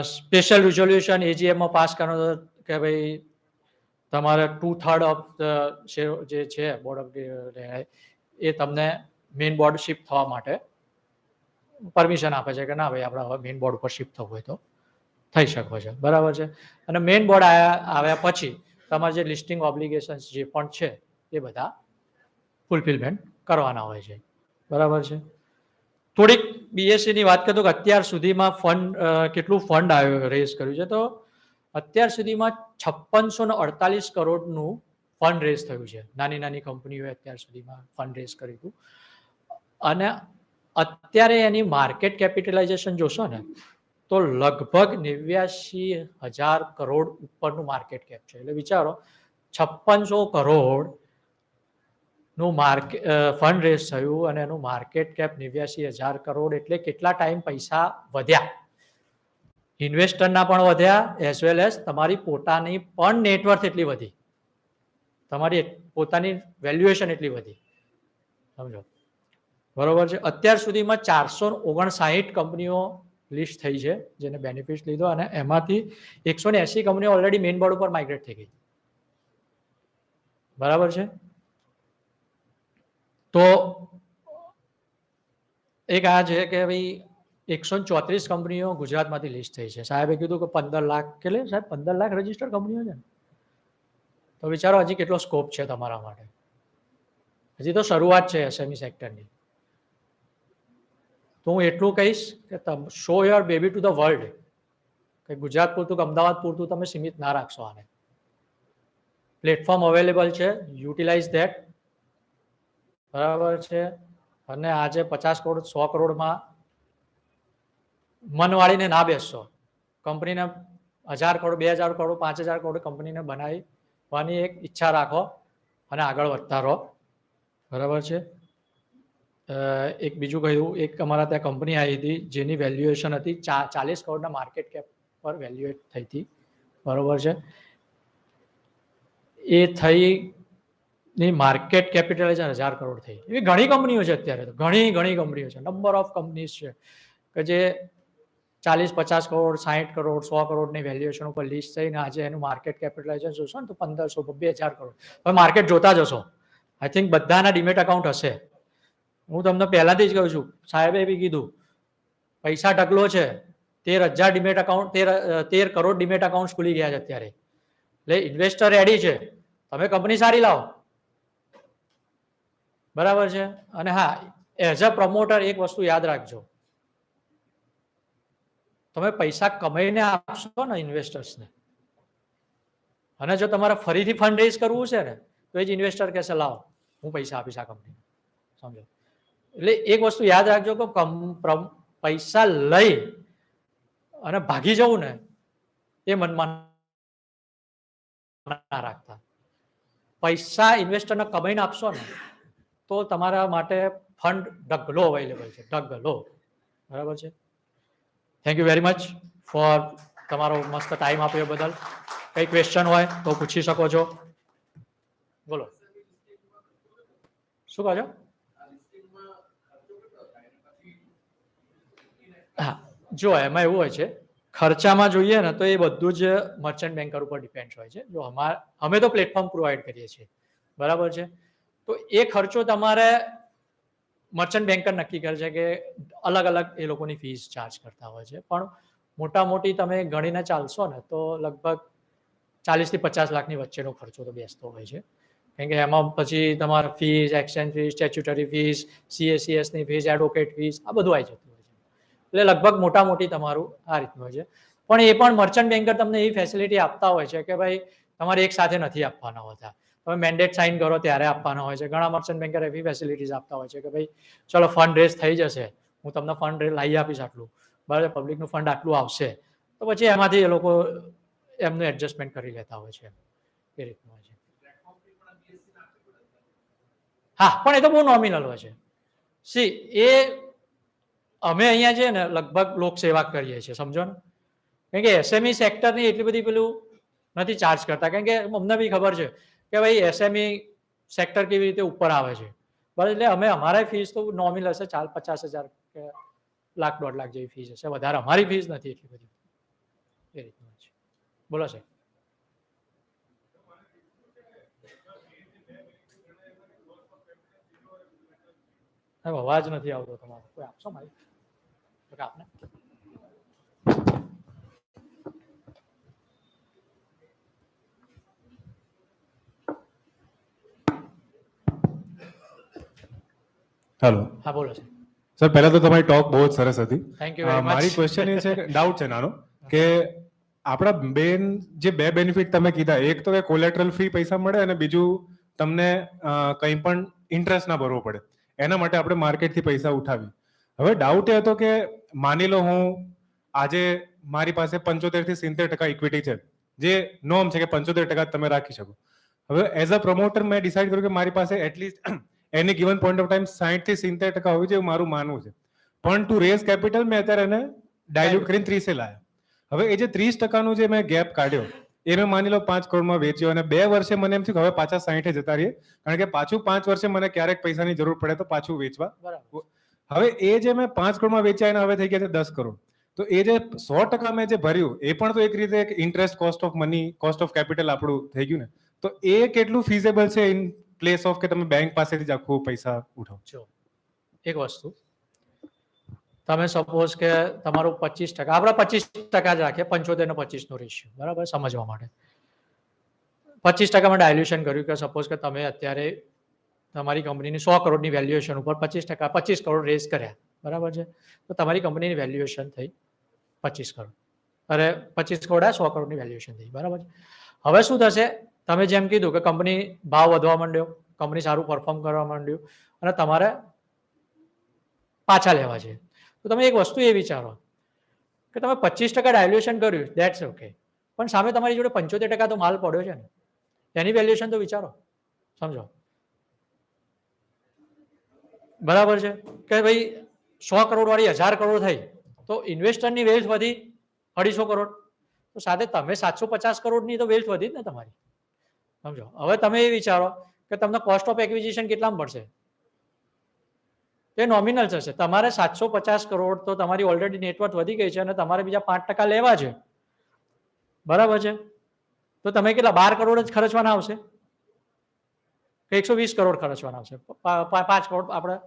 સ્પેશિયલ રિઝોલ્યુશન એજીએમમાં પાસ કરવાનો કે ભાઈ તમારે 2/3 ઓફ ધ શેર જે છે બોર્ડ ઓફ એ તમને મેઇન બોર્ડ શિફ્ટ થવા માટે પરમિશન આપે છે કે ના ભાઈ આપણે હવે મેઇન બોર્ડ ઉપર શિફ્ટ થવું હોય તો થઈ શકો છે, બરાબર છે. અને મેઇન બોર્ડ આવ્યા પછી તમારે જે લિસ્ટિંગ ઓબ્લિગેશન્સ જે પણ છે એ બધા ફૂલફિલમેન્ટ કરવાના હોય છે, બરાબર છે. થોડીક બીએસસીની વાત કરતો કે અત્યાર સુધીમાં ફંડ કેટલું ફંડ આવ્યું રેઝ કર્યું છે, તો અત્યાર સુધીમાં 5648 કરોડનું ફંડ રેઝ થયું છે. નાની નાની કંપનીઓએ અત્યાર સુધીમાં ફંડ રેઝ કર્યું હતું અને અત્યારે એની માર્કેટ કેપિટલાઇઝેશન જોશો ને તો લગભગ 89,000 કરોડ ઉપરનું માર્કેટ કેપ છે. એટલે વિચારો 5600 કરોડ નું ફંડ રેઝ થયું અને એનું માર્કેટ કેપ 89,000 કરોડ, એટલે કેટલા ટાઈમ પૈસા વધ્યા, ઇન્વેસ્ટરના પણ વધ્યા એઝ વેલ એઝ તમારી પોતાની પણ નેટવર્થ એટલી વધી, તમારી પોતાની વેલ્યુએશન એટલી વધી, સમજો, બરોબર છે. અત્યાર સુધીમાં 459 કંપનીઓ લિસ્ટ થઈ છે જેને બેનિફિટ લીધો અને એમાંથી 180 કંપનીઓ ઓલરેડી મેઇન બોર્ડ ઉપર માઇગ્રેટ થઈ ગઈ, બરાબર છે. તો એક આ છે કે ભાઈ 134 કંપનીઓ ગુજરાતમાંથી લિસ્ટ થઈ છે. સાહેબે કીધું કે 15 લાખ કેટલે સાહેબ 15 લાખ રજીસ્ટર કંપનીઓ છે, તો વિચારો હજી કેટલો સ્કોપ છે તમારા માટે. હજી તો શરૂઆત છે એસએમઈ સેક્ટરની. તો હું એટલું કહીશ કે show your baby to the world, કે ગુજરાત પૂરતું કે અમદાવાદ પૂરતું તમે સીમિત ના રાખશો આને. પ્લેટફોર્મ અવેલેબલ છે, યુટિલાઇઝ ધેટ, બરાબર છે. અને આજે 50 કરોડ 100 કરોડમાં મન વાળીને ના બેસશો, કંપનીને 1000 કરોડ 2000 કરોડ 5000 કરોડ કંપનીને બનાવવાની એક ઈચ્છા રાખો અને આગળ વધતા રહો, બરાબર છે. એક બીજું કહ્યું, એક અમારા ત્યાં કંપની આવી હતી જેની વેલ્યુએશન હતી 40 કરોડના માર્કેટ કેપ પર વેલ્યુએટ થઈ હતી, બરાબર છે. એ થઈ ની માર્કેટ કેપિટલાઇઝેશન 1000 કરોડ થઈ. એવી ઘણી કંપનીઓ છે અત્યારે, તો ઘણી કંપનીઓ છે, નંબર ઓફ કંપનીઝ છે કે જે 40-50 કરોડ 60 કરોડ 100 કરોડની વેલ્યુએશન ઉપર લિસ્ટ થઈને આજે એનું માર્કેટ કેપિટલાઇઝેશન જોશો ને તો 1500-2000 કરોડ. હવે માર્કેટ જોતા જશો આઈ થિંક બધાના ડીમેટ અકાઉન્ટ હશે. હું તમને પહેલાથી જ કહું છું, સાહેબે બી કીધું પૈસા ઢગલો છે. 13,000 demat account 13 crore demat account ખુલી ગયા છે અત્યારે. એટલે ઇન્વેસ્ટર રેડી છે. તમે કંપની સારી લાવો, બરાબર છે. અને હા, એઝ અ પ્રમોટર એક વસ્તુ યાદ રાખજો, તમે પૈસા કમાઈને આપશો ને ઇન્વેસ્ટર્સને, અને જો તમારે ફરીથી ફંડ રેઝ કરવું છે ને તો એ જ ઇન્વેસ્ટર કહેશે લાવો હું પૈસા આપીશ આ કંપની, સમજો. એટલે એક વસ્તુ યાદ રાખજો કે પૈસા લઈ અને ભાગી જવું ને એ મનમાં ના રાખતા. પૈસા ઇન્વેસ્ટરને કમાઈને આપશો ને તો તમારા માટે ફંડ ઢગલો અવેલેબલ છે, ઢગલો. બરાબર છે. Thank you very much for તમારો મસ્ત ટાઈમ આપ્યો બદલ. કઈ ક્વેશ્ચન હોય તો પૂછી શકો છો. બોલો, શું કહો છો? હા, જો એમાં એવું હોય છે, ખર્ચામાં જોઈએ ને તો એ બધું જ મર્ચન્ટ બેન્કર ઉપર ડિપેન્ડ હોય છે. જો અમે તો પ્લેટફોર્મ પ્રોવાઈડ કરીએ છીએ, બરાબર છે. તો એ ખર્ચો તમારે મર્ચન્ટ બેન્કર નક્કી કરે છે કે અલગ અલગ એ લોકોની ફીસ ચાર્જ કરતા હોય છે. પણ મોટા મોટી તમે ગણીને ચાલશો ને તો લગભગ 40 થી 50 લાખની વચ્ચેનો ખર્ચો તો બેસતો હોય છે. કેમ કે એમાં પછી તમારા fees, exchange fees, statutory fees, CACSની ફીસ, એડવોકેટ ફીસ, આ બધું આવી જતું હોય છે. એટલે લગભગ મોટા મોટી તમારું આ રીતનું હોય છે. પણ એ પણ મર્ચન્ટ બેન્કર તમને એવી ફેસિલિટી આપતા હોય છે કે ભાઈ તમારે એક સાથે નથી આપવાના હોતા, તમે મેન્ડેટ સાઇન કરો ત્યારે આપવાના હોય છે. ઘણા મર્ચન્ટ બેન્કર એવી ફેસિલિટીઝ આપતા હોય છે કે ભાઈ ચલો ફંડ રેઝ થઈ જશે, હું તમને ફંડ લાવી આપીશ આટલું, બરાબર, પબ્લિકનું ફંડ આટલું આવશે, તો પછી એમાંથી એ લોકો એમનું એડજસ્ટમેન્ટ કરી લેતા હોય છે. એ રીતનું હોય છે. હા, પણ એ તો બહુ નોમિનલ હોય છે. સી એ અમે અહીંયા છે ને લગભગ લોકસેવા કરીએ છીએ, સમજો ને. કારણ કે SME સેક્ટરની એટલી બધી પેલું નથી ચાર્જ કરતા, કારણ કે અમને બી ખબર છે કે ભાઈ SME સેક્ટર કેવી રીતે ઉપર આવે છે, બરાબર. એટલે અમે અમારા ફીસ તો નોમિનલ હશે, 50,000 કે લાખ 1.5 લાખ જેવી ફીસ હશે, વધારે અમારી ફીસ નથી એટલી બધી. એ રીતનું છે. બોલો સાહેબ. અવાજ નથી આવતો તમારો, કોઈ આપશો મારી આપને. હેલો. હા, બોલો સર. સર, પહેલા તો તમારી ટોક બહુ જ સરસ હતી. Thank you very much. મારી ક્વેશ્ચન એ છે, ડાઉટ છે નાનો, કે આપણા જે બે બેનિફિટ તમે કીધા, એક તો કે કોલેટરલ ફ્રી પૈસા મળે અને બીજું તમને કંઈ પણ ઇન્ટરેસ્ટ ના ભરવો પડે, એના માટે આપણે માર્કેટથી પૈસા ઉઠાવી. હવે ડાઉટ એ હતો કે માની લો હું આજે મારી પાસે 75 થી 70% ઇક્વિટી છે, જે નોર્મ છે કે 75% તમે રાખી શકો. હવે એઝ અ પ્રમોટર મેં ડિસાઇડ કર્યું કે મારી પાસે at least any given point of time 60 થી 70% હોવી જોઈએ, મારું માનવું છે. પણ ટુ રેઝ કેપિટલ મેં અત્યારે એને ડાયલ્યુટ કરીને 30 લાયા. હવે એ જે 30%નું જે મેં ગેપ કાઢ્યો એ મેં માની લો 5 કરોડમાં વેચ્યો, અને 2 વર્ષે મને એમ થયું કે હવે પાછા 60 જતા રહીએ, કારણ કે પાછું 5 વર્ષે મને ક્યારેક પૈસાની જરૂર પડે તો પાછું વેચવા. હવે એ જે મેં 5 કરોડમાં વેચ્યા એને હવે થઈ ગયા છે 10 કરોડ. તો એ જે 100% મેં જે ભર્યું એ પણ તો એક રીતે એક interest, cost of money, cost of capital આપણું થઈ ગયું ને. તો એ કેટલું ફિઝેબલ છે ઇન પ્લેસ ઓફ કે તમે બેંક પાસેથી જ આખું પૈસા ઉઠાવો? જો એક વસ્તુ, તમે સપોઝ કે તમારું 25%, આપણે 25% જ રાખીએ, 75 ને 25 નો રેશિયો, બરાબર, સમજવા માટે. 25% ડાયલ્યુશન કર્યું કે સપોઝ કે તમે અત્યારે તમારી કંપનીની 100 કરોડની વેલ્યુએશન ઉપર 25% 25 કરોડ રેઝ કર્યા, બરાબર છે. તો તમારી કંપનીની વેલ્યુએશન થઈ 25 કરોડ. અરે 25 કરોડ 100 કરોડની વેલ્યુએશન થઈ, બરાબર છે. હવે શું થશે, તમે જેમ કીધું કે કંપની ભાવ વધવા માંડ્યો, કંપની સારું પરફોર્મ કરવા માંડ્યું અને તમારે પાછા લેવા છે. તો તમે એક વસ્તુ એ વિચારો કે તમે 25% ડાયલ્યુશન કર્યું, ધેટ્સ ઓકે, પણ સામે તમારી જોડે 75% તો માલ પડ્યો છે ને, એની વેલ્યુએશન તો વિચારો, સમજો. બરાબર છે કે ભાઈ 100 કરોડ વાળી 1000 કરોડ થઈ તો ઇન્વેસ્ટરની વેલ્થ વધી 250 કરોડ, તો સાથે તમે 750 કરોડની તો વેલ્થ વધી જ ને તમારી, સમજો. હવે તમે એ વિચારો કે તમને કોસ્ટ ઓફ એક્વિઝિશન કેટલામાં પડશે, તે નોમિનલ થશે. તમારે 750 કરોડ તો તમારી ઓલરેડી નેટવર્થ વધી ગઈ છે અને તમારે બીજા 5% લેવા છે, બરાબર છે. તો તમે કેટલા 12 કરોડ જ ખર્ચવાના આવશે કે 120 કરોડ ખર્ચવાના છે, 5 કરોડ આપણે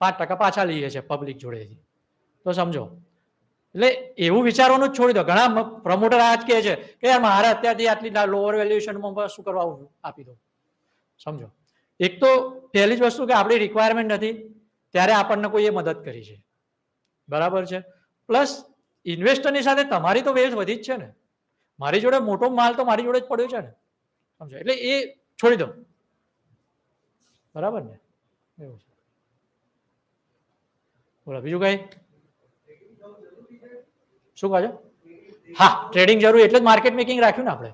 5% પાછા લઈએ છીએ પબ્લિક જોડેથી, તો સમજો. એટલે એવું વિચારવાનું જ છોડી દો. ઘણા પ્રમોટર આ જ કહે છે કે યાર મારે અત્યારથી આટલી લોઅર વેલ્યુએશનમાં શું કરવા આપી દો. સમજો, એક તો પહેલી જ વસ્તુ કે આપણી રિક્વાયરમેન્ટ નથી ત્યારે આપણને કોઈએ મદદ કરી છે, બરાબર છે. પ્લસ ઇન્વેસ્ટરની સાથે તમારી તો વેલ્થ વધી જ છે ને. મારી જોડે મોટો માલ તો મારી જોડે જ પડ્યો છે ને, સમજો. એટલે એ છોડી દો, બરાબર ને. એવું છે. બોલો બીજું કઈ શું કહો છો? હા, ટ્રેડિંગ જરૂર એટલે જ માર્કેટ મેકિંગ રાખ્યું ને આપણે.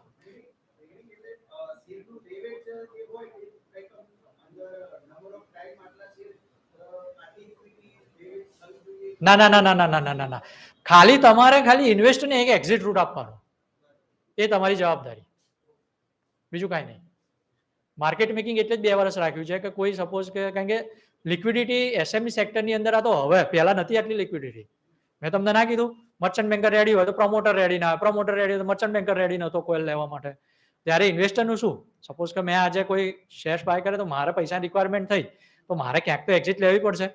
ના ના ના ના ના ના ના ના ના, ખાલી તમારે ખાલી ઇન્વેસ્ટરને એક એક્ઝિટ રૂટ આપવાનો, એ તમારી જવાબદારી, બીજું કાંઈ નહીં. માર્કેટ મેકિંગ એટલે જ 2 વર્ષ રાખ્યું છે કે કોઈ સપોઝ કે, કારણ કે લિક્વિડિટી એસએમઈ સેક્ટરની અંદર આ તો હવે, પહેલા નથી આટલી લિક્વિડિટી. મેં તમને ના કીધું મર્ચન્ટ બેન્કર રેડી હોય તો પ્રમોટર રેડી ના હોય, પ્રમોટર રેડી હોય તો મર્ચન્ટ બેન્કર રેડી નહોતો કોઈ લેવા માટે. ત્યારે ઇન્વેસ્ટરનું શું? સપોઝ કે મેં આજે કોઈ શેર્સ બાય કરે તો મારે પૈસાની રિક્વાયરમેન્ટ થઈ તો મારે ક્યાંક તો એક્ઝિટ લેવી પડશે.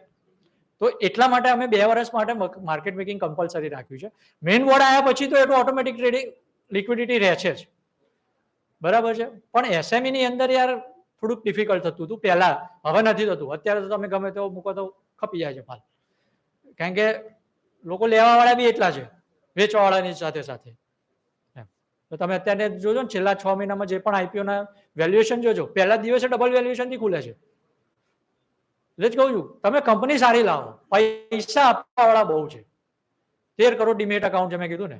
તો એટલા માટે અમે 2 વર્ષ માટે માર્કેટ મેકિંગ કમ્પલસરી રાખ્યું છે. મેઇન બોર્ડ આવ્યા પછી તો એટલું ઓટોમેટિક ટ્રેડિંગ લિક્વિડિટી રહે છે જ, બરાબર છે. પણ એસએમઈ ની અંદર યાર થોડુંક ડિફિકલ્ટ થતું હતું પહેલા, હવે નથી થતું. અત્યારે તો તમે ગમે તેવો મૂકો તો ખપી જાય છે માલ, કારણ કે લોકો લેવા વાળા બી એટલા છે, વેચવા વાળાની સાથે સાથે. તો તમે અત્યારે જોજો ને છેલ્લા 6 મહિનામાં જે પણ આઈપીઓ ના વેલ્યુએશન જોજો, પહેલા દિવસે ડબલ વેલ્યુએશન થી ખુલે છે. એટલે જ કહું છું તમે કંપની સારી લાવો, પૈસા આપવા વાળા બહુ છે. 13 કરોડ ડીમેટ અકાઉન્ટ છે મેં કીધું ને,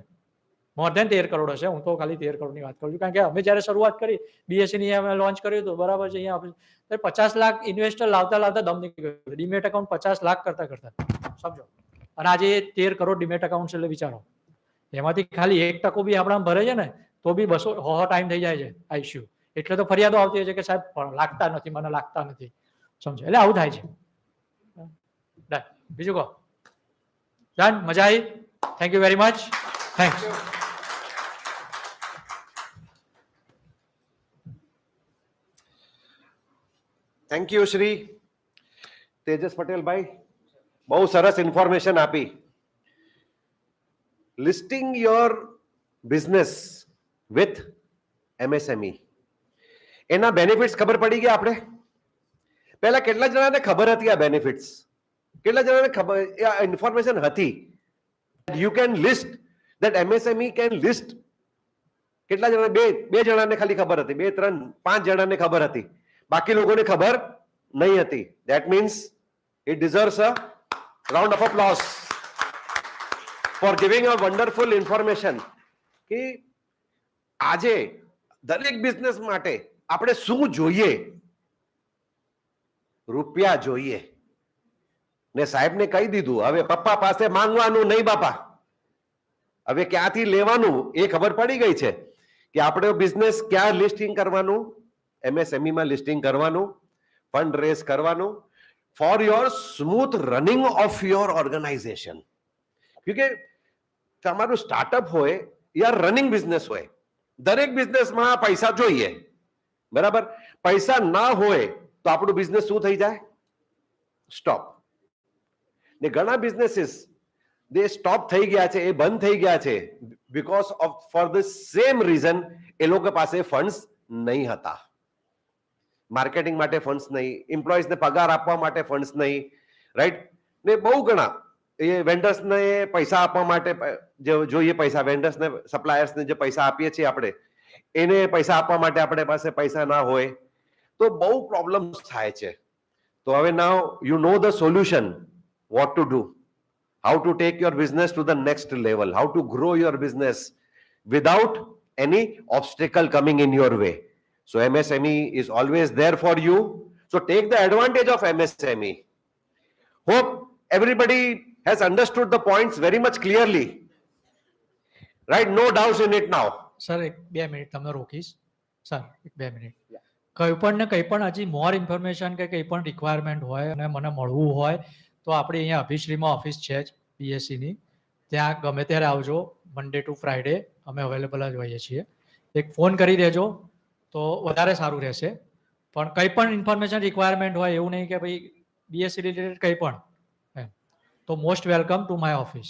મોર ધેન 13 કરોડ હશે. હું તો ખાલી 13 કરોડની વાત કરું છું, કારણ કે અમે જ્યારે શરૂઆત કરી બીએસસી ની અમે લોન્ચ કર્યું હતું, બરાબર છે. અહીંયા 50 લાખ ઇન્વેસ્ટર લાવતા લાવતા દમ નીકળી ગયો. ડીમેટ અકાઉન્ટ 50 લાખ કરતા કરતા, સમજો. અને આજે 13 કરોડ ડીમેટ અકાઉન્ટ એટલે વિચારો, એમાંથી ખાલી 1% બી આપણા ભરે છે ને તો બી 200 ટાઈમ થઈ જાય છે આઈસીયુ. એટલે તો ફરિયાદો આવતી હોય છે કે સાહેબ લાગતા નથી, મને લાગતા નથી, સમજો. એટલે આવું થાય છે. બીજું કહો. ડન, મજા આવી. Thank you very much. Thanks. Thank you Shri Tejas પટેલભાઈ, બહુ સરસ ઇન્ફોર્મેશન આપી. Listing your business with MSME, એના બેનિફિટ્સ ખબર પડી ગયા આપણે. પહેલા કેટલા જણાને ખબર હતી આ બેનિફિટ્સ? કેટલા જણાને ખબર આ ઇન્ફોર્મેશન હતી? You can list that MSME can list. કેટલા જણા? બે જણાને ખાલી ખબર હતી, 2, 3, 5 જણાને ખબર હતી, બાકી લોકોને ખબર નહીં હતી. That means it deserves a round of applause for giving a wonderful information. કે આજે દરેક બિઝનેસ માટે આપણે શું જોઈએ? રૂપિયા જોઈએ. ને સાહેબને કહી દીધું, હવે પપ્પા પાસે માંગવાનું નહીં બાપા, હવે ક્યાંથી લેવાનું એ ખબર પડી ગઈ છે કે આપણે બિઝનેસ ક્યાં લિસ્ટિંગ કરવાનું, એમએસએમઈ માં લિસ્ટિંગ કરવાનું, ફંડ રેઝ કરવાનું for your smooth running of your organisation. કે તમારું સ્ટાર્ટઅપ હોય યા રનિંગ બિઝનેસ હોય, દરેક બિઝનેસમાં પૈસા જોઈએ, બરાબર. પૈસા ના હોય તો આપણું બિઝનેસ શું થઈ જાય? સ્ટોપ. ને ઘણા બિઝનેસીસ દે સ્ટોપ થઈ ગયા છે, એ બંધ થઈ ગયા છે because of for the same reason એ લોકો પાસે ફંડ્સ નહીં હતા. માર્કેટિંગ માટે ફંડ્સ નહીં, એમ્પ્લોઈઝને પગાર આપવા માટે ફંડ્સ નહીં, રાઈટ. ને બહુ ઘણા એ વેન્ડર્સને પૈસા આપવા માટે જે જોઈએ પૈસા, વેન્ડર્સને સપ્લાયર્સને જે પૈસા આપીએ છીએ આપણે, એને પૈસા આપવા માટે આપણે પાસે પૈસા ના હોય તો બહુ પ્રોબ્લેમ્સ થાય છે. તો હવે now you know the solution, what to do, how to take your business to the next level, how to grow your business without any obstacle coming in your way. So MSME is always there for you. So take the advantage of MSME. Hope everybody has understood the points very much clearly. Right? No doubts in it now. Sir 2 minute તમને રોકીશ. Sir 2 minute. કંઈ પણ ને કંઈ પણ હજી મોર information કે કંઈ પણ રિક્વાયરમેન્ટ હોય અને મને મળવું હોય તો આપણે અહીંયા અભિશ્રીમાં ઓફિસ છે જ બીએસસીની, ત્યાં ગમે ત્યારે આવજો. મંડે ટુ ફ્રાઈડે અમે અવેલેબલ જ હોઈએ છીએ. એક ફોન કરી દેજો તો વધારે સારું રહેશે. પણ કંઈ પણ ઇન્ફોર્મેશન રિક્વાયરમેન્ટ હોય એવું નહીં કે ભાઈ બીએસસી રિલેટેડ કંઈ પણ એમ. તો most welcome to my office.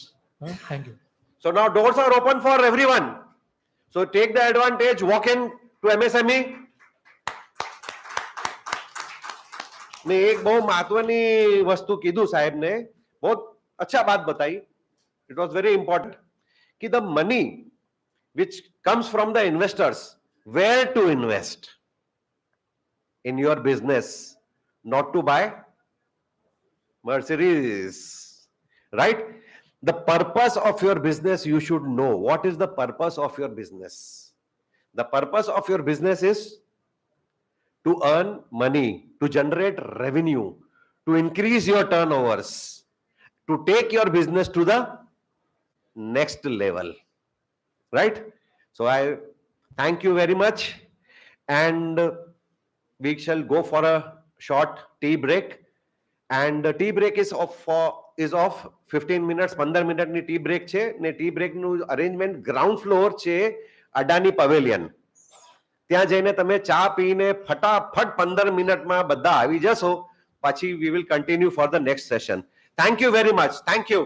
Thank you. So now doors are open for everyone. So take the advantage, walk in to MSME. ने एक बहुत महत्वनी वस्तु कीधु साहेब ने बहुत अच्छा बात बताई. It was very important कि the money which comes from the investors, where to invest in your business, not to buy Mercedes, right? The purpose of your business, you should know. What is the purpose of your business? The purpose of your business is to earn money, to generate revenue, to increase your turnovers, to take your business to the next level, right? So I thank you very much, and we shall go for a short tea break. And the tea break is of 15 minutes. 15 minute ની tea break છે ને tea break નું arrangement ground floor છે Adani pavilion. ત્યાં જઈને તમે ચા પીને ફટાફટ 15 મિનિટમાં બધા આવી જશો. પછી we will continue for the next session. Thank you very much. Thank you.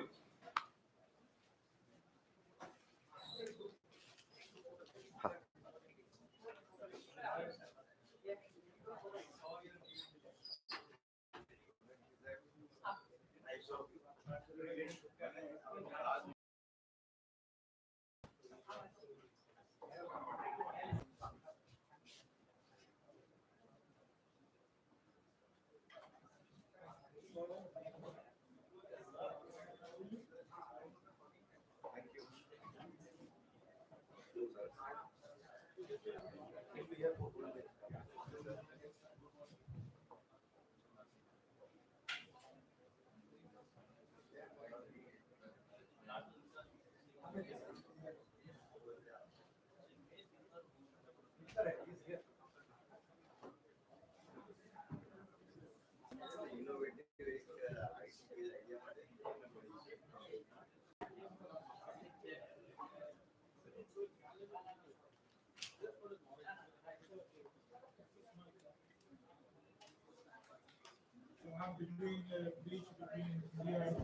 Between beach between India and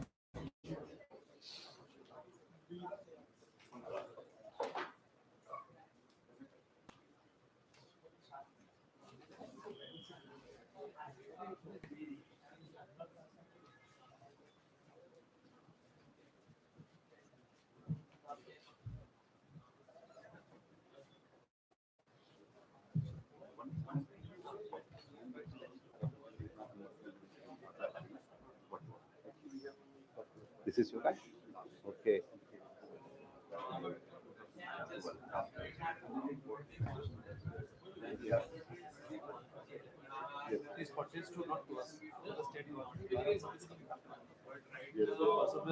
This is your guy? Okay.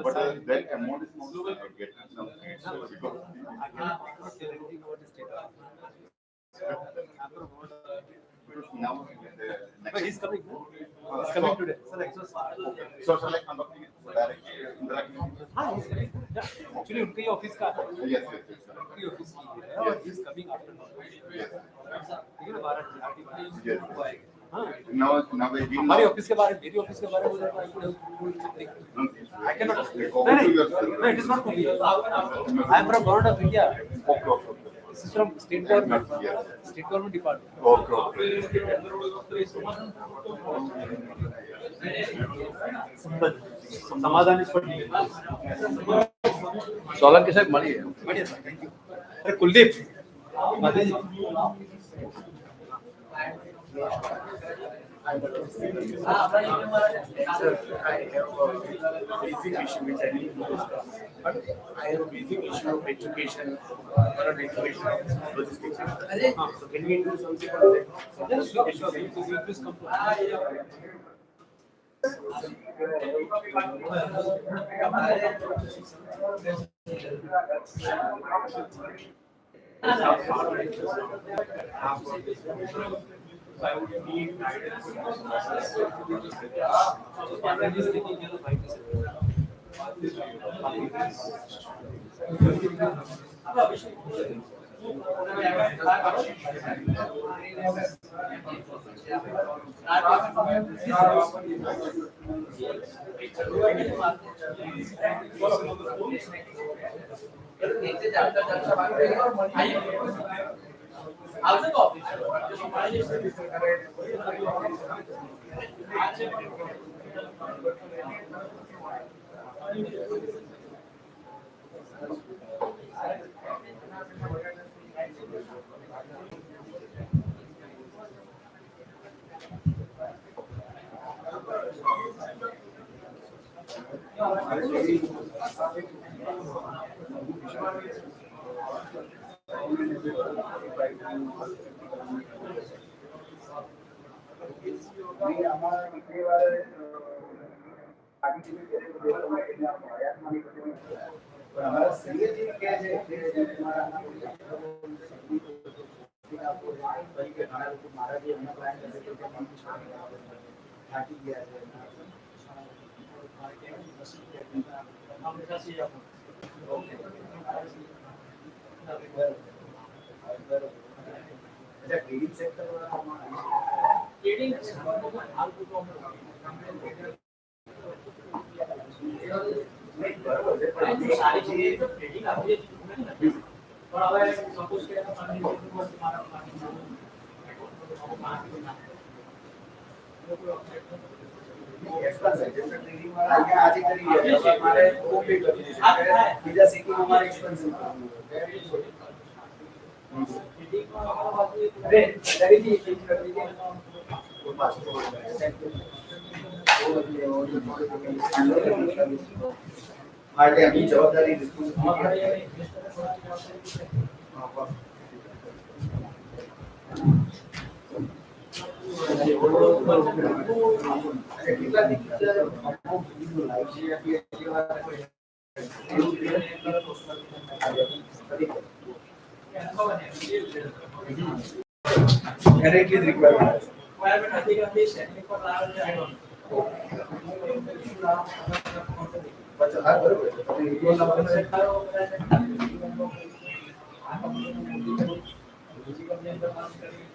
But that amount is not getting some because now But he's coming. He's coming today. So shall I conduct it directly indirectly? हाँ, he's coming. Yeah. Actually, उनका ही office का है. Yes, yes, yes. उनकी office की है और he's coming after. Yes. ठीक है ना 12 Yes. हाँ. Now we हमारी ऑफिस के बारे में मेरी ऑफिस के बारे में I cannot. No, it is not for me. I am from government of India. Okay. This is from state government. Yes. State government department. Okay. समाधान इस पर नहीं है. સોલંકી સાહેબ મળીએ. बढ़िया सर, थैंक यू. अरे कुलदीप. माता जी. Sir, I have a basic issue which I need to discuss. I have a basic issue of education, not education, logistics. So can we do something on that? Yes, sure. Please come to. I would need guidance in this process.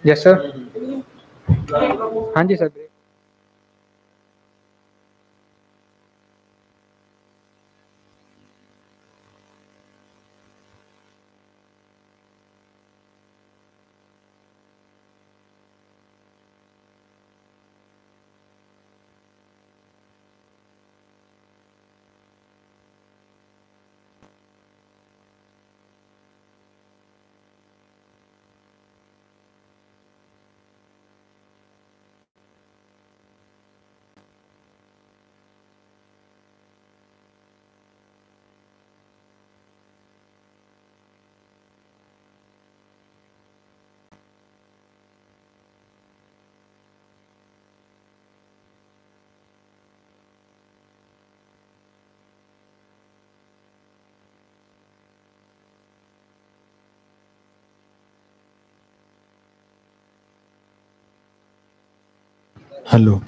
Yes sir. हाँ जी sir. Hello.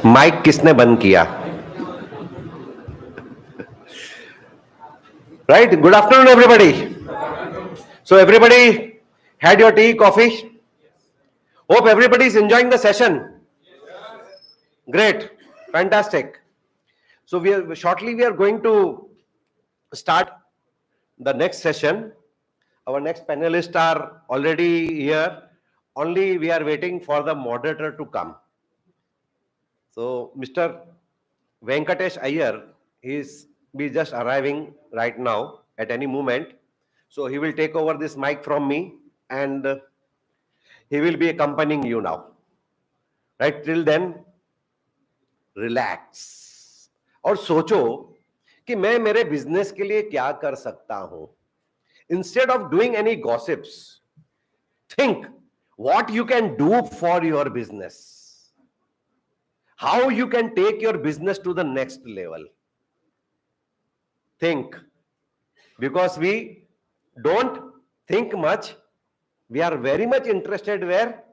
Mic किसने बंद किया? Right. Good afternoon, everybody. So everybody had your tea, coffee? Hope everybody is enjoying the session. Great. Fantastic. So we are going to start the next session. Our next panelists are already here. Only we are waiting for the moderator to come. So Mr. Venkatesh Iyer is be just arriving right now at any moment. So he will take over this mic from me and he will be accompanying you now. Right till then, relax और सोचो कि मैं मेरे business के लिए क्या कर सकता हूं. Instead of doing any gossips, think what you can do for your business. How you can take your business to the next level. Think. Because we don't think much. We are very much interested where?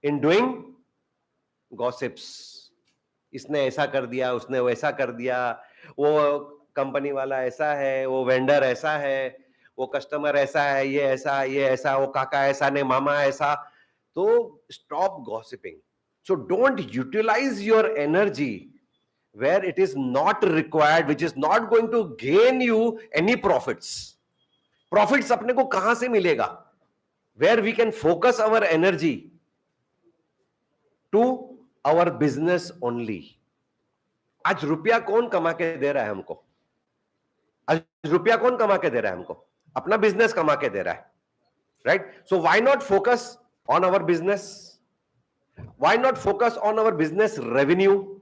In doing gossips. इसने ऐसा कर दिया, उसने वैसा कर दिया, वो company वाला ऐसा है, वो वेंडर ऐसा है, वो कस्टमर ऐसा है, ये ऐसा, वो काका ऐसा ने मामा ऐसा. तो stop gossiping. So don't utilize your energy where it is not required, which is not going to gain you any profits. Profits अपने को कहां से मिलेगा? Where we can focus our energy to our business only. आज रुपया कौन कमा के दे रहा है हमको? आज रुपया कौन कमा के दे रहा है हमको? अपना बिजनेस कमा के दे रहा है. Right? So why not focus on our business? Why not focus on our business revenue?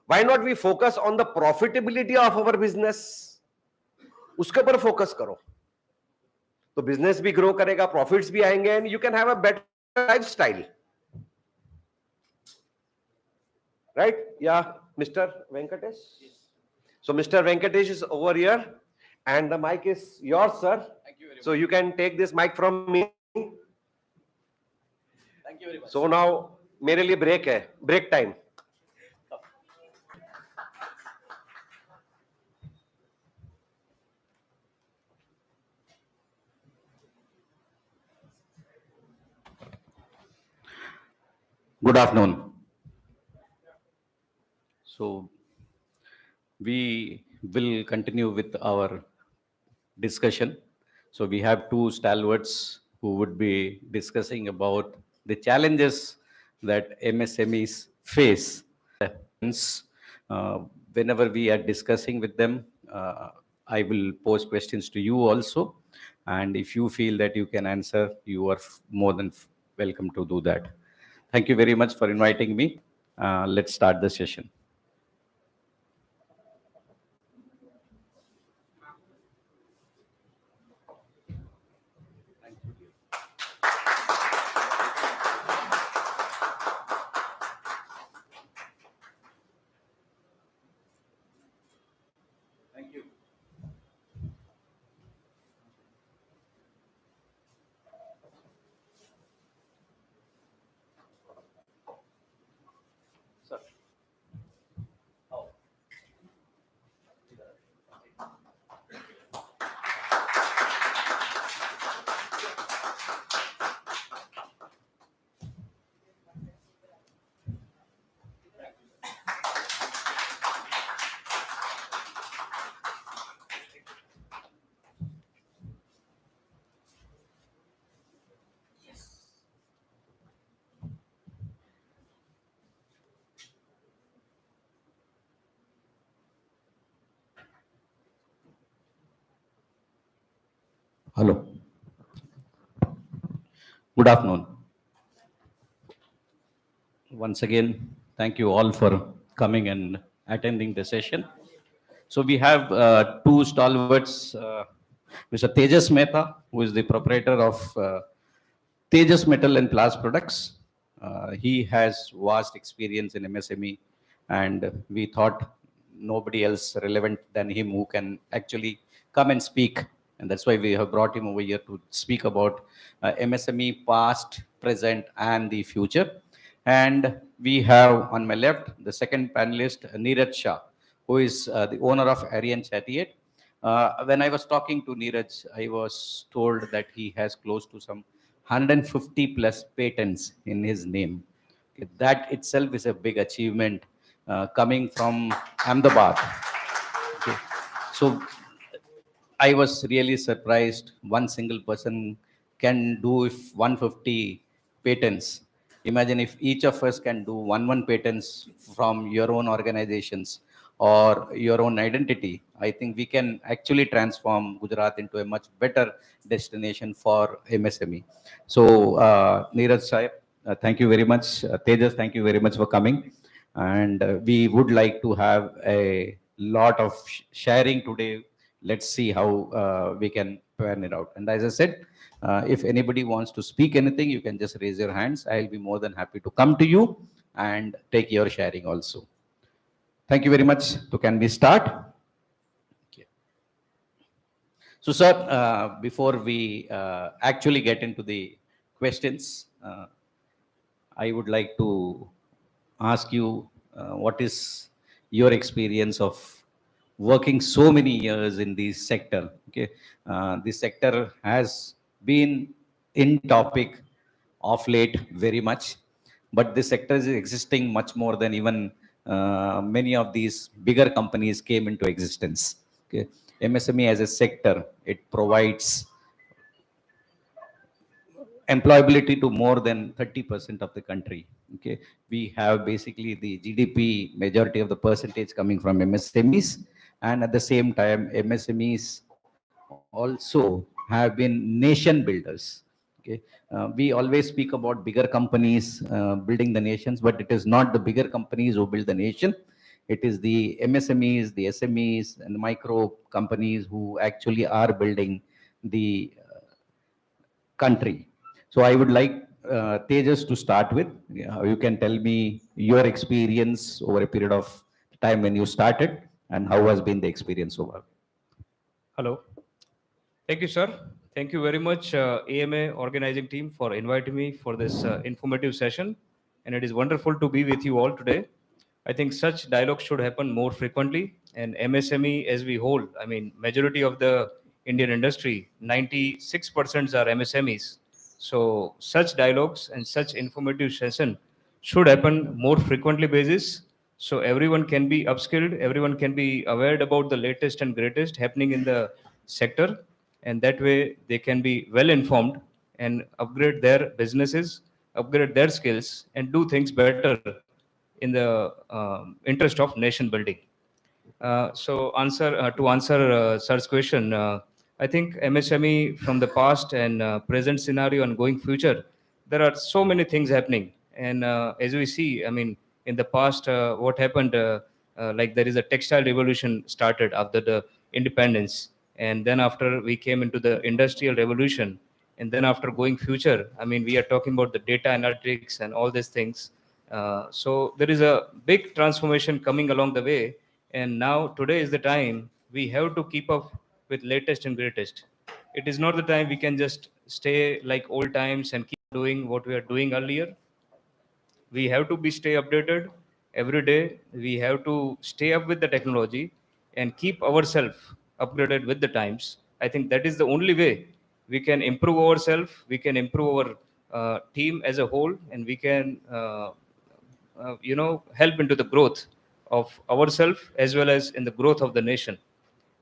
Why not we focus on the profitability of our business? उसके ऊपर फोकस करो तो बिजनेस भी ग्रो करेगा, प्रॉफिट्स भी आएंगे and you can have a better lifestyle. Right? या mister Venkatesh? So Mr. Venkatesh is over here and the mic is yours, sir. Thank you very much. So you can take this mic from me. Thank you very much. So now मेरे लिए break है, break time. Good afternoon. So we will continue with our discussion. So we have two stalwarts who would be discussing about the challenges that MSMEs face. Whenever we are discussing with them, I will pose questions to you also. And if you feel that you can answer, you are more than welcome to do that. Thank you very much for inviting me. Let's start the session. Thank you. Sir. Oh. Hello. Good afternoon. Once again, thank you all for coming and attending the session. So we have two stalwarts, Mr. Tejas Mehta, who is the proprietor of Tejas Metal and Glass Products. He has vast experience in MSME, and we thought nobody else relevant than him who can actually come and speak. And that's why we have brought him over here to speak about MSME past, present, and the future. And we have on my left the second panelist, Neeraj Shah, who is the owner of Aryan Chariot. When I was talking to Neeraj, I was told that he has close to some 150 plus patents in his name. Okay, that itself is a big achievement coming from Ahmedabad. Okay. So I was really surprised. One single person can do if 150 patents. Imagine if each of us can do one patents from your own organizations or your own identity. I think we can actually transform Gujarat into a much better destination for MSME. So, Neeraj Saib, thank you very much. Tejas, thank you very much for coming. And we would like to have a lot of sharing today. Let's see how we can plan it out. And as I said, if anybody wants to speak anything, you can just raise your hands. I'll be more than happy to come to you and take your sharing also. Thank you very much. So can we start? Okay. So, sir, before we actually get into the questions, I would like to ask you what is your experience of working so many years in this sector. Okay, this sector has been in topic of late very much, but this sector is existing much more than even many of these bigger companies came into existence. Okay, MSME as a sector, it provides employability to more than 30% of the country. Okay, we have basically the GDP majority of the percentage coming from MSMEs, and at the same time, MSMEs also have been nation builders. Okay, we always speak about bigger companies building the nations, but it is not the bigger companies who build the nation. It is the MSMEs, the SMEs, and the micro companies who actually are building the country. So I would like Tejas to start with. You can tell me your experience over a period of time when you started and how has been the experience so far. Hello. Thank you, sir. Thank you very much, AMA organizing team, for inviting me for this informative session. And it is wonderful to be with you all today. I think such dialogue should happen more frequently. And MSME as we whole, I mean, majority of the Indian industry, 96% are MSMEs. So such dialogues and such informative session should happen more frequently basis. So everyone can be upskilled, everyone can be aware about the latest and greatest happening in the sector, and that way they can be well informed and upgrade their businesses, upgrade their skills, and do things better in the interest of nation building. To answer sir's question, I think MSME from the past and present scenario and going future, there are so many things happening. And as we see, I mean, in the past, what happened, like there is a textile revolution started after the independence. And then after we came into the industrial revolution, and then after going future, I mean, we are talking about the data analytics and all these things. So there is a big transformation coming along the way, and now today is the time we have to keep up with latest and greatest. It is not the time we can just stay like old times and keep doing what we are doing earlier. We have to be stay updated every day. We have to stay up with the technology and keep ourselves upgraded with the times. I think that is the only way we can improve ourselves, we can improve our team as a whole, and we can help into the growth of ourselves as well as in the growth of the nation.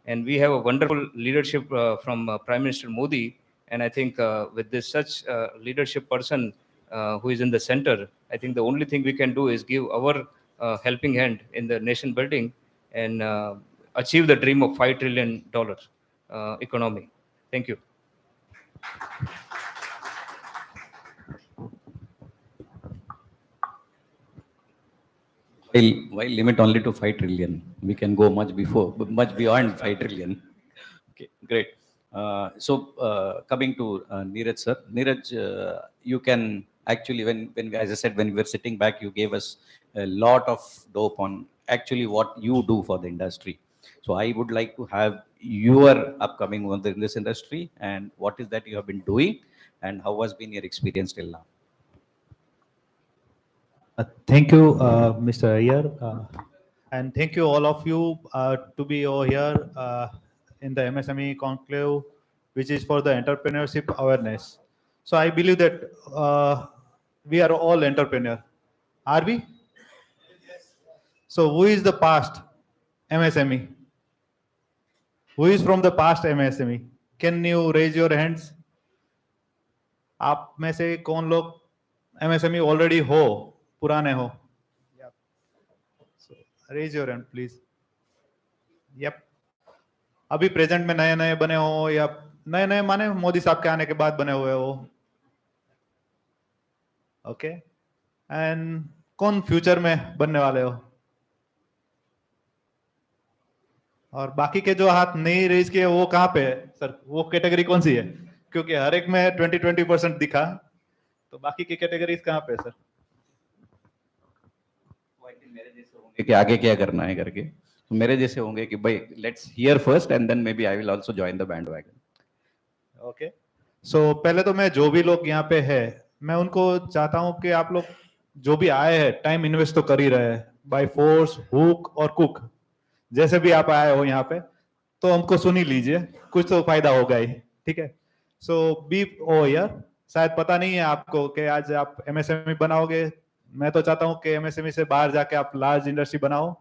And we have a wonderful leadership from Prime Minister Modi. And I think with this such leadership person who is in the center, I think the only thing we can do is give our helping hand in the nation building and achieve the dream of $5 trillion economy. Thank you. Why limit only to 5 trillion? We can go much beyond 5 trillion. Okay, great. Coming to Neeraj, sir. Neeraj, you can actually, as I said, when we were sitting back, you gave us a lot of dope on actually what you do for the industry. So I would like to have your upcoming one in this industry and what is that you have been doing and how has been your experience till now? Thank you, Mr. Iyer, and thank you all of you to be over here in the MSME Conclave, which is for the entrepreneurship awareness. So I believe that we are all entrepreneur. Are we? So who is the past MSME? Who is from the past MSME? Can you raise your hands? आप में से कौन लोग MSME already हो, पुराने हो? Raise your hand please. Yup. अभी present में नए नए बने हो या नए नए माने मोदी साहब के आने के बाद बने हुए हो? ओके. एंड कौन फ्यूचर में बनने वाले हो? और बाकी के जो हाथ नहीं रेज किए वो कहाँ पे है सर? वो कैटेगरी कौन सी है? क्योंकि हर एक में 20% दिखा, तो बाकी की कैटेगरीज कहाँ पे है सर? मेरे जैसे होंगे कि आगे क्या करना है करके, तो मेरे जैसे होंगे कि भाई let's hear first and then maybe I will also join the bandwagon. Okay. So पहले तो मैं जो भी लोग यहाँ पे है, मैं उनको चाहता हूँ कि आप लोग जो भी आए हैं टाइम इन्वेस्ट तो कर ही रहे हैं, बाय फोर्स, हुक और कुक, जैसे भी आप आए हो यहाँ पे, तो हमको सुन ही लीजिए, कुछ तो फायदा होगा ही. ठीक है. सो बी ओ यार, शायद पता नहीं है आपको कि आज आप एमएसएमई बनाओगे. मैं तो चाहता हूँ कि एमएसएमई से बाहर जाके आप लार्ज इंडस्ट्री बनाओ.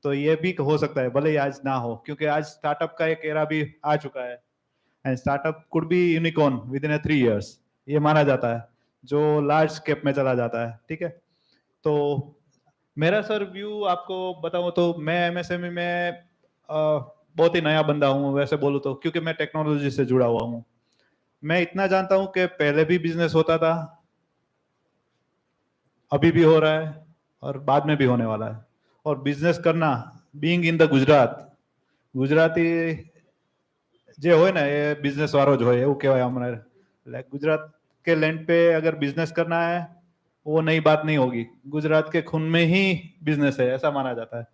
तो ये भी हो सकता है, भले ही आज ना हो, क्योंकि आज स्टार्टअप का एक एरा भी आ चुका है. And startup could be unicorn with in 3 years, ये माना जाता है, जो लार्ज स्केप में चला जाता है. ठीक है. तो मेरा सर व्यू आपको बताऊं तो मैं एमएसएमई में बहुत ही नया बंदा हूं वैसे बोलूं तो, क्योंकि मैं टेक्नोलॉजी से जुड़ा हुआ हूं. मैं इतना जानता हूं कि पहले भी बिजनेस होता था, अभी भी हो रहा है और बाद में भी होने वाला है. और बिजनेस करना, बीइंग इन द गुजराती જે હોય ને એ બિઝનેસ વાળો જ હોય એવું કહેવાય અમને. લાઈક गुजरात के लैंड पे अगर बिजनेस करना है वो नई बात नहीं होगी, गुजरात के खून में ही बिजनेस है, ऐसा माना जाता है.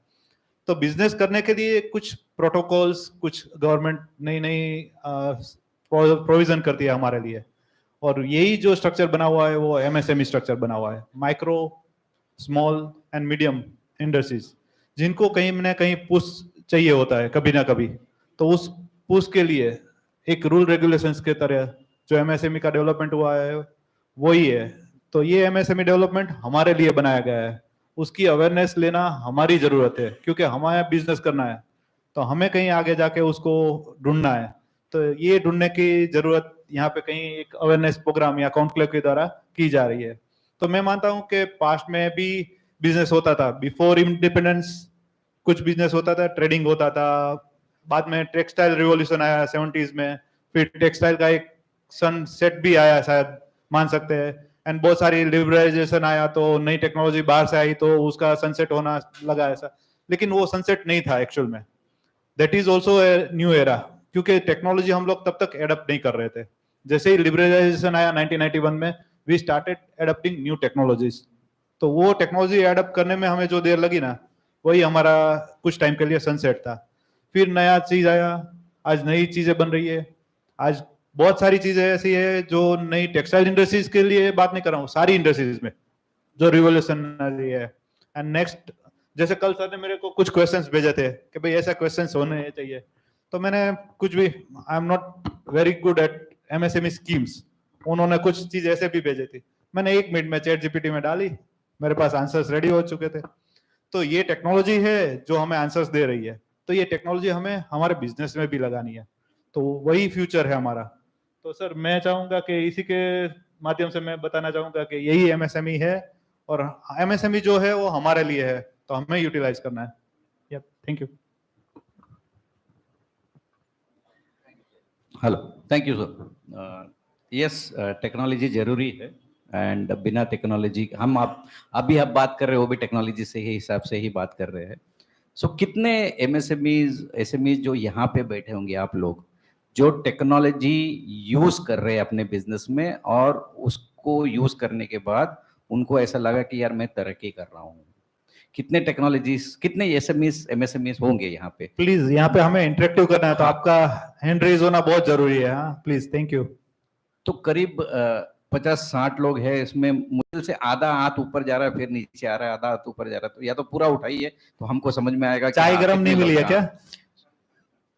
तो बिजनेस करने के लिए कुछ प्रोटोकॉल्स, कुछ गवर्नमेंट नई नई प्रोविजन करती है हमारे लिए, और यही जो स्ट्रक्चर बना हुआ है वो एमएसएमई स्ट्रक्चर बना हुआ है, micro small and medium industries, जिनको कहीं ना कहीं पुश चाहिए होता है कभी ना कभी. तो उस पुश के लिए एक रूल रेगुलेशंस के तरह जो एमएसएमई का डेवलपमेंट हुआ है वही है. तो ये एमएसएमई डेवलपमेंट हमारे लिए बनाया गया है, उसकी अवेयरनेस लेना हमारी जरूरत है, क्योंकि हमें बिजनेस करना है तो हमें कहीं आगे जाके उसको ढूंढना है. तो ये ढूंढने की जरूरत यहाँ पे कहीं एक अवेयरनेस प्रोग्राम या कॉन्क्लेव के द्वारा की जा रही है. तो मैं मानता हूँ कि पास्ट में भी बिजनेस होता था, बिफोर इंडिपेंडेंस कुछ बिजनेस होता था, ट्रेडिंग होता था. बाद में टेक्सटाइल रिवॉल्यूशन आया 70s में, फिर टेक्सटाइल का एक सनसेट भी आया शायद मान सकते हैं. एंड बहुत सारी लिबरलाइजेशन आया, तो नई टेक्नोलॉजी बाहर से आई तो उसका सनसेट होना लगा ऐसा. लेकिन वो सनसेट नहीं था एक्चुअल में. That is also a new era, क्योंकि टेक्नोलॉजी हम लोग तब तक एडप्ट नहीं कर रहे थे. जैसे ही लिबरलाइजेशन आया 1991 में, we started adapting new technologies. तो वो टेक्नोलॉजी एडप्ट करने में हमें जो देर लगी ना, वही हमारा कुछ टाइम के लिए सनसेट था. फिर नया चीज आया, आज नई चीजें बन रही है. आज बहुत सारी चीजें ऐसी है जो नई टेक्सटाइल इंडस्ट्रीज के लिए बात नहीं कर रहा हूँ, सारी इंडस्ट्रीज में जो रिवोल्यूशन आ रही है. एंड नेक्स्ट, जैसे कल सर ने मेरे को कुछ क्वेश्चंस भेजे थे कि भाई ऐसा क्वेश्चंस होने चाहिए, तो मैंने कुछ भी, आई am not very good at MSME schemes, उन्होंने कुछ चीज ऐसे भी भेजे थी, मैंने 1 मिनट में चैट जीपीटी में डाली, मेरे पास आंसर्स रेडी हो चुके थे. तो ये टेक्नोलॉजी है जो हमें आंसर्स दे रही है. तो ये टेक्नोलॉजी हमें हमारे बिजनेस में भी लगानी है, तो वही फ्यूचर है हमारा. तो सर मैं चाहूंगा कि इसी के माध्यम से मैं बताना चाहूंगा कि यही एमएसएमई है, और एमएसएमई जो है वो हमारे लिए है, तो हमें यूटिलाइज करना है. Yup, thank you. Hello, thank you sir. Yes, technology जरूरी है, एंड बिना टेक्नोलॉजी हम आप बात कर रहे हो, भी टेक्नोलॉजी से ही हिसाब से ही बात कर रहे हैं. सो कितने एसएमईज जो यहाँ पे बैठे होंगे आप लोग, जो टेक्नोलॉजी यूज कर रहे हैं अपने बिजनेस में, और उसको यूज करने के बाद उनको ऐसा लगा कि यार मैं तरक्की कर रहा हूँ? कितने टेक्नोलॉजीज, कितने एमएसएमईज होंगे यहाँ पे? प्लीज यहाँ पे हमें इंटरेक्टिव करना है, तो आपका हैंड रेज होना बहुत जरूरी है. हाँ प्लीज, थैंक यू. तो करीब 50-60 लोग हैं, इसमें मुश्किल से आधा हाथ ऊपर जा रहा है, फिर नीचे आ रहा है, आधा हाथ ऊपर जा रहा है, तो या तो पूरा उठाइए तो हमको समझ में आएगा कि चाय हाँ, गरम कितने नहीं मिली लोग है क्या? हैं।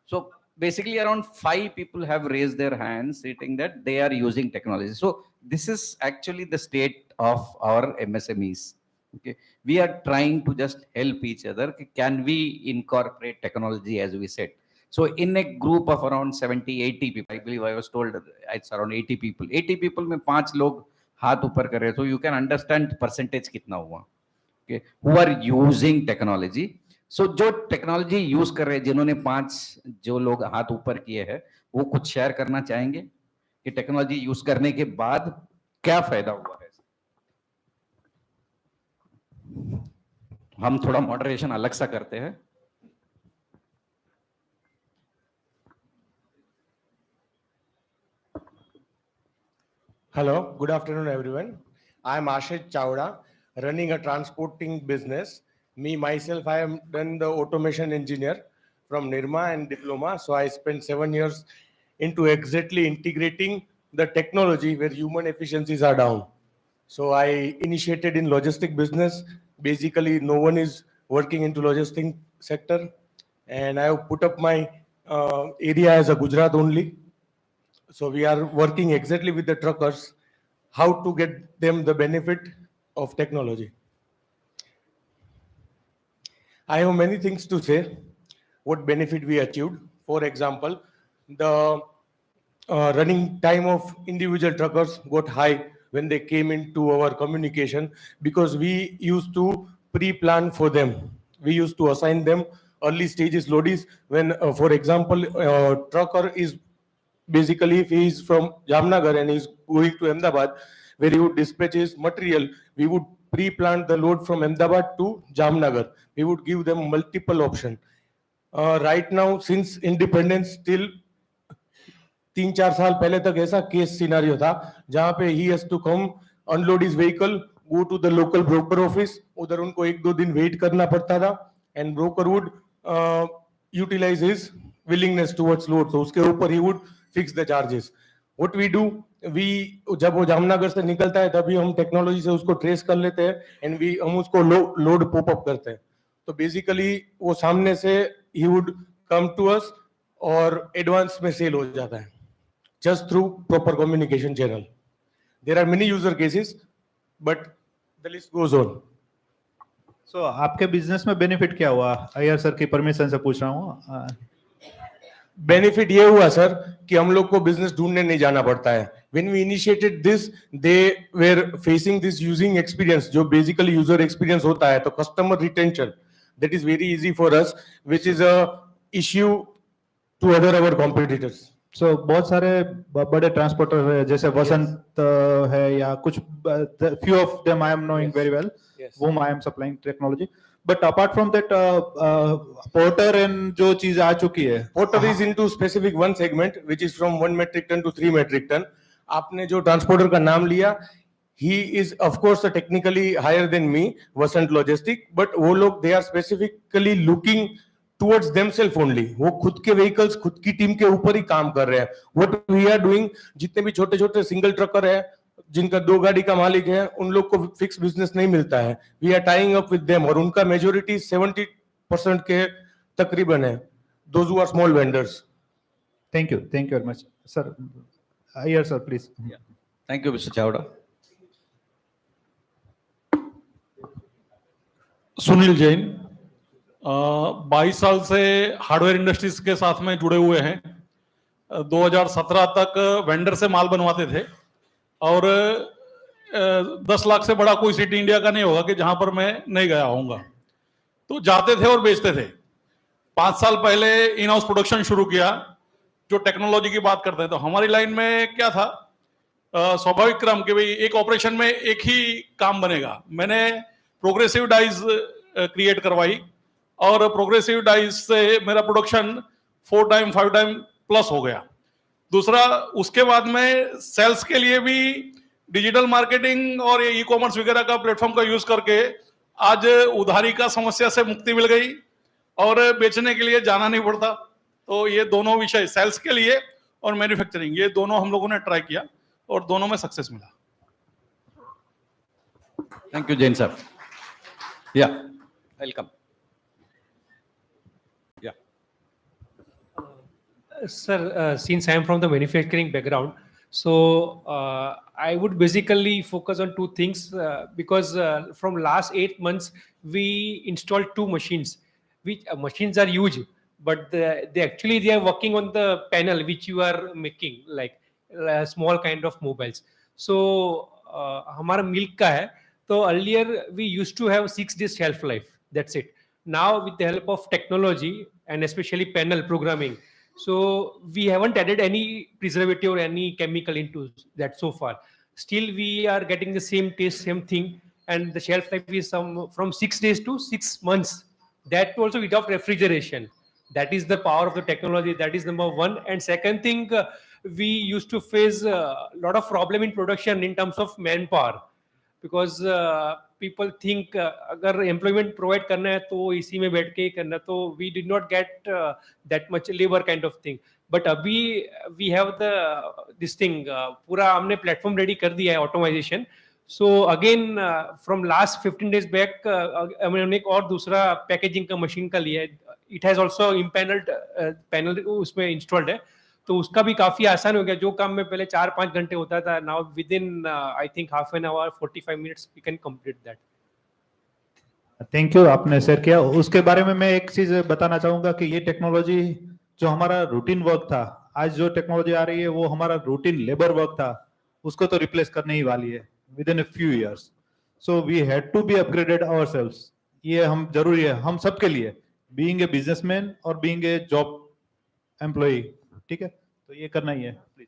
So basically around 5 people have raised their hands stating that they are using technology. So this is actually the state of our MSMEs. Okay, we are trying to just help each other. Can we incorporate technology as we said? So in a group of around 70-80 people, I believe I was told it's around 80 people. 80 people में 5 लोग हाथ ऊपर कर रहे हैं. So you can understand percentage कितना हुआ. Okay, who are using technology. सो जो टेक्नोलॉजी यूज कर रहे हैं, जिन्होंने 5 जो लोग हाथ ऊपर किए हैं, वो कुछ शेयर करना चाहेंगे कि टेक्नोलॉजी यूज करने के बाद क्या फायदा हुआ है? हम थोड़ा मॉडरेशन अलग सा करते हैं. Hello, good afternoon, everyone. I am Ashish Chawda, running a transporting business. Me, myself, I am done the automation engineer from Nirma and diploma. So I spent 7 years into exactly integrating the technology where human efficiencies are down. So I initiated in logistic business. Basically, no one is working into logistic sector. And I have put up my area as a Gujarat only. So we are working exactly with the truckers, how to get them the benefit of technology. I have many things to say, what benefit we achieved. For example, the running time of individual truckers got high when they came into our communication because we used to pre-plan for them. We used to assign them early stages loadies when, for example, trucker is basically if he is from Jamnagar and is going to Ahmedabad, where he would dispatch his material, we would pre-plan the load from Ahmedabad to Jamnagar. We would give them multiple options. Right now, since independence, till 3-4 साल पहले तक ऐसा case scenario था जहां पे he has to come unload his vehicle, go to the local broker office, उधर उनको 1-2 दिन वेट करना पड़ता था and broker would utilise his willingness towards load, तो उसके ऊपर he would fix the charges. What we do, we जब वो जामनगर से निकलता है तभी हम टेक्नोलॉजी से उसको ट्रेस कर लेते हैं एंड वी हम उसको लोड पॉप अप करते हैं. तो बेसिकली वो सामने से he would come to us और एडवांस में सेल हो जाता है just through proper communication channel. There are many user cases, but the list goes on. So आपके बिजनेस में बेनिफिट क्या हुआ? अय्यर सर की परमिशन से पूछ रहा हूँ. बेनिफिट ये हुआ सर कि हम लोग को बिजनेस ढूंढने नहीं जाना पड़ता है. When we initiated this, they were facing this using experience, जो basically user experience होता है, तो customer retention that is very easy for us, which is a issue to other our competitors. So बहुत सारे बड़े ट्रांसपोर्टर है जैसे वसंत है या कुछ few of them I am knowing very well, whom I am supplying technology. But apart from that, Porter and जो चीज आ चुकी है, Porter is into specific one segment which is from 1 metric ton to 3 metric ton. आपने जो transporter का नाम लिया, he is of course technically higher than me, Vasant Logistic, but वो लोग they are specifically looking towards themselves only. वो खुद के vehicles खुद की टीम के ऊपर ही काम कर रहे हैं. What we are doing, जितने भी छोटे छोटे सिंगल ट्रकर है जिनका 2 गाड़ी का मालिक है, उन लोग को फिक्स बिजनेस नहीं मिलता है. We are tying up with them और उनका मेजोरिटी 70% के तकरीबन है. Those who are small vendors. Thank you very much, sir. Here sir, please. Yeah. Thank you, Mr. Chawda. Sunil Jain, 22 साल से हार्डवेयर इंडस्ट्रीज के साथ में जुड़े हुए हैं. 2017 तक वेंडर से माल बनवाते थे और 10 लाख से बड़ा कोई सिटी इंडिया का नहीं होगा कि जहां पर मैं नहीं गया होऊंगा. तो जाते थे और बेचते थे. 5 साल पहले इन हाउस प्रोडक्शन शुरू किया. जो टेक्नोलॉजी की बात करते हैं तो हमारी लाइन में क्या था, स्वाभाविक क्रम कि भाई एक ऑपरेशन में एक ही काम बनेगा. मैंने प्रोग्रेसिव डाइज क्रिएट करवाई और प्रोग्रेसिव डाइज से मेरा प्रोडक्शन 4 टाइम 5 टाइम प्लस हो गया. दूसरा, उसके बाद में सेल्स के लिए भी डिजिटल मार्केटिंग और ई कॉमर्स वगैरह का प्लेटफॉर्म का यूज करके आज उधारी का समस्या से मुक्ति मिल गई और बेचने के लिए जाना नहीं पड़ता. तो ये दोनों विषय, सेल्स के लिए और मैन्युफैक्चरिंग, ये दोनों हम लोगों ने ट्राई किया और दोनों में सक्सेस मिला. Thank you, Jain sir. Yeah, welcome. Yeah. Sir, since I am from the manufacturing background, so I would basically focus on two things because from last 8 months we installed two machines. Which machines are huge, but they are working on the panel which you are making, like small kind of mobiles. So हमारा milk का है. So earlier we used to have 6 days shelf life. That's it. Now with the help of technology and especially panel programming, so we haven't added any preservative or any chemical into that so far. Still, we are getting the same taste, same thing, and the shelf life is some from 6 days to 6 months. That also without refrigeration. That is the power of the technology. That is number one. And second thing, we used to face a lot of problem in production in terms of manpower. Because people think अगर employment provide करना है तो इसी में बैठ के ही करना, तो we did not get that much labour kind of thing. But अभी we have the this thing, पूरा हमने प्लेटफॉर्म रेडी कर दिया है automization. So again from last 15 days back हमने एक और दूसरा पैकेजिंग का मशीन का लिया है. It has also empanelled panel उसमें इंस्टॉल्ड है, तो उसका भी काफी आसान हो गया. जो काम में पहले 4-5 घंटे होता था, now within I think half an hour 45 minutes we can complete that. Thank you, आपने शेयर किया. उसके बारे में मैं एक चीज बताना चाहूंगा कि ये टेक्नोलॉजी जो हमारा रूटीन वर्क था, आज जो टेक्नोलॉजी आ रही है वो हमारा रूटीन लेबर वर्क था, उसको तो रिप्लेस करने ही वाली है within a few years. So we had to be upgraded ourselves. ये हम जरूरी है हम सबके लिए, बीइंग ए बिजनेसमैन और बीइंग ए जॉब एम्प्लॉय. ठीक है, तो ये करना ही है. प्लीज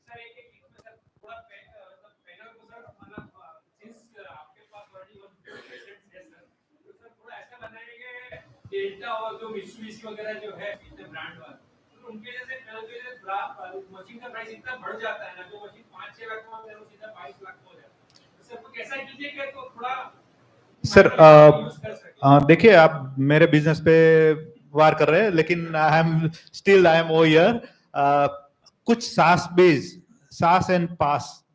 डेल्टा और जो मित्सुबिशी वगैरह जो है इतने ब्रांड वाले, तो उनके जैसे मशीन का प्राइस इतना बढ़ जाता है ना, जो मशीन 5-6 लाख में वो सीधा 22 लाख में हो जाता है. तो सबको कैसा कीजिएगा तो थोड़ा सर देखिए, आप मेरे बिजनेस पे वार कर रहे हैं, लेकिन आई एम ओ हियर. कुछ SaaS and PaaS,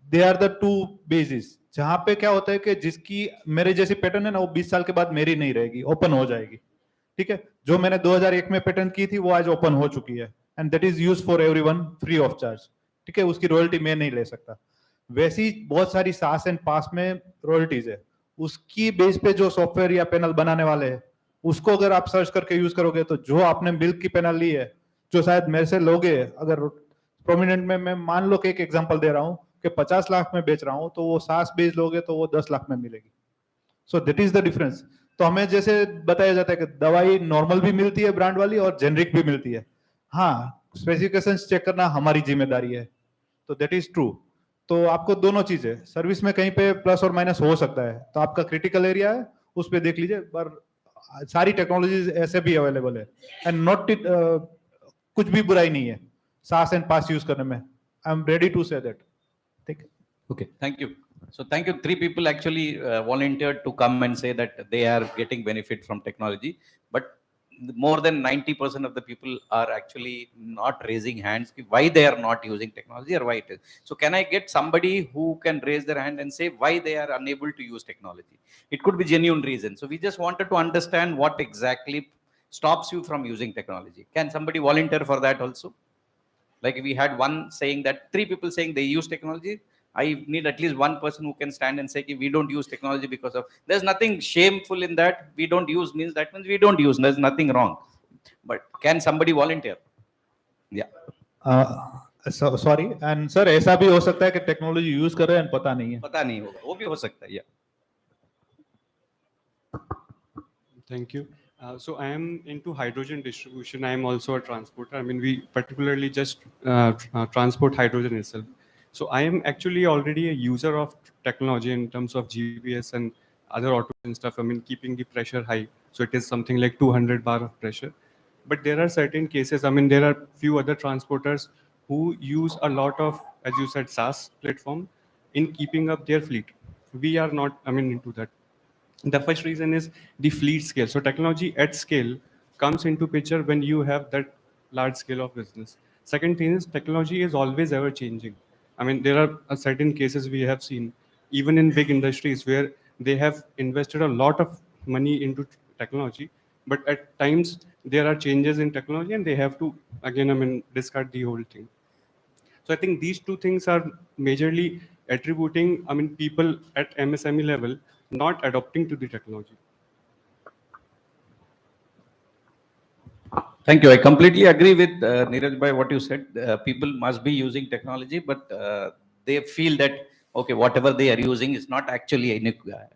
they are the two basis. जहां पे क्या होता है कि जिसकी मेरे जैसी पैटर्न है ना, वो 20 साल के बाद मेरी नहीं रहेगी, ओपन हो जाएगी. ठीक है, जो मैंने 2001 में पैटर्न की थी वो आज ओपन हो चुकी है, and that is use for everyone free of charge. ठीक है, उसकी रॉयल्टी मैं नहीं ले सकता. वैसी बहुत सारी सास एंड पास में रॉयल्टीज है. उसकी बेस पे जो सॉफ्टवेयर या पैनल बनाने वाले हैं, उसको अगर आप सर्च करके यूज करोगे, तो जो आपने मिल्क की पैनल ली है, जो शायद मेरे से लोगे, अगर प्रोमिनेंट में मैं मान लो कि एक एग्जांपल दे रहा हूं कि 50 लाख में बेच रहा हूं, तो वो सास बेच लोगे तो वो 10 लाख में मिलेगी. So that is the difference. तो हमें जैसे बताया जाता है कि दवाई नॉर्मल भी मिलती है ब्रांड वाली और जेनरिक भी मिलती है. हाँ, स्पेसिफिकेशंस चेक करना हमारी जिम्मेदारी है, तो दैट इज ट्रू. तो आपको दोनों चीजें, सर्विस में कहीं पे प्लस और माइनस हो सकता है, तो आपका क्रिटिकल एरिया है उस पर देख लीजिए. पर सारी टेक्नोलॉजीज ऐसे भी अवेलेबल है, एंड नॉट कुछ भी बुराई नहीं है सास एंड पास यूज करने में. I am ready to say that. Okay, thank you. So thank you. 3 people actually volunteered to come and say that they are getting benefit from technology, but more than 90% of the people are actually not raising hands why they are not using technology or why it is. So can I get somebody who can raise their hand and say why they are unable to use technology? It could be genuine reason. So we just wanted to understand what exactly stops you from using technology. Can somebody volunteer for that also? Like we had one saying that 3 people saying they use technology. I need at least one person who can stand and say we don't use technology because of. There's nothing shameful in that. We don't use means that means we don't use. There's nothing wrong. But can somebody volunteer? Yeah. Sorry and sir, ऐसा भी हो सकता है कि technology use कर रहे हैं पता नहीं है. पता नहीं होगा, वो भी हो सकता है. Thank you. So I am into hydrogen distribution. I am also a transporter. I mean, we particularly just transport hydrogen itself. So I am actually already a user of technology in terms of GPS and other automation stuff. I mean, keeping the pressure high. So it is something like 200 bar of pressure. But there are certain cases, I mean, there are few other transporters who use a lot of, as you said, SaaS platform in keeping up their fleet. We are not, I mean, into that. The first reason is the fleet scale. So technology at scale comes into picture when you have that large scale of business. Second thing is technology is always ever changing. I mean, there are certain cases we have seen even in big industries where they have invested a lot of money into technology, but at times there are changes in technology and they have to again, I mean, discard the whole thing. So I think these two things are majorly attributing, I mean, people at MSME level not adopting to the technology. Thank you. I completely agree with Neeraj bhai what you said. People must be using technology, but they feel that okay, whatever they are using is not actually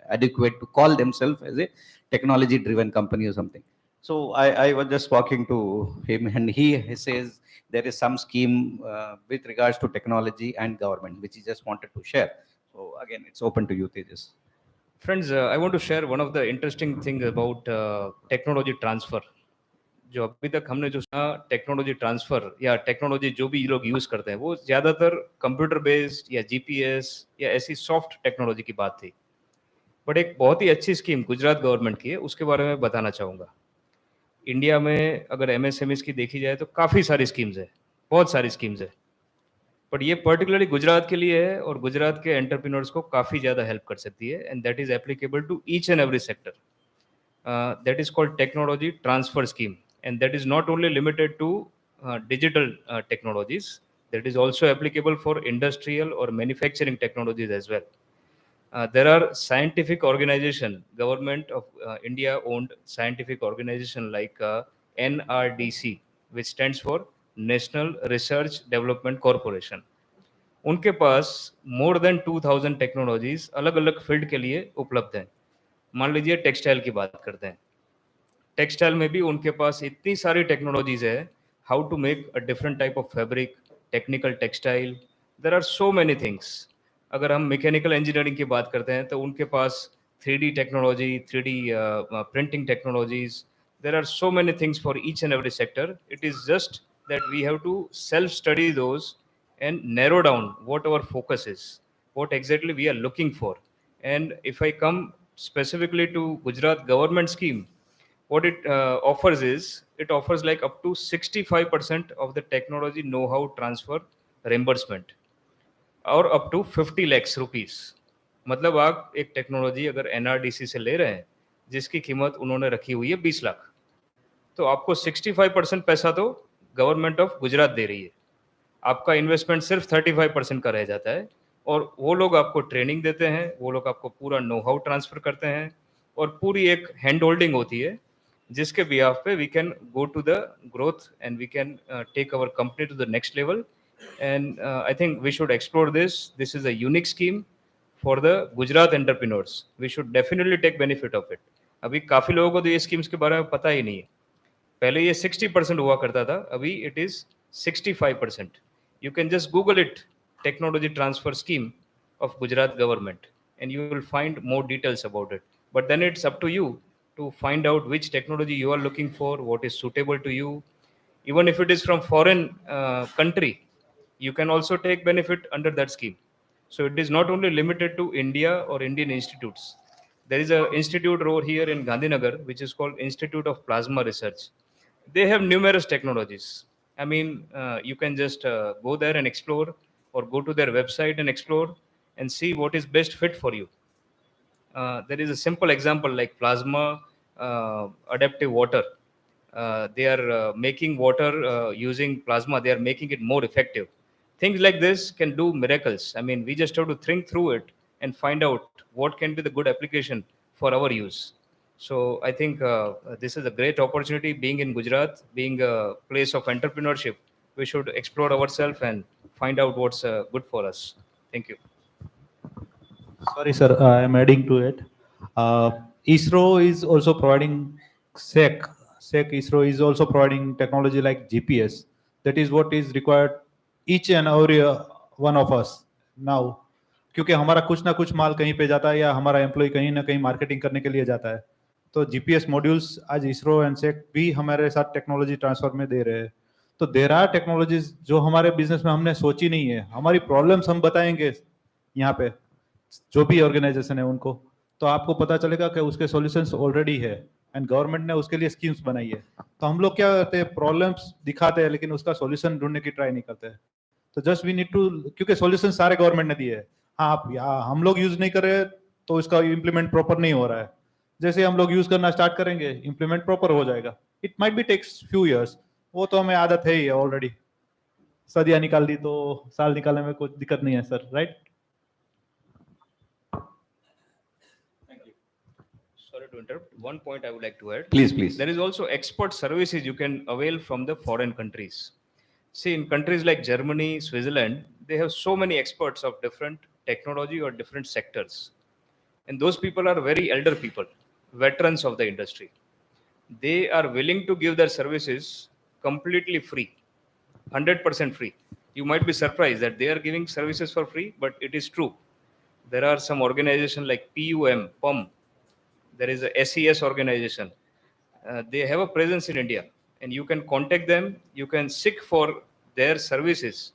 adequate to call themselves as a technology-driven company or something. So I was just talking to him, and he says there is some scheme with regards to technology and government, which he just wanted to share. So again, it's open to you, Tejas. Friends, I want to share one of the interesting things about technology transfer. जो अभी तक हमने जो सुना technology transfer या technology जो भी लोग यूज करते हैं वो ज्यादातर कंप्यूटर बेस्ड या जीपीएस या ऐसी सॉफ्ट टेक्नोलॉजी की बात थी। बट एक बहुत ही अच्छी स्कीम गुजरात गवर्नमेंट की है, उसके बारे में बताना चाहूँगा। इंडिया में अगर एमएसएमईज की देखी जाए तो काफ़ी सारी स्कीम्स है, बहुत सारी स्कीम्स है, बट ये पर्टिकुलरली गुजरात के लिए है और गुजरात के एंटरप्रेन्योर्स को काफ़ी ज़्यादा हेल्प कर सकती है, and that is applicable to each and every sector. That is called technology transfer scheme, and that is not only limited to digital technologies, that is also applicable for industrial or manufacturing technologies as well. There are scientific organization, government of India owned scientific organization like NRDC, which stands for National Research Development Corporation. उनके पास more than 2000 technologies अलग अलग field के लिए उपलब्ध हैं। मान लीजिए textile की बात करते हैं, टेक्सटाइल में भी उनके पास इतनी सारी टेक्नोलॉजीज है, how to make a different type of fabric, technical textile, there are so many things. अगर हम मैकेनिकल इंजीनियरिंग की बात करते हैं तो उनके पास 3D technology, 3D printing technologies, there are so many things for each and every sector. It is just that we have to self study those and narrow down what our focus is, what exactly we are looking for. And if I come specifically to Gujarat government scheme, what it offers is it offers like up to 65% of the technology know-how transfer reimbursement और up to 50 lakhs rupees। मतलब आप एक technology अगर NRDC से ले रहे हैं जिसकी कीमत उन्होंने रखी हुई है 20 लाख, तो आपको 65% पैसा तो गवर्नमेंट ऑफ गुजरात दे रही है, आपका इन्वेस्टमेंट सिर्फ 35% का रह जाता है, और वो लोग आपको ट्रेनिंग देते हैं, वो लोग आपको पूरा नो हाउ ट्रांसफर करते हैं, और पूरी एक हैंड होल्डिंग होती है जिसके बिहाफ पे we can go to the growth and we can take our company to the next level. And I think we should explore this is a unique scheme for the Gujarat entrepreneurs, we should definitely take benefit of it. अभी काफ़ी लोगों को तो ये schemes के बारे में पता ही नहीं है, पहले ये 60% हुआ करता था, अभी it is 65%। You can just Google it, technology transfer scheme of Gujarat government, and you will find more details about it. But then it's up to you to find out which technology you are looking for, what is suitable to you. Even if it is from foreign country, you can also take benefit under that scheme. So it is not only limited to India or Indian institutes. There is an institute over here in Gandhinagar which is called Institute of Plasma Research. They have numerous technologies. I mean, you can just go there and explore, or go to their website and explore and see what is best fit for you. There is a simple example like plasma adaptive water. They are making water using plasma, they are making it more effective. Things like this can do miracles. I mean, we just have to think through it and find out what can be the good application for our use. So I think this is a great opportunity. Being in Gujarat, being a place of entrepreneurship, we should explore ourselves and find out what's good for us. Thank you. Sorry, sir, I am adding to it. ISRO is also providing ISRO is also providing technology like GPS. That is what is required each and every one of us now. क्योंकि हमारा कुछ ना कुछ माल कहीं पे जाता है या हमारा एम्प्लॉय कहीं ना कहीं मार्केटिंग करने के लिए जाता है, तो जीपीएस मॉड्यूल्स आज इसरो एंड सेक भी हमारे साथ टेक्नोलॉजी ट्रांसफर में दे रहे हैं। तो देर आर टेक्नोलॉजीज जो हमारे बिजनेस में हमने सोची नहीं है, हमारी प्रॉब्लम्स हम बताएंगे यहाँ पे जो भी ऑर्गेनाइजेशन है उनको, तो आपको पता चलेगा कि उसके सॉल्यूशंस ऑलरेडी है एंड गवर्नमेंट ने उसके लिए स्कीम्स बनाई है। तो हम लोग क्या करते हैं, प्रॉब्लम्स दिखाते हैं लेकिन उसका सॉल्यूशन ढूंढने की ट्राई नहीं करते हैं। तो जस्ट वी नीड टू, क्योंकि सॉल्यूशन सारे गवर्नमेंट ने दिए हैं, हाँ आप हम लोग यूज नहीं कर रहे तो इसका इम्प्लीमेंट प्रॉपर नहीं हो रहा है। जैसे हम लोग यूज करना स्टार्ट करेंगे इम्प्लीमेंट प्रॉपर हो जाएगा। It might be takes few years, वो तो हमें आदत है ही ऑलरेडी। सदियां निकाल दी तो साल निकालने में कुछ दिक्कत नहीं है sir, right? Sorry to interrupt. One point I would like to add. Please, please. There is also export services you can avail from the foreign countries. See, in countries like Germany, Switzerland, they have so many experts of different technology or different sectors. And those people are very elder people, veterans of the industry. They are willing to give their services completely free, 100% free. You might be surprised that they are giving services for free, but it is true. There are some organizations like PUM, there is a SES organization. They have a presence in India, and you can contact them. You can seek for their services,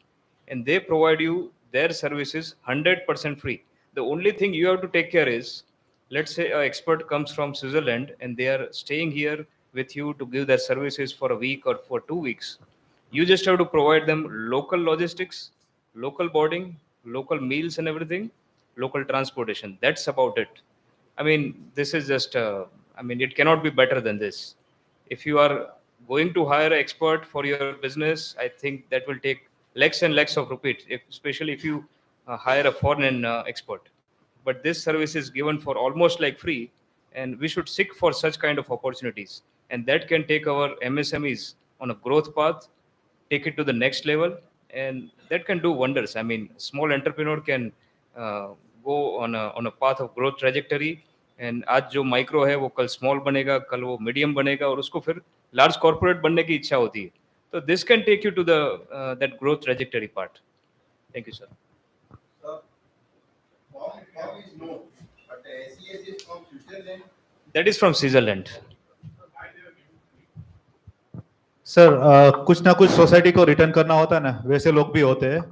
and they provide you their services 100% free. The only thing you have to take care is, let's say an expert comes from Switzerland and they are staying here with you to give their services for a week or for 2 weeks. You just have to provide them local logistics, local boarding, local meals and everything, local transportation. That's about it. I mean, this is just, I mean, it cannot be better than this. If you are going to hire an expert for your business, I think that will take lakhs and lakhs of rupees, especially if you hire a foreign expert. But this service is given for almost like free, and we should seek for such kind of opportunities. And that can take our MSMEs on a growth path, take it to the next level, and that can do wonders. I mean, small entrepreneur can go on a path of growth trajectory, and आज जो micro है वो कल small बनेगा, कल वो medium बनेगा, और उसको फिर लार्ज कॉर्पोरेट बनने की इच्छा होती है. तो this can take you to the that growth trajectory part. Thank you sir. That is from Switzerland. Sir कुछ ना कुछ सोसाइटी को रिटर्न करना होता है ना, वैसे लोग भी होते हैं,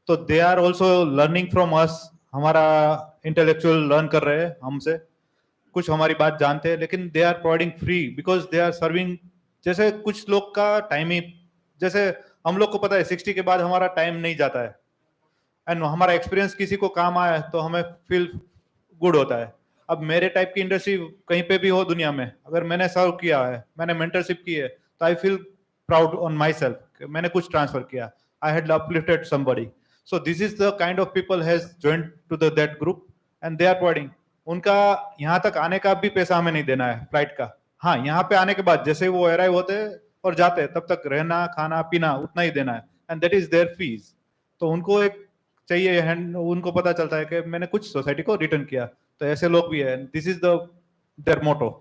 तो they are also learning from us. हमारा इंटेलेक्चुअल लर्न कर रहे हैं हमसे, कुछ हमारी बात जानते हैं, लेकिन they are providing free because they are serving. जैसे कुछ लोग का टाइम ही, जैसे हम लोग को पता है 60 के बाद हमारा टाइम नहीं जाता है, एंड हमारा एक्सपीरियंस किसी को काम आया तो हमें फील गुड होता है. अब मेरे टाइप की इंडस्ट्री कहीं पे भी हो दुनिया में, अगर मैंने सर्व किया है, मैंने मेंटरशिप की है, तो I feel proud on myself. मैंने कुछ ट्रांसफर किया. I had uplifted somebody. So this is the kind of people has joined to that group and they are providing. उनका यहाँ तक आने का भी पैसा हमें नहीं देना है फ्लाइट का. हाँ, यहाँ पे आने के बाद जैसे वो अराइव होते हैं और जाते हैं, तब तक रहना खाना पीना उतना ही देना है, and that is their fees. तो उनको एक चाहिए, उनको पता चलता है कि मैंने कुछ सोसाइटी को रिटर्न किया. तो ऐसे लोग भी है. This is their motto.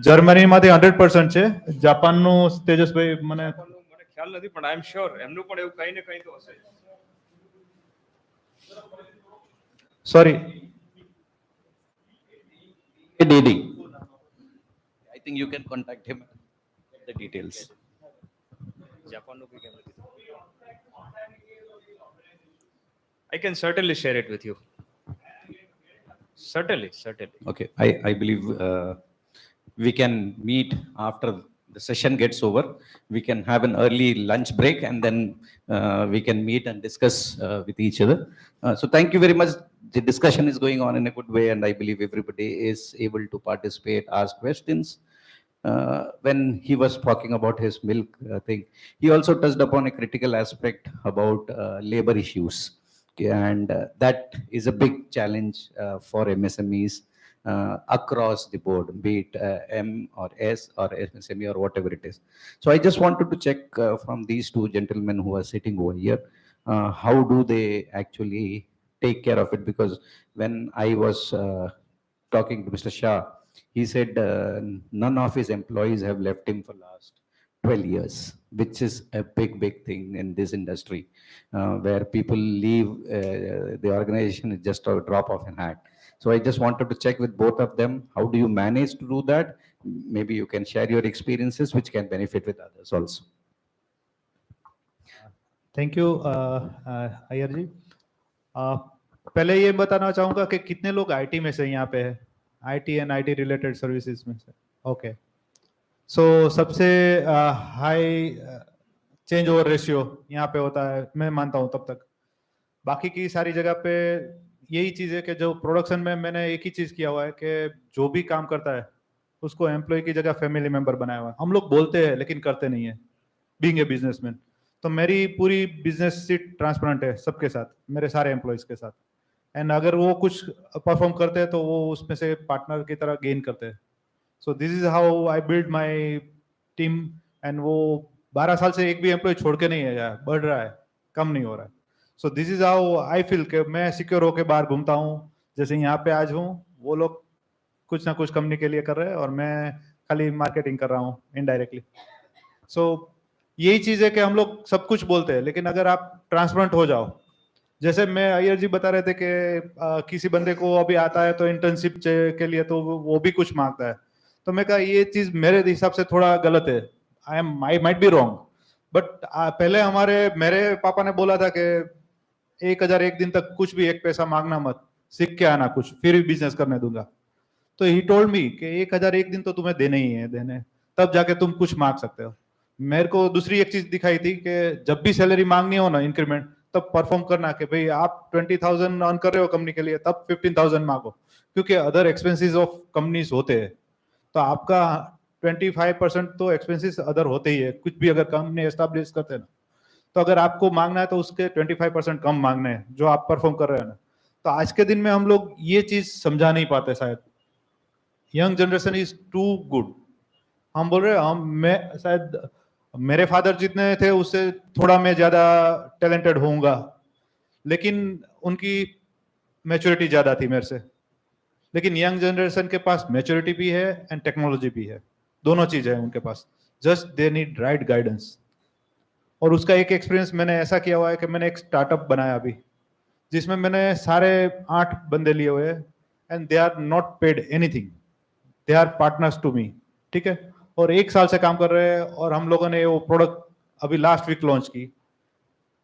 જર્મનીમાંથી 100% છે. જાપાનનું તેજસભાઈ મને ખ્યાલ નથી, પણ આઈ એમ શ્યોર એમનું પણ એવું કંઈ ને કંઈ તો હશે. Sorry DD. I think you can contact him, get the details. જાપાનનું કંઈ કેમ નથી. I can certainly share it with you. Certainly. Okay, I believe we can meet after the session gets over. We can have an early lunch break and then we can meet and discuss with each other. So thank you very much. The discussion is going on in a good way and I believe everybody is able to participate, ask questions. When he was talking about his milk thing, he also touched upon a critical aspect about labor issues. And that is a big challenge for MSMEs across the board, be it M or S or MSME or whatever it is. So I just wanted to check from these two gentlemen who are sitting over here, how do they actually take care of it? Because when I was talking to Mr. Shah, he said none of his employees have left him for last 12 years, which is a big thing in this industry, where people leave the organization is just a drop of an hat. So I just wanted to check with both of them, how do you manage to do that? Maybe you can share your experiences which can benefit with others also. Thank you Iyer ji. पहले ये बताना चाहूंगा कि कितने लोग IT में से यहाँ पे है, IT and IT related services में से. ओके, सो सबसे हाई चेंज ओवर रेशियो यहाँ पे होता है, मैं मानता हूँ तब तक। बाकी की सारी जगह पे यही चीज है कि जो प्रोडक्शन में मैंने एक ही चीज किया हुआ है कि जो भी काम करता है उसको एम्प्लॉय की जगह फैमिली मेंबर बनाया हुआ है। हम लोग बोलते हैं लेकिन करते नहीं है, बीइंग ए बिजनेसमैन। तो मेरी पूरी बिजनेस सीट ट्रांसपेरेंट है सबके साथ, मेरे सारे एम्प्लॉयज के साथ। एंड अगर वो कुछ परफॉर्म करते हैं तो वो उसमें से पार्टनर की तरह गेन करते हैं। सो this is how I build my team. And वो 12 साल से एक भी एम्प्लॉय छोड़ के नहीं है यार, बढ़ रहा है, कम नहीं हो रहा है। सो this is how I feel कि मैं सिक्योर होकर बाहर घूमता हूँ। जैसे यहाँ पे आज हूँ, वो लोग कुछ ना कुछ कंपनी के लिए कर रहे हैं और मैं खाली मार्केटिंग कर रहा हूँ इनडायरेक्टली। सो यही चीज है कि हम लोग सब कुछ बोलते हैं, लेकिन अगर आप ट्रांसपेरेंट हो जाओ, जैसे मैं अय्यर जी बता रहे थे कि किसी बंदे को अभी आता है तो इंटर्नशिप के लिए तो वो भी कुछ मांगता है। तो मैं कहा ये चीज मेरे हिसाब से थोड़ा गलत है। I might be wrong, but पहले मेरे पापा ने बोला था कि 1000 एक दिन तक कुछ भी एक पैसा मांगना मत, सीख के आना कुछ, फिर भी बिजनेस करने दूंगा। तो ही टोल्ड मी कि 1000 एक दिन तो तुम्हें देने ही है, देने, तब जाके तुम कुछ मांग सकते हो। मेरे को दूसरी एक चीज दिखाई थी कि जब भी सैलरी मांगनी हो ना, इंक्रीमेंट, तब परफॉर्म करना कि भाई आप 20,000 अर्न कर रहे हो कंपनी के लिए, तब 15,000 मांगो, क्योंकि अदर एक्सपेंसेस ऑफ कंपनीज होते हैं। तो आपका 25% तो एक्सपेंसेस अदर होते ही है, कुछ भी अगर कंपनी एस्टैब्लिश करते हैं ना। तो अगर आपको मांगना है तो उसके 25% कम मांगने हैं जो आप परफॉर्म कर रहे हैं ना। तो आज के दिन में हम लोग ये चीज समझा नहीं पाते शायद। Young generation is too good. हम बोल रहे हैं, मैं शायद मेरे फादर जितने थे उससे थोड़ा मैं ज्यादा टैलेंटेड होऊंगा, लेकिन उनकी मैच्योरिटी ज्यादा थी मेरे से। लेकिन यंग जनरेशन के पास मैच्योरिटी भी है एंड टेक्नोलॉजी भी है, दोनों चीज है उनके पास, just they need right guidance. और उसका एक एक्सपीरियंस मैंने ऐसा किया हुआ है कि मैंने एक स्टार्टअप बनाया अभी, जिसमें मैंने सारे 8 बंदे लिए हुए हैं and they are not paid anything, they are partners to me, ठीक है। और 1 साल से काम कर रहे हैं और हम लोगों ने वो प्रोडक्ट अभी लास्ट वीक लॉन्च की।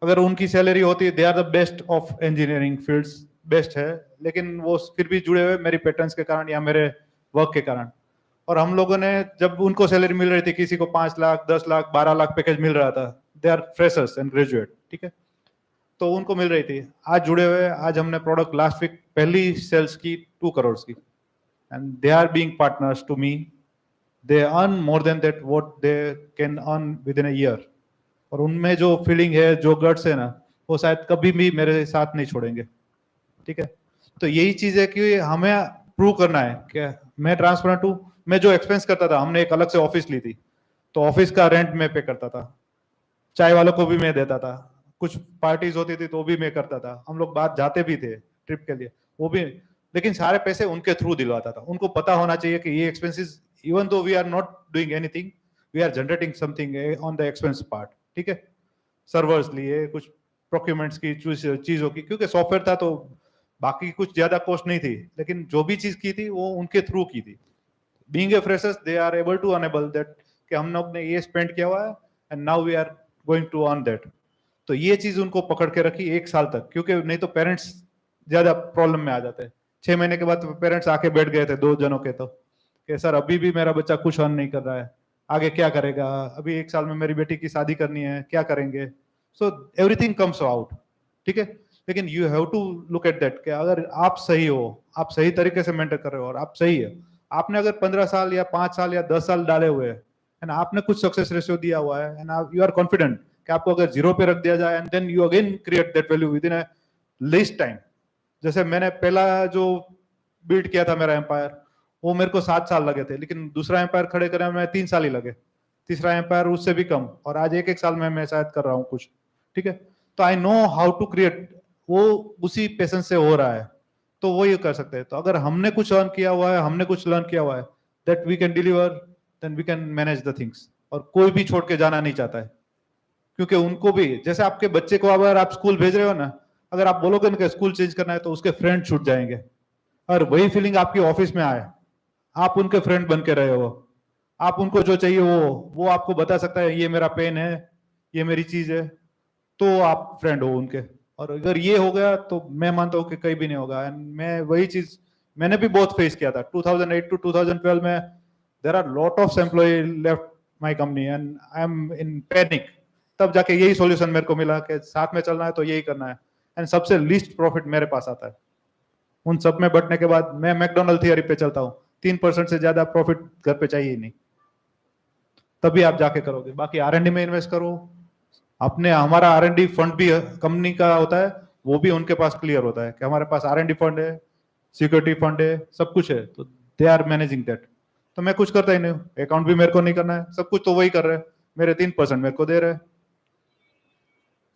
अगर उनकी सैलरी होती है, they are the best of engineering fields, best है, लेकिन वो फिर भी जुड़े हुए मेरी पैटर्न्स के कारण या मेरे वर्क के कारण। और हम लोगों ने जब उनको सैलरी मिल रही थी, किसी को 5 लाख 10 लाख 12 लाख पैकेज मिल रहा था, they are freshers and graduate, ठीक है, तो उनको मिल रही थी। आज जुड़े हुए, आज हमने प्रोडक्ट लास्ट वीक पहली सेल्स की 2 करोड़ की, and they are being partners to me. They earn more than that what they can earn within a year. और उनमें जो फीलिंग है, जो गट्स है ना, वो शायद कभी भी मेरे साथ नहीं छोड़ेंगे, ठीक है। तो यही चीज है कि हमें प्रूव करना है कि मैं ट्रांसपेरेंट हूँ। मैं जो एक्सपेंस करता था, हमने एक अलग से ऑफिस ली थी, तो ऑफिस का रेंट मैं पे करता था, चाय वालों को भी मैं देता था, कुछ पार्टीज होती थी तो भी मैं करता था, हम लोग बाहर जाते भी थे ट्रिप के लिए, वो भी, लेकिन सारे पैसे उनके थ्रू दिलवाता था। उनको पता होना चाहिए कि ये expenses, even though we are not doing anything, we are generating something on the expense part, ठीक है। सर्वर्स लिए, कुछ प्रोक्यूरमेंट्स की चीजों की, क्योंकि सॉफ्टवेयर था तो बाकी कुछ ज्यादा कॉस्ट नहीं थी, लेकिन जो भी चीज की थी वो उनके थ्रू की थी। Being a freshers, they are able to enable that कि हम लोग ने ये स्पेंड किया हुआ है and now we are going to earn that. तो ये चीज उनको पकड़ के रखी 1 साल तक, क्योंकि नहीं तो पेरेंट्स ज्यादा प्रॉब्लम में आ जाते हैं। 6 महीने के बाद पेरेंट्स आके बैठ गए थे 2 जनों के, तो कि सर अभी भी मेरा बच्चा कुछ अर्न नहीं कर रहा है, आगे क्या करेगा, अभी 1 साल में मेरी बेटी की शादी करनी है, क्या करेंगे। सो एवरीथिंग कम्स आउट, ठीक है। लेकिन you have to look at that कि अगर आप सही हो, आप सही तरीके से मेंटेन कर रहे हो और आप सही है, आपने अगर 15 साल या 5 साल या 10 साल डाले हुए हैं एंड आपने कुछ सक्सेस रेशियो दिया हुआ है एंड यू आर कॉन्फिडेंट कि आपको अगर 0 पे रख दिया जाए and then you again create that value within a least time. जैसे मैंने पहला जो बिल्ड किया था मेरा एम्पायर, वो मेरे को 7 साल लगे थे, लेकिन दूसरा एम्पायर खड़े करने में 3 साल ही लगे, तीसरा एम्पायर उससे भी कम, और आज 1-1 साल में मैं शायद कर रहा हूँ कुछ, ठीक है। तो I know how to create, वो उसी पेशेंस से हो रहा है, तो वो ये कर सकते हैं। तो अगर हमने कुछ अर्न किया हुआ है, हमने कुछ लर्न किया हुआ है, that we can deliver, then we can manage the things. और कोई भी छोड़ के जाना नहीं चाहता है, क्योंकि उनको भी, जैसे आपके बच्चे को अगर आप स्कूल भेज रहे हो ना, अगर आप बोलोगे ना कि स्कूल चेंज करना है, तो उसके फ्रेंड छूट जाएंगे। और वही फीलिंग आपकी ऑफिस में आए, आप उनके फ्रेंड बन के रहे हो, आप उनको जो चाहिए वो आपको बता सकता है, ये मेरा पेन है, ये मेरी चीज है, तो आप फ्रेंड हो उनके। और अगर ये हो गया तो मैं मानता हूँ कि कहीं भी नहीं होगा। एंड मैं वही चीज मैंने भी बहुत फेस किया था 2008 to 2012 में। there are lot of employee left my company and I am in panic. तब जाके यही solution मेरे को मिला कि साथ में चलना है तो यही करना है, and सबसे least profit मेरे पास आता है. उन सब में बटने के बाद मैं मैकडोनल्ड थियरी पे चलता हूँ, 3% से ज्यादा प्रॉफिट घर पे चाहिए ही नहीं, तभी आप जाके करोगे. बाकी R&D में इन्वेस्ट करो, अपने हमारा R&D फंड भी कंपनी का होता है, वो भी उनके पास क्लियर होता है कि हमारे पास R&D फंड है, सिक्योरिटी फंड है, सब कुछ है, तो दे आर मैनेजिंग दैट. तो मैं कुछ करता ही नहीं, अकाउंट भी मेरे को नहीं करना है, सब कुछ तो वही कर रहे हैं, मेरे 3% मेरे को दे रहे हैं.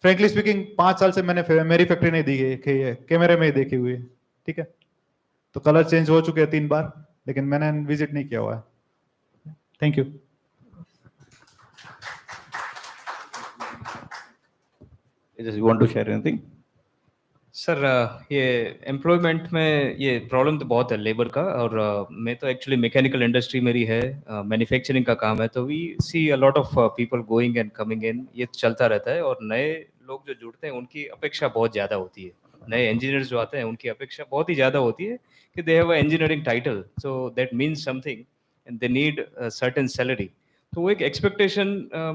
फ्रेंकली स्पीकिंग 5 साल से मैंने मेरी फैक्ट्री नहीं दी है, कैमरे में ही देखी हुई है. ठीक है, तो कलर चेंज हो चुके हैं 3 बार, लेकिन मैंने विजिट नहीं किया हुआ है. Thank you. You want to share anything? Sir ये एम्प्लॉयमेंट में ये प्रॉब्लम तो बहुत है लेबर का, और मैं तो एक्चुअली मैकेनिकल इंडस्ट्री मेरी है, मैन्युफैक्चरिंग का काम है, तो we see a lot of people going and coming in, ये चलता रहता है. और नए लोग जो जुड़ते हैं उनकी अपेक्षा बहुत ज़्यादा होती है, नए इंजीनियर्स जो आते हैं उनकी अपेक्षा बहुत ही ज़्यादा होती है कि they have a engineering title, so that means something and they need certain salary. तो वो एक एक्सपेक्टेशन,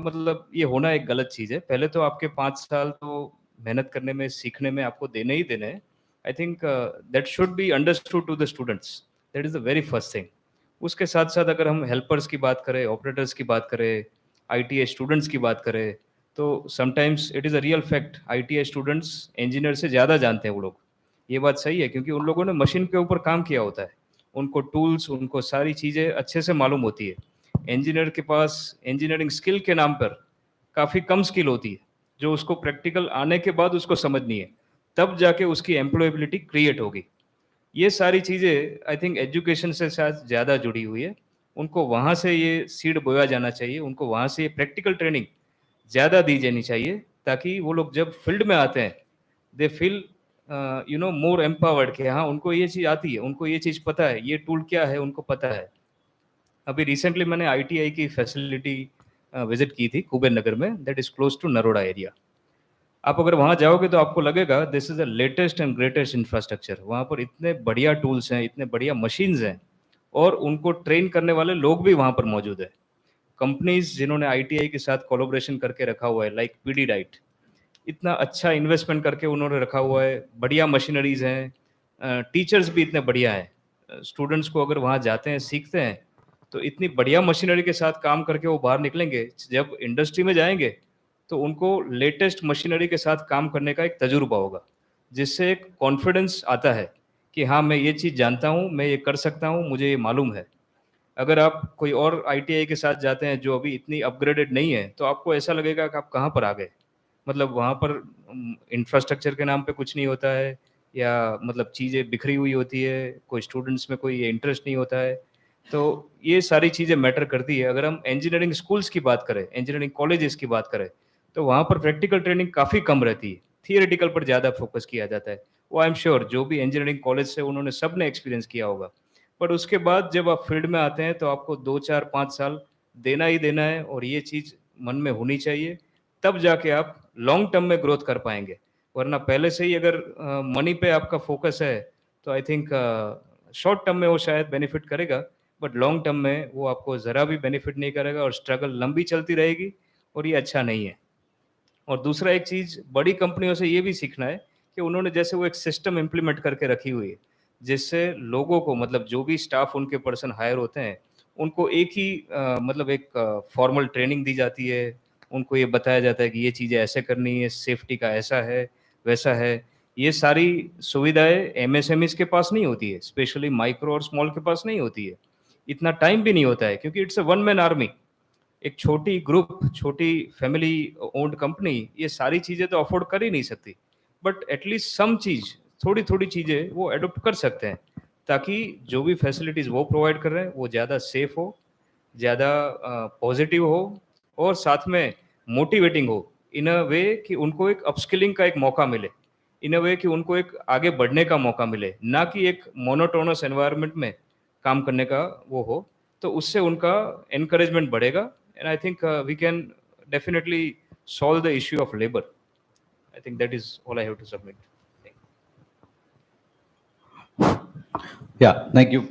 मतलब ये होना एक गलत चीज़ है. पहले तो आपके 5 साल तो मेहनत करने में, सीखने में आपको देने ही देने हैं. I think that should be understood to the students, that is the very first thing. उसके साथ साथ अगर हम हेल्पर्स की बात करें, ऑपरेटर्स की बात करें, ITI स्टूडेंट्स की बात करें, तो sometimes it is a real fact, ITI students engineer से ज़्यादा जानते हैं वो लोग. ये बात सही है, क्योंकि उन लोगों ने मशीन के ऊपर काम किया होता है, उनको टूल्स, उनको सारी चीज़ें अच्छे से मालूम होती है. इंजीनियर के पास इंजीनियरिंग स्किल के नाम पर काफ़ी कम स्किल होती है, जो उसको प्रैक्टिकल आने के बाद उसको समझनी है, तब जाके उसकी एम्प्लॉयबिलिटी क्रिएट होगी. ये सारी चीज़ें आई थिंक एजुकेशन से शायद ज़्यादा जुड़ी हुई है. उनको वहाँ से ये सीड बोया जाना चाहिए, उनको वहाँ से ये प्रैक्टिकल ट्रेनिंग ज़्यादा दी जानी चाहिए, ताकि वो लोग जब फील्ड में आते हैं दे फील मोर एम्पावर्ड कि हाँ उनको ये चीज़ आती है, उनको ये चीज़ पता है, ये टूल क्या है उनको पता है. अभी रिसेंटली मैंने ITI की फैसिलिटी विजिट की थी कुबेर नगर में, that is close to Naroda area. आप अगर वहाँ जाओगे तो आपको लगेगा this is the latest and greatest infrastructure. वहाँ पर इतने बढ़िया टूल्स हैं, इतने बढ़िया मशीन्स हैं, और उनको ट्रेन करने वाले लोग भी वहाँ पर मौजूद है. कंपनीज जिन्होंने ITI के साथ कोलैबोरेशन करके रखा हुआ है, लाइक पीडीराइट, इतना अच्छा इन्वेस्टमेंट करके उन्होंने रखा हुआ है, बढ़िया मशीनरीज हैं, टीचर्स भी इतने बढ़िया हैं. स्टूडेंट्स को अगर वहाँ जाते हैं, सीखते हैं, तो इतनी बढ़िया मशीनरी के साथ काम करके वो बाहर निकलेंगे, जब इंडस्ट्री में जाएंगे तो उनको लेटेस्ट मशीनरी के साथ काम करने का एक तजुर्बा होगा, जिससे एक कॉन्फिडेंस आता है कि हाँ मैं ये चीज़ जानता हूँ, मैं ये कर सकता हूँ, मुझे ये मालूम है. अगर आप कोई और ITI के साथ जाते हैं जो अभी इतनी अपग्रेडेड नहीं है, तो आपको ऐसा लगेगा कि आप कहाँ पर आ गए. मतलब वहाँ पर इंफ्रास्ट्रक्चर के नाम पे कुछ नहीं होता है, या मतलब चीज़ें बिखरी हुई होती है, कोई स्टूडेंट्स में कोई इंटरेस्ट नहीं होता है. तो ये सारी चीज़ें मैटर करती है. अगर हम इंजीनियरिंग स्कूल्स की बात करें, इंजीनियरिंग कॉलेजेस की बात करें, तो वहाँ पर प्रैक्टिकल ट्रेनिंग काफ़ी कम रहती है, थियोरेटिकल पर ज़्यादा फोकस किया जाता है. वो आई एम श्योर जो भी इंजीनियरिंग कॉलेज से उन्होंने सब ने एक्सपीरियंस किया होगा. बट उसके बाद जब आप फील्ड में आते हैं तो आपको 2 4 5 साल देना ही देना है, और ये चीज़ मन में होनी चाहिए, तब जाके आप लॉन्ग टर्म में ग्रोथ कर पाएंगे. वरना पहले से ही अगर मनी पे आपका फोकस है, तो आई थिंक शॉर्ट टर्म में वो शायद बेनिफिट करेगा, बट लॉन्ग टर्म में वो आपको ज़रा भी बेनिफिट नहीं करेगा, और स्ट्रगल लंबी चलती रहेगी, और ये अच्छा नहीं है. और दूसरा एक चीज़ बड़ी कंपनियों से ये भी सीखना है कि उन्होंने जैसे वो एक सिस्टम इम्प्लीमेंट करके रखी हुई है, जिससे लोगों को, मतलब जो भी स्टाफ उनके पर्सन हायर होते हैं, उनको एक ही मतलब एक फॉर्मल ट्रेनिंग दी जाती है. उनको ये बताया जाता है कि ये चीज़ें ऐसे करनी है, सेफ्टी का ऐसा है, वैसा है. ये सारी सुविधाएं MSMEs के पास नहीं होती है, स्पेशली माइक्रो और स्मॉल के पास नहीं होती है. इतना टाइम भी नहीं होता है, क्योंकि it's a one man army. एक छोटी ग्रुप, छोटी फैमिली ओन्ड कंपनी ये सारी चीज़ें तो अफोर्ड कर ही नहीं सकती. बट एटलीस्ट सम चीज़, थोड़ी थोड़ी चीज़ें वो एडोप्ट कर सकते हैं, ताकि जो भी फैसिलिटीज़ वो प्रोवाइड कर रहे हैं वो ज़्यादा सेफ हो, ज़्यादा पॉजिटिव हो, और साथ में मोटिवेटिंग हो, इन अ वे कि उनको एक अपस्किलिंग का एक मौका मिले, इन अ वे कि उनको एक आगे बढ़ने का मौका मिले, ना कि एक मोनोटोनस एनवायरनमेंट में काम करने का वो हो. तो उससे उनका एनकरेजमेंट बढ़ेगा, and I think we can definitely solve the issue of labor. I think that is all I have to submit. Yeah, thank you.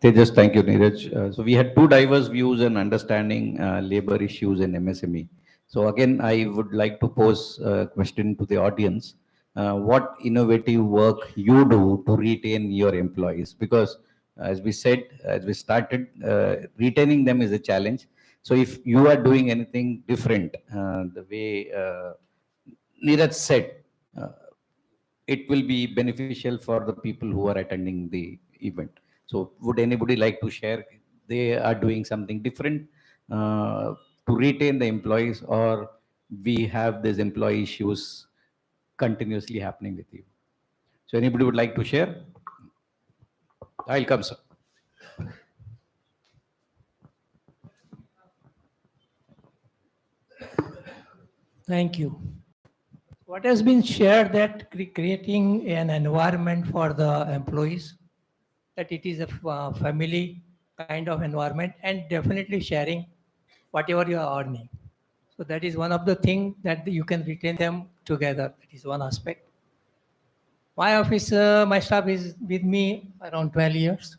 Tejas, thank you, Neeraj. So we had two diverse views on understanding labor issues in MSME. So again, I would like to pose a question to the audience. What innovative work you do to retain your employees? Because as we said, as we started, retaining them is a challenge. So if you are doing anything different, the way Neeraj said, uh, it will be beneficial for the people who are attending the event. So would anybody like to share? They are doing something different to retain the employees, or we have these employee issues continuously happening with you. So anybody would like to share? I'll come, sir. Thank you. What has been shared that creating an environment for the employees, that it is a family kind of environment, and definitely sharing whatever you are earning. So that is one of the things that you can retain them together. That is one aspect. My office, my staff is with me around 12 years.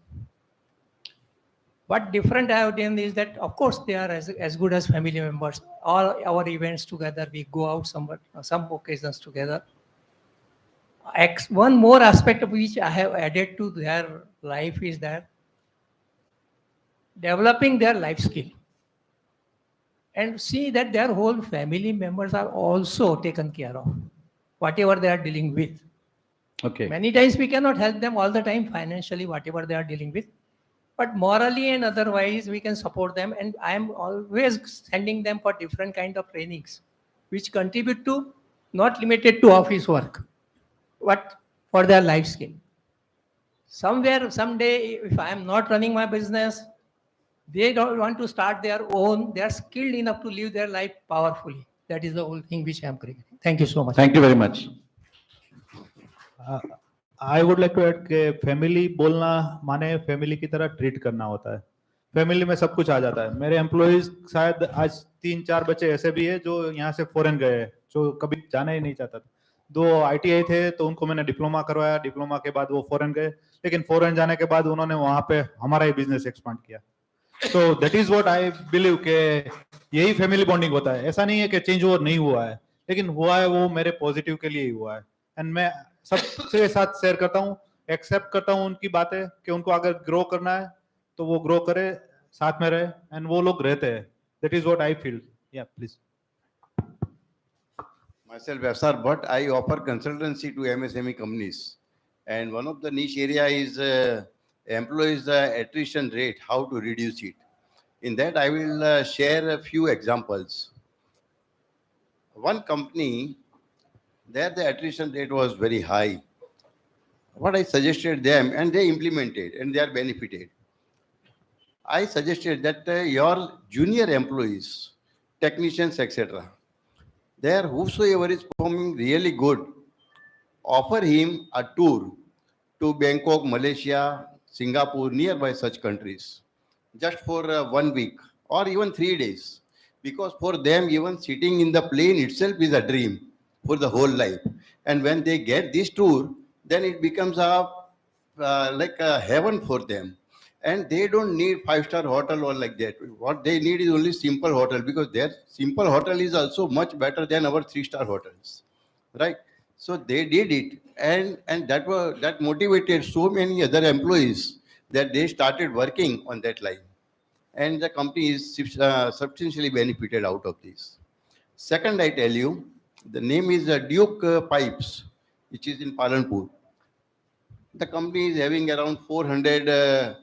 What different I have done is that, of course, they are as good as family members. All our events together, we go out some occasions together. One more aspect of which I have added to their life is that developing their life skill and see that their whole family members are also taken care of, whatever they are dealing with. Okay. Many times we cannot help them all the time financially, whatever they are dealing with. But morally and otherwise, we can support them. And I am always sending them for different kind of trainings, which contribute to, not limited to office work, but for their life skill. Somewhere, someday, if I am not running my business, they don't want to start their own. They are skilled enough to live their life powerfully. That is the whole thing which I am creating. Thank you so much. Thank you very much. I would like to add के family बोलना माने family की तरह treat करना होता है. Family में सब कुछ आ जाता है. मेरे एम्प्लॉइज शायद आज 3-4 बच्चे ऐसे भी है जो यहाँ से फॉरेन गए हैं, जो कभी जाना ही नहीं चाहता था. 2 ITI थे तो उनको मैंने डिप्लोमा करवाया. डिप्लोमा के बाद वो फॉरेन गए, लेकिन फॉरेन जाने के बाद उन्होंने वहां पे हमारा ही बिजनेस एक्सपांड किया. So that is what I believe के यही फैमिली बॉन्डिंग होता है. ऐसा नहीं है कि चेंज ओवर नहीं हुआ है, लेकिन हुआ है वो मेरे पॉजिटिव के लिए ही हुआ है. एंड मैं सबके साथ शेयर करता हूँ, एक्सेप्ट करता हूँ उनकी बातें कि उनको अगर ग्रो करना है तो वो ग्रो करे, साथ में रहे, एंड वो लोग रहते हैं. That is what I feel. या please. Myself, Sir, but I offer consultancy to MSME companies, and one of the niche area is employees attrition rate, how to reduce it. In that, I will share a few examples. One company, there the attrition rate was very high. What I suggested them, and they implemented, and they are benefited. I suggested that your junior employees, technicians, etc., there whosoever is performing really good, offer him a tour to Bangkok, Malaysia, Singapore, nearby such countries, just for 1 week or even 3 days. Because for them, even sitting in the plane itself is a dream for the whole life. And when they get this tour, then it becomes like a heaven for them. And they don't need 5-star hotel or like that. What they need is only simple hotel, because their simple hotel is also much better than our 3-star hotels, right? So they did it, and that motivated so many other employees that they started working on that line, and the company is substantially benefited out of this. Second, I tell you, the name is Duke Pipes, which is in Palanpur. The company is having around 400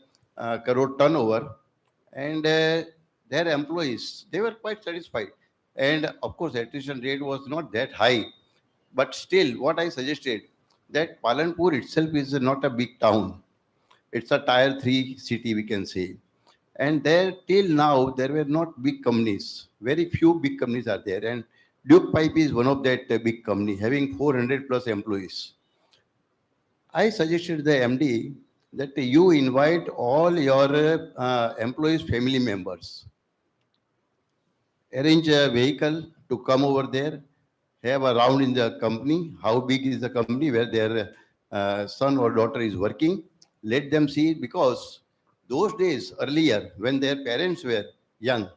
crore turnover, and their employees, they were quite satisfied. And of course, the attrition rate was not that high, but still, what I suggested, that Palanpur itself is not a big town. It's a tier 3 city, we can say. And there, till now, there were not big companies. Very few big companies are there. And Duke Pipe is one of that big company, having 400 plus employees. I suggested the MD that you invite all your employees' family members. Arrange a vehicle to come over there, have a round in the company, how big is the company where their son or daughter is working. Let them see, because those days earlier, when their parents were young,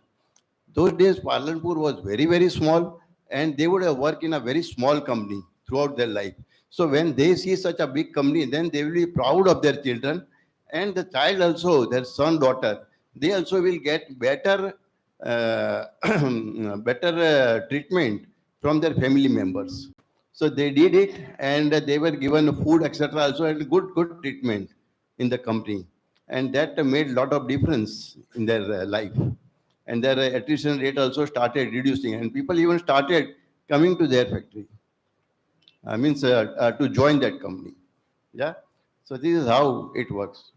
those days Palanpur was very, very small, and they would have worked in a very small company throughout their life. So when they see such a big company, then they will be proud of their children, and the child also, their son, daughter, they also will get better, better treatment from their family members. So they did it, and they were given food, etc. also, and good treatment in the company, and that made a lot of difference in their life. And their attrition rate also started reducing, and people even started coming to their factory. To join that company. Yeah. So this is how it works.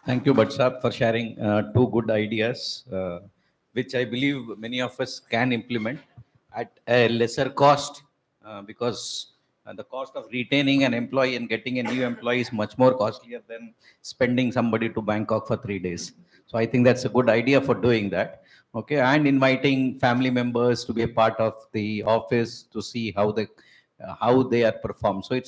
Thank you, Bhatt for sharing two good ideas, which I believe many of us can implement at a lesser cost, because the cost of retaining an employee and getting a new employee is much more costlier than spending somebody to Bangkok for 3 days. So I think that's a good idea for doing that. Okay, and inviting family members to be a part of the office to see how they are performed. So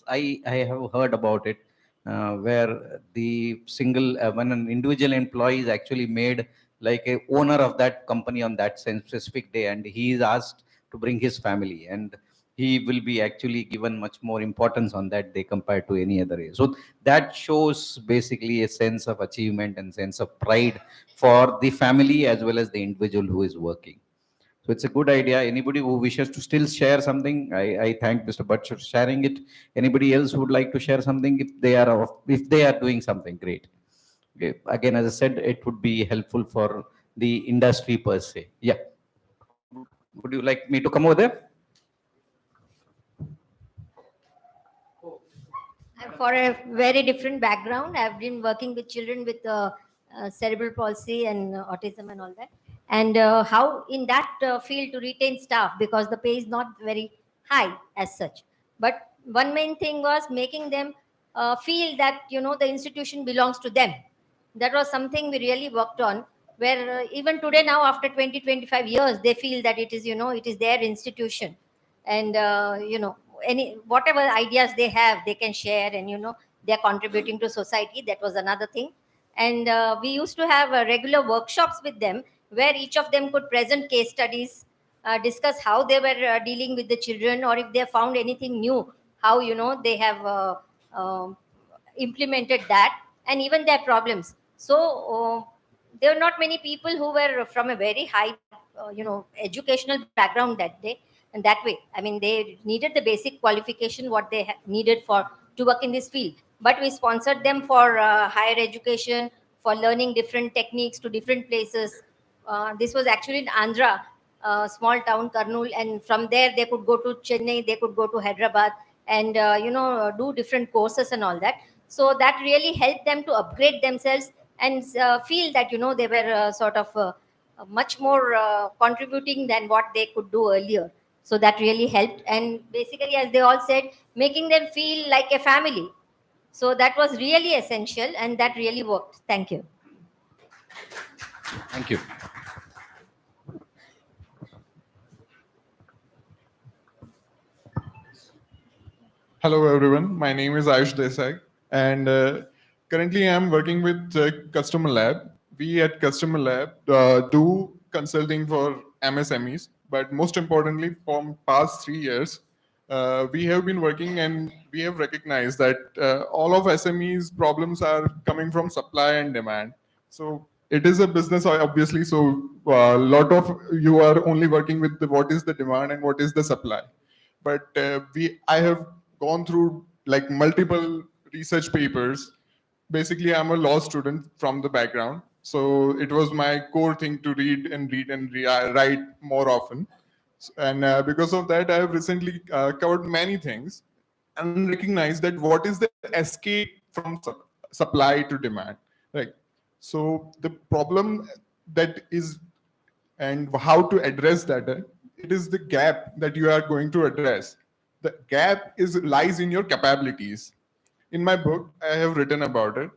I have heard about it, where the single when an individual employee is actually made like a owner of that company on that specific day, and he is asked to bring his family, and he will be actually given much more importance on that day compared to any other day. So that shows basically a sense of achievement and sense of pride for the family as well as the individual who is working. So it's a good idea. Anybody who wishes to still share something, I thank Mr. Bhatt for sharing it. Anybody else who would like to share something, if they are doing something great. Okay. Again, as I said, it would be helpful for the industry per se. Yeah. Would you like me to come over there? For a very different background, I've been working with children with cerebral palsy and autism and all that. And how in that field to retain staff, because the pay is not very high as such. But one main thing was making them feel that, the institution belongs to them. That was something we really worked on, where even today now, after 20-25 years, they feel that it is, it is their institution. And, any whatever ideas they have, they can share, and, they're contributing to society. That was another thing. And we used to have regular workshops with them, where each of them could present case studies, discuss how they were dealing with the children, or if they found anything new, how, they have implemented that, and even their problems. So there were not many people who were from a very high, educational background that day. And that way, I mean, they needed the basic qualification what they needed for to work in this field. But we sponsored them for higher education, for learning different techniques to different places. This was actually in Andhra, small town Kurnool, and from there they could go to Chennai, they could go to Hyderabad, and do different courses and all that. So that really helped them to upgrade themselves and feel that, they were sort of much more contributing than what they could do earlier. So that really helped. And basically, as they all said, making them feel like a family. So that was really essential, and that really worked. Thank you. Thank you. Hello everyone, my name is Ayush Desai, and currently I'm working with Customer Lab. We at Customer Lab do consulting for MSMEs, but most importantly, from past 3 years, we have been working and we have recognized that all of SMEs problems are coming from supply and demand. So it is a business, obviously, so a lot of you are only working with what is the demand and what is the supply. But I have gone through like multiple research papers. Basically, I'm a law student from the background, so it was my core thing to read and write more often. And because of that, I have recently covered many things and recognized that what is the escape from supply to demand, right? So the problem that is, and how to address that, it is the gap that you are going to address. The gap lies in your capabilities. In my book, I have written about it.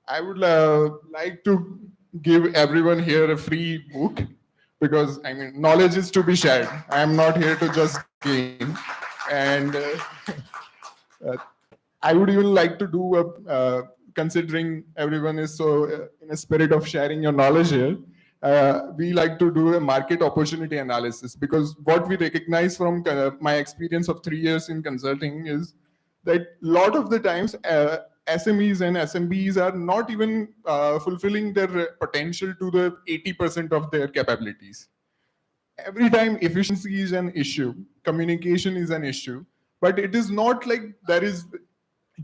I would like to give everyone here a free book, because I mean, knowledge is to be shared. I am not here to just gain. And I would even like to do considering everyone is so in a spirit of sharing your knowledge here. We like to do a market opportunity analysis, because what we recognize from my experience of 3 years in consulting is that a lot of the times SMEs and SMBs are not even fulfilling their potential to the 80% of their capabilities. Every time efficiency is an issue, communication is an issue, but it is not like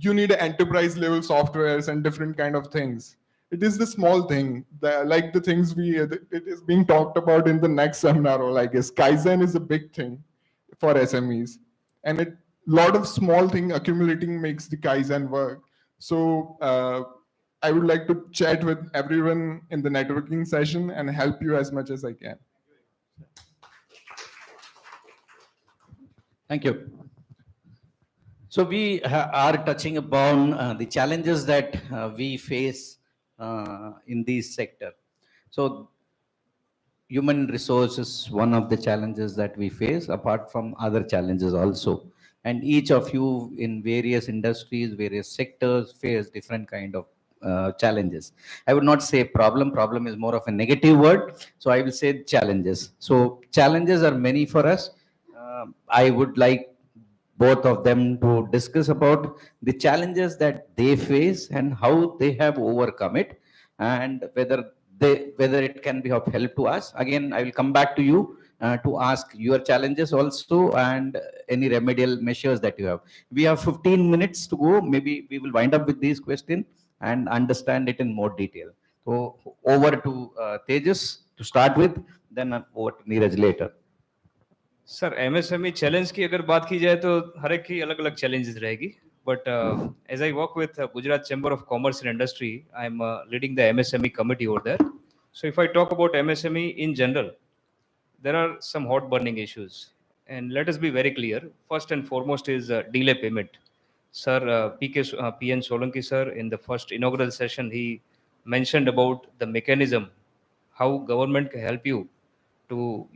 you need enterprise level softwares and different kind of things. It is the small thing, like the things it is being talked about in the next seminar, or I guess Kaizen is a big thing for SMEs, and a lot of small thing accumulating makes the Kaizen work. So I would like to chat with everyone in the networking session and help you as much as I can. Thank you. So we are touching upon the challenges that we face in this sector. So human resources, one of the challenges that we face, apart from other challenges also. And each of you in various industries, various sectors face different kind of challenges. I would not say problem. Problem is more of a negative word. So I will say challenges. So challenges are many for us. I would like both of them to discuss about the challenges that they face and how they have overcome it, and whether it can be of help to us. Again, I will come back to you to ask your challenges also and any remedial measures that you have. We have 15 minutes to go. Maybe we will wind up with these questions and understand it in more detail. So over to Tejas to start with, then over to Neeraj later. Sir MSME challenge की अगर बात की जाए तो हर एक की अलग अलग चैलेंजेस रहेगी, but as I work with Gujarat Chamber of Commerce and Industry, I am leading the MSME committee over there. So if I talk about MSME in general, there are some hot burning issues, and let us be very clear. First and foremost is delay payment. Sir, PN Solanki sir, in the first inaugural session, he mentioned about the mechanism, how government can help you to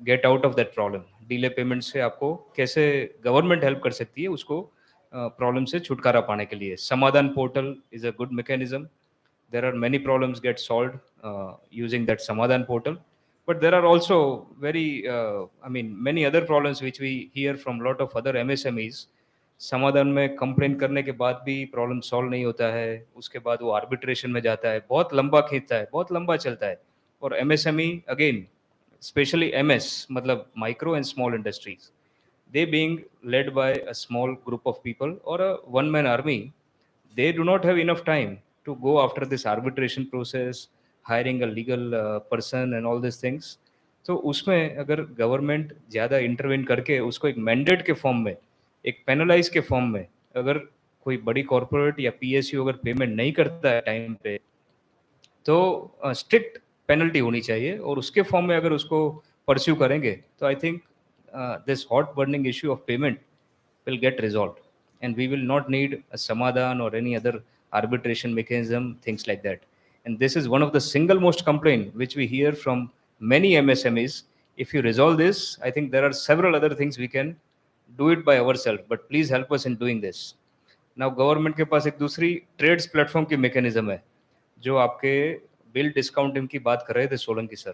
get out of that problem. Delay payment से आपको कैसे government help कर सकती है उसको problem से छुटकारा पाने के लिए. समाधान portal is a good mechanism. There are many problems get solved using that Samadhan portal, but there are also many other problems which we hear from lot of other MSMEs. समाधान में complain करने के बाद भी problem solve नहीं होता है, उसके बाद वो आर्बिट्रेशन में जाता है, बहुत लंबा खींचता है, बहुत लंबा चलता है. और MSME अगेन स्पेशली MS मतलब micro and small industries, they being led by a small group of people or a one man army, they do not have enough time to go after this arbitration process, hiring a legal person and all these things. तो उसमें अगर government ज़्यादा intervene करके उसको एक mandate के form में, एक पेनलाइज के फॉर्म में, अगर कोई बड़ी कॉर्पोरेट या PSU अगर पेमेंट नहीं करता है टाइम पे, तो स्ट्रिक्ट पेनल्टी होनी चाहिए, और उसके फॉर्म में अगर उसको परस्यू करेंगे तो I think this hot burning issue of payment will get resolved, and we will not need a samadhan or any other arbitration mechanism, things like that. And this is one of the single most complaint which we hear from many MSMEs. If you resolve this, I think there are several other things we can do it by ourselves, but please help us in doing this. Now government के पास एक दूसरी trades platform की mechanism है, जो आपके bill discounting की बात कर रहे थे सोलंकी सर,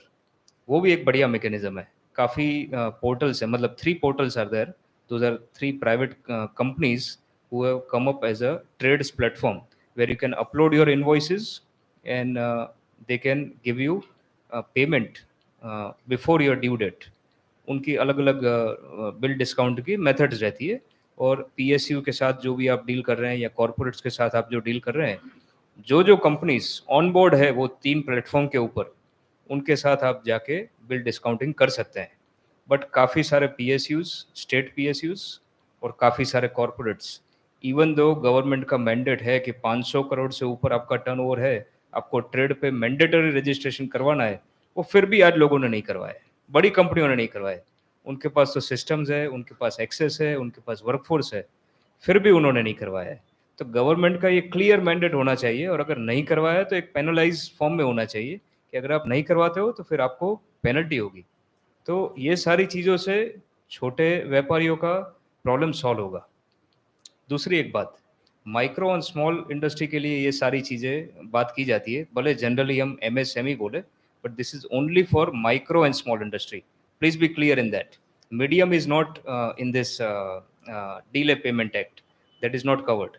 वो भी एक बढ़िया मैकेनिज्म है. काफ़ी पोर्टल्स है, मतलब 3 portals are there. Those are 3 private companies who have come up as a trades platform where you can upload your invoices and they can give you payment before your due date. उनकी अलग अलग bill discount की methods रहती है, और PSU के साथ जो भी आप डील कर रहे हैं या कॉर्पोरेट्स के साथ आप जो डील कर रहे हैं, जो कंपनीज ऑन बोर्ड है वो 3 प्लेटफॉर्म के ऊपर, उनके साथ आप जाके बिल डिस्काउंटिंग कर सकते हैं. बट काफ़ी सारे PSUs, स्टेट PSUs और काफ़ी सारे कॉर्पोरेट्स, इवन दो गवर्नमेंट का मैंडेट है कि 500 करोड़ से ऊपर आपका टर्नओवर है, आपको ट्रेड पे मैंडेटरी रजिस्ट्रेशन करवाना है, वो फिर भी आज लोगों ने नहीं करवाया, बड़ी कंपनियों ने नहीं करवाए. उनके पास तो सिस्टम्स है, उनके पास एक्सेस है, उनके पास वर्कफोर्स है, फिर भी उन्होंने नहीं करवाया है. तो गवर्नमेंट का ये क्लियर मैंडेट होना चाहिए, और अगर नहीं करवाया तो एक पेनलाइज फॉर्म में होना चाहिए कि अगर आप नहीं करवाते हो तो फिर आपको पेनल्टी होगी. तो ये सारी चीज़ों से छोटे व्यापारियों का प्रॉब्लम सॉल्व होगा. दूसरी एक बात, माइक्रो और स्मॉल इंडस्ट्री के लिए ये सारी चीज़ें बात की जाती है, भले जनरली हम MSME बोले, but this is only for micro and small industry. Please be clear in that. Medium is not in this delay payment act. That is not covered.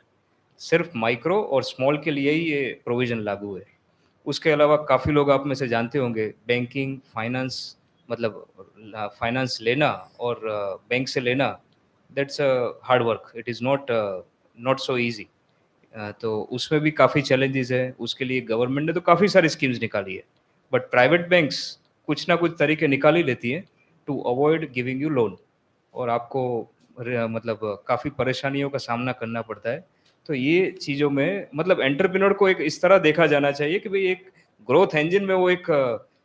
सिर्फ माइक्रो और स्मॉल के लिए ही ये प्रोविजन लागू है. उसके अलावा काफ़ी लोग आप में से जानते होंगे, बैंकिंग, फाइनेंस, मतलब फाइनेंस लेना और बैंक से लेना, that's a hard work. It is not so easy. तो उसमें भी काफ़ी चैलेंजेस है. उसके लिए गवर्नमेंट ने तो काफ़ी सारी स्कीम्स निकाली है, बट प्राइवेट बैंक्स कुछ ना कुछ तरीके निकाल ही लेती हैं to avoid giving you loan, और आपको मतलब काफ़ी परेशानियों का सामना करना पड़ता है. तो ये चीज़ों में मतलब एंटरप्रेन्योर को एक इस तरह देखा जाना चाहिए कि भाई एक ग्रोथ इंजन में वो एक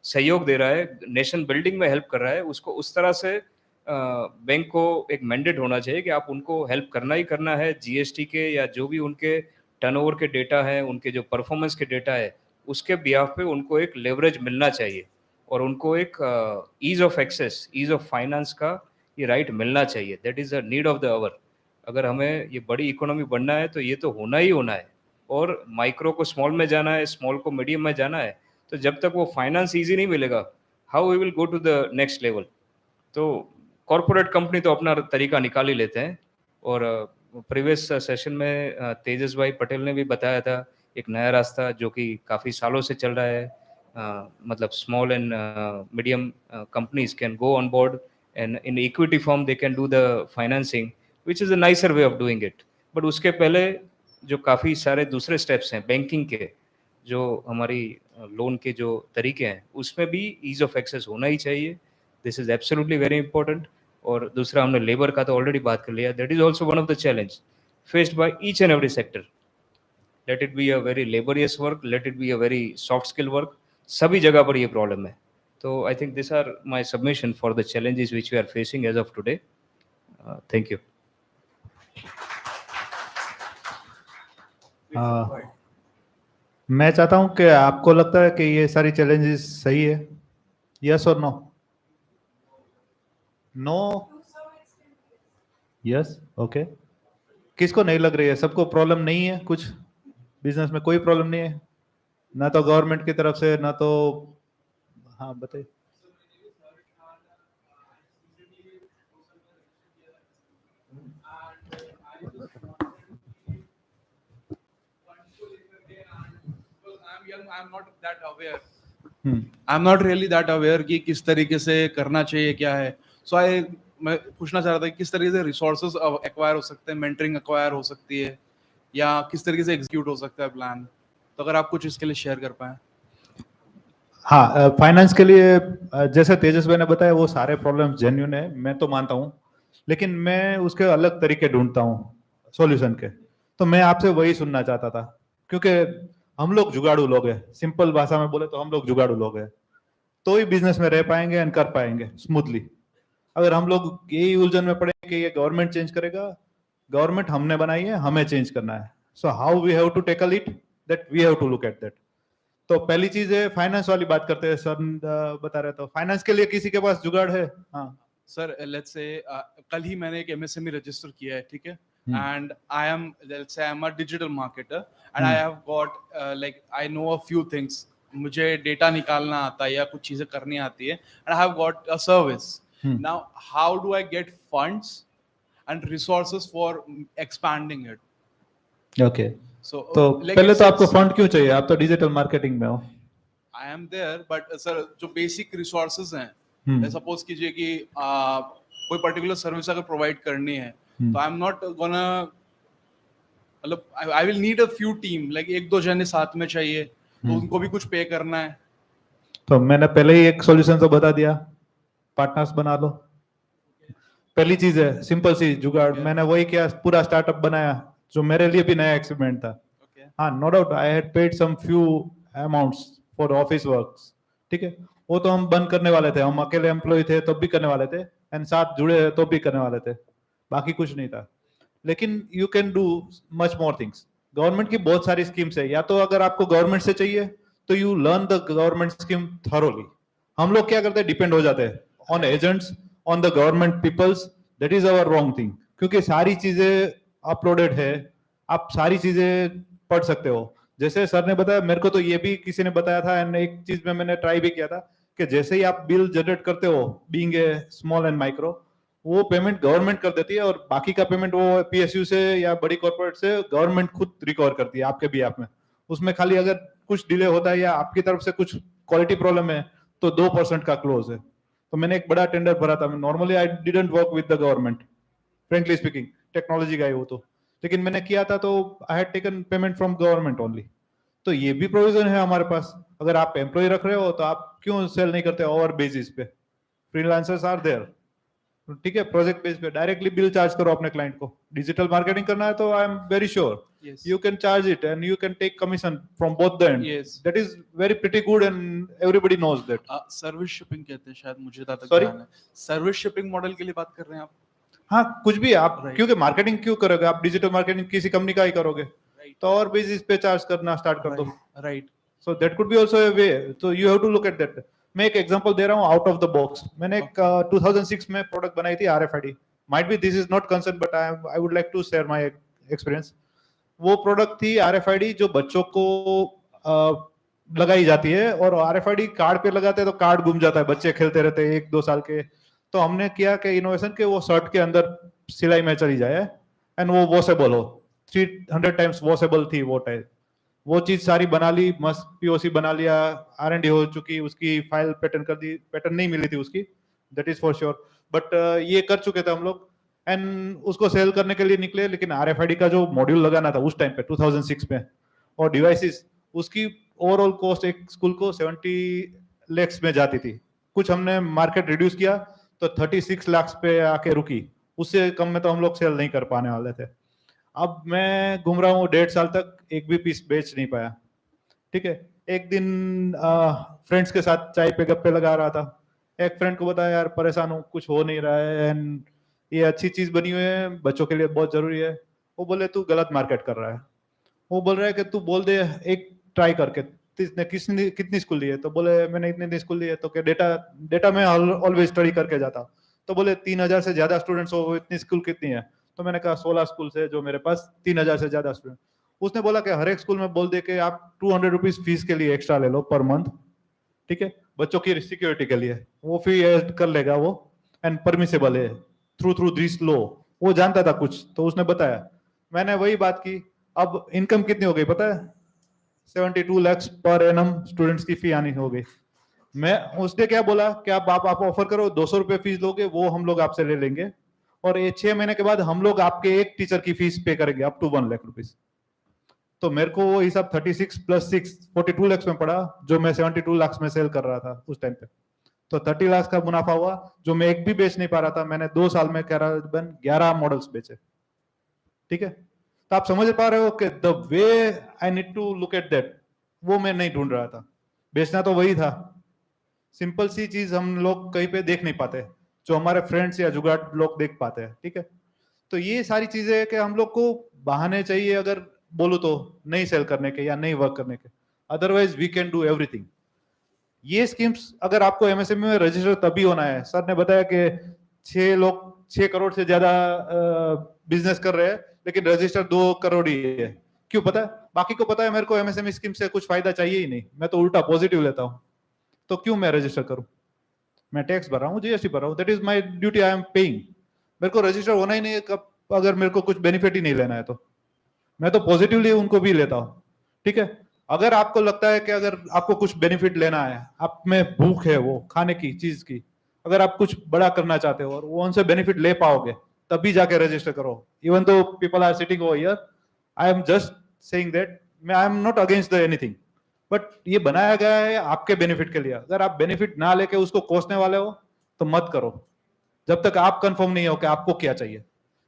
सहयोग दे रहा है, नेशन बिल्डिंग में हेल्प कर रहा है. उसको उस तरह से बैंक को एक मैंडेट होना चाहिए कि आप उनको हेल्प करना ही करना है. GST के या जो भी उनके टर्नओवर के डेटा है, उनके जो परफॉर्मेंस के डेटा है, उसके बिहाफ पे उनको एक लेवरेज मिलना चाहिए, और उनको एक ease of access, ease of finance का ये राइट मिलना चाहिए. That is a need of the hour. अगर हमें ये बड़ी इकोनॉमी बनना है तो ये तो होना ही होना है. और माइक्रो को स्मॉल में जाना है, स्मॉल को मीडियम में जाना है, तो जब तक वो फाइनेंस ईजी नहीं मिलेगा, how we will go to the next level. तो कॉरपोरेट कंपनी तो अपना तरीका निकाल ही लेते हैं. और प्रीवियस सेशन में तेजस भाई पटेल ने भी बताया था एक नया रास्ता जो कि काफ़ी सालों से चल रहा है. मतलब small and medium companies can go on board and in equity form they can do the financing, which is a nicer way of doing it. but उसके पहले जो काफ़ी सारे दूसरे स्टेप्स हैं बैंकिंग के, जो हमारी लोन के जो तरीके हैं, उसमें भी ईज ऑफ एक्सेस होना ही चाहिए. This is absolutely very important. और दूसरा हमने लेबर का तो ऑलरेडी बात कर लिया. That is also one of the challenge faced by each and every sector. Let it be a very laborious work, let it be a very soft skill work, सभी जगह पर ये प्रॉब्लम है. So I think these are my submission for the challenges which we are facing as of today. Thank you. मैं चाहता हूं कि आपको लगता है कि ये सारी चैलेंजेस सही है, यस और नो? No, yes, okay. किसको नहीं लग रही है? सबको प्रॉब्लम नहीं है? कुछ बिजनेस में कोई प्रॉब्लम नहीं है, ना तो गवर्नमेंट की तरफ से, ना तो, हाँ बताइए. I'm not that aware. I'm not really that aware कि किस तरीके से करना चाहिए, क्या है. So मैं पूछना चाह रहा था कि किस तरीके से रिसोर्सेज एक्वायर हो सकते हैं, मेंटरिंग एक्वायर हो सकती है, या किस तरीके से एग्जीक्यूट हो सकता है प्लान. तो अगर आप कुछ इसके लिए शेयर कर पाए. हाँ, फाइनेंस के लिए जैसे तेजस भाई ने बताया वो सारे प्रॉब्लम जेन्युइन है, मैं तो मानता हूँ, लेकिन मैं उसके अलग तरीके ढूंढता हूँ सॉल्यूशन के. तो मैं आपसे वही सुनना चाहता था, क्योंकि हम लोग जुगाड़ू लोग हैं, सिंपल भाषा में बोले तो हम लोग जुगाड़ू लोग हैं, तो ही बिजनेस में रह पाएंगे एंड कर पाएंगे स्मूथली. अगर हम लोग यही उलझन में पड़े कि ये गवर्नमेंट चेंज करेगा, गवर्नमेंट हमने बनाई है, हमें चेंज करना है. So how we have to tackle it, that we have to look at that. तो पहली चीज है फाइनेंस वाली बात करते हैं. सर बता रहे, तो फाइनेंस के लिए किसी के पास जुगाड़ है? हाँ सर, लेट्स से कल ही मैंने एक MSME रजिस्टर किया है, ठीक है, and I'm a digital marketer and I have got like I know a few things. मुझे डेटा निकालना आता है या कुछ चीजें करनी आती है, and I have got a service. Now how do I get funds and resources for expanding it? Okay. So तो पहले तो आपको फंड क्यों चाहिए? आप तो डिजिटल मार्केटिंग में हो. I am there, but sir जो बेसिक रिसोर्सेज हैं, सपोज कीजिए कि कोई पर्टिकुलर सर्विस अगर प्रोवाइड करनी है, तो आई एम नॉट गोना, मतलब I will need a few team, like एक दो जने साथ में चाहिए, तो उनको भी कुछ पे करना है. तो मैंने पहले ही एक सॉल्यूशन तो बता दिया, पार्टनर्स बना लो. पहली चीज है सिंपल सी जुगाड़. मैंने वही किया, पूरा स्टार्टअप बनाया, जो मेरे लिए भी नया एक्सपेरिमेंट था. हाँ, no doubt I had paid some few amounts for office works, ठीक है, वो तो हम बंद करने वाले थे. हम अकेले एम्प्लॉय थे तब भी करने वाले थे, एंड साथ जुड़े तो भी करने वाले थे, बाकी कुछ नहीं था. लेकिन you can do much more things. Government की बहुत सारी स्कीम्स है. या तो अगर आपको गवर्नमेंट से चाहिए तो you learn the government scheme thoroughly. हम लोग क्या करते हैं, डिपेंड हो जाते हैं on agents, on the government peoples. That is our wrong thing, क्योंकि सारी चीजें अपलोडेड है आप सारी चीजें पढ़ सकते हो। जैसे सर ने बताया, मेरे को तो ये भी किसी ने बताया था, एंड एक चीज में मैंने ट्राई भी किया था कि जैसे ही आप बिल जनरेट करते हो, being a small and micro, वो पेमेंट गवर्नमेंट कर देती है और बाकी का पेमेंट वो पीएसयू से या बड़ी कॉर्पोरेट से गवर्नमेंट खुद रिकवर करती है आपके भी आप में। उसमें खाली अगर कुछ डिले होता है या आपकी तरफ से कुछ क्वालिटी प्रॉब्लम है तो 2% का क्लोज है। तो मैंने एक बड़ा टेंडर भरा था। Normally I didn't work with the government, frankly speaking, technology का है वो तो, लेकिन मैंने किया था तो I had taken payment from government only. तो ये भी प्रोविजन है हमारे पास। अगर आप एम्प्लॉय रख रहे हो तो आप क्यों सेल नहीं करते ओवर बेसिस पे? फ्रीलांसर्स आर देयर, ठीक है, प्रोजेक्ट बेस पे डायरेक्टली बिल चार्ज करो अपने क्लाइंट को। डिजिटल मार्केटिंग करना है तो I am very sure you can charge it and you can take commission from both the end. Yes. That is very pretty good and everybody knows that. Service shipping कहते हैं शायद, मुझे ज्यादा Sorry? ध्यान है। सर्विस शिपिंग मॉडल के लिए बात कर रहे हैं आप? हाँ, कुछ भी आप Right. क्योंकि मार्केटिंग क्यों करोगे आप? डिजिटल मार्केटिंग किसी कंपनी का ही करोगे तो और बेसिस पे चार्ज करना स्टार्ट कर दो। Right. So that could be also a way, तो you have to look at that. मैं एक एग्जांपल दे रहा हूँ आउट ऑफ द बॉक्स। मैंने एक 2006 में प्रोडक्ट बनाई थी RFID। Might be this is not concern but I would like to share my experience. वो प्रोडक्ट थी RFID जो बच्चों को लगाई जाती है, और RFID कार्ड पे लगाते हैं तो कार्ड गुम जाता है, बच्चे खेलते रहते हैं 1-2 साल के। तो हमने किया कि इनोवेशन के वो शर्ट के अंदर सिलाई में चली जाए एंड वो वॉशेबल हो, 300 टाइम्स वॉशेबल थी वो टाइप। वो चीज सारी बना ली, मस्त POC बना लिया, R&D हो चुकी, उसकी फाइल पैटर्न कर दी, पैटर्न नहीं मिली थी उसकी, that is for sure, but ये कर चुके थे हम लोग एंड उसको सेल करने के लिए निकले। लेकिन RFID का जो मॉड्यूल लगाना था उस टाइम पे 2006 में और डिवाइसेस, उसकी ओवरऑल कॉस्ट एक स्कूल को 70 lakhs में जाती थी। कुछ हमने मार्केट रिड्यूस किया तो 36 lakhs पे आके रुकी, उससे कम में तो हम लोग सेल नहीं कर पाने वाले थे। अब मैं घूम रहा हूँ 1.5 साल तक, एक भी पीस बेच नहीं पाया, ठीक है। एक दिन फ्रेंड्स के साथ चाय पे गप्पे लगा रहा था, एक फ्रेंड को बताया यार परेशान हूँ, कुछ हो नहीं रहा है एंड ये अच्छी चीज बनी हुई है, बच्चों के लिए बहुत जरूरी है। वो बोले तू गलत मार्केट कर रहा है। वो बोल रहा है कि तू बोल दे एक ट्राई करके, किसने कितनी स्कूल ली है? तो बोले मैंने इतनी स्कूल ली है। तो क्या डेटा में ऑलवेज स्टडी करके जाता। तो बोले 3000 से ज्यादा स्टूडेंट्स हो, इतनी स्कूल कितनी है? तो मैंने कहा 16 स्कूल से जो मेरे पास 3000 से ज्यादा स्टूडेंट। उसने बोला कि हर एक स्कूल में बोल दे के आप 200 रुपीज फीस के लिए एक्स्ट्रा ले लो पर मंथ, ठीक है, बच्चों की सिक्योरिटी के लिए। वो फी ऐड कर लेगा वो एंड परमिसेबल है थ्रू दिस लॉ। वो जानता था कुछ तो उसने बताया, मैंने वही बात की। अब इनकम कितनी हो गई पता है? 72 lakhs पर एनम स्टूडेंट्स की फी आनी हो गई। मैं उसने क्या बोला कि आप ऑफर करो, 200 रुपए फीस लोगे, वो हम लोग आपसे ले लेंगे और ये 6 महीने के बाद हम लोग आपके एक टीचर की फीस पे करेंगे अप टू 1 लाख रुपीज। तो मेरे को वो हिसाब 36 + 6 42 lakhs में पड़ा, जो मैं 72 lakhs में सेल कर रहा था उस टाइम पे। तो 30 lakhs का मुनाफा हुआ, जो मैं एक भी बेच नहीं पा रहा था। मैंने 2 साल में करीबन 11 मॉडल्स बेचे, ठीक है। तो आप समझ पा रहे हो कि the way I need to look at that, वो मैं नहीं ढूंढ रहा था। बेचना तो वही था। सिंपल सी चीज हम लोग कहीं पे देख नहीं पाते, जो हमारे फ्रेंड्स या जुगाड़ लोग देख पाते हैं, ठीक है। तो ये सारी चीजें है कि हम लोग को बहाने चाहिए, अगर बोलूं तो, नहीं सेल करने के या नहीं वर्क करने के। Otherwise we can do everything. ये स्कीम्स अगर आपको MSME में रजिस्टर तभी होना है। सर ने बताया कि 6 करोड़ से ज्यादा बिजनेस कर रहे हैं, लेकिन रजिस्टर 2 करोड़ ही है। क्यों पता है? बाकी को पता है मेरे को MSME स्कीम से कुछ फायदा चाहिए ही नहीं, मैं तो उल्टा पॉजिटिव लेता हूँ। तो क्यों मैं रजिस्टर करूं? मैं टैक्स भर रहा हूँ, GST भर रहा हूँ, that is my duty, I am paying. मेरे को रजिस्टर होना ही नहीं है कब, अगर मेरे को कुछ बेनिफिट ही नहीं लेना है तो मैं तो पॉजिटिवली उनको भी लेता हूँ, ठीक है। अगर आपको लगता है कि अगर आपको कुछ बेनिफिट लेना है, आप में भूख है वो खाने की चीज की, अगर आप कुछ बड़ा करना चाहते हो और वो उनसे बेनिफिट ले पाओगे, तभी जाके रजिस्टर करो। Even though people are sitting over here, I am just saying that I am not against the anything, but ये बनाया गया है आपके बेनिफिट के लिए। अगर आप बेनिफिट ना लेके उसको कोसने वाले हो तो मत करो, जब तक आप कंफर्म नहीं हो कि आपको क्या चाहिए।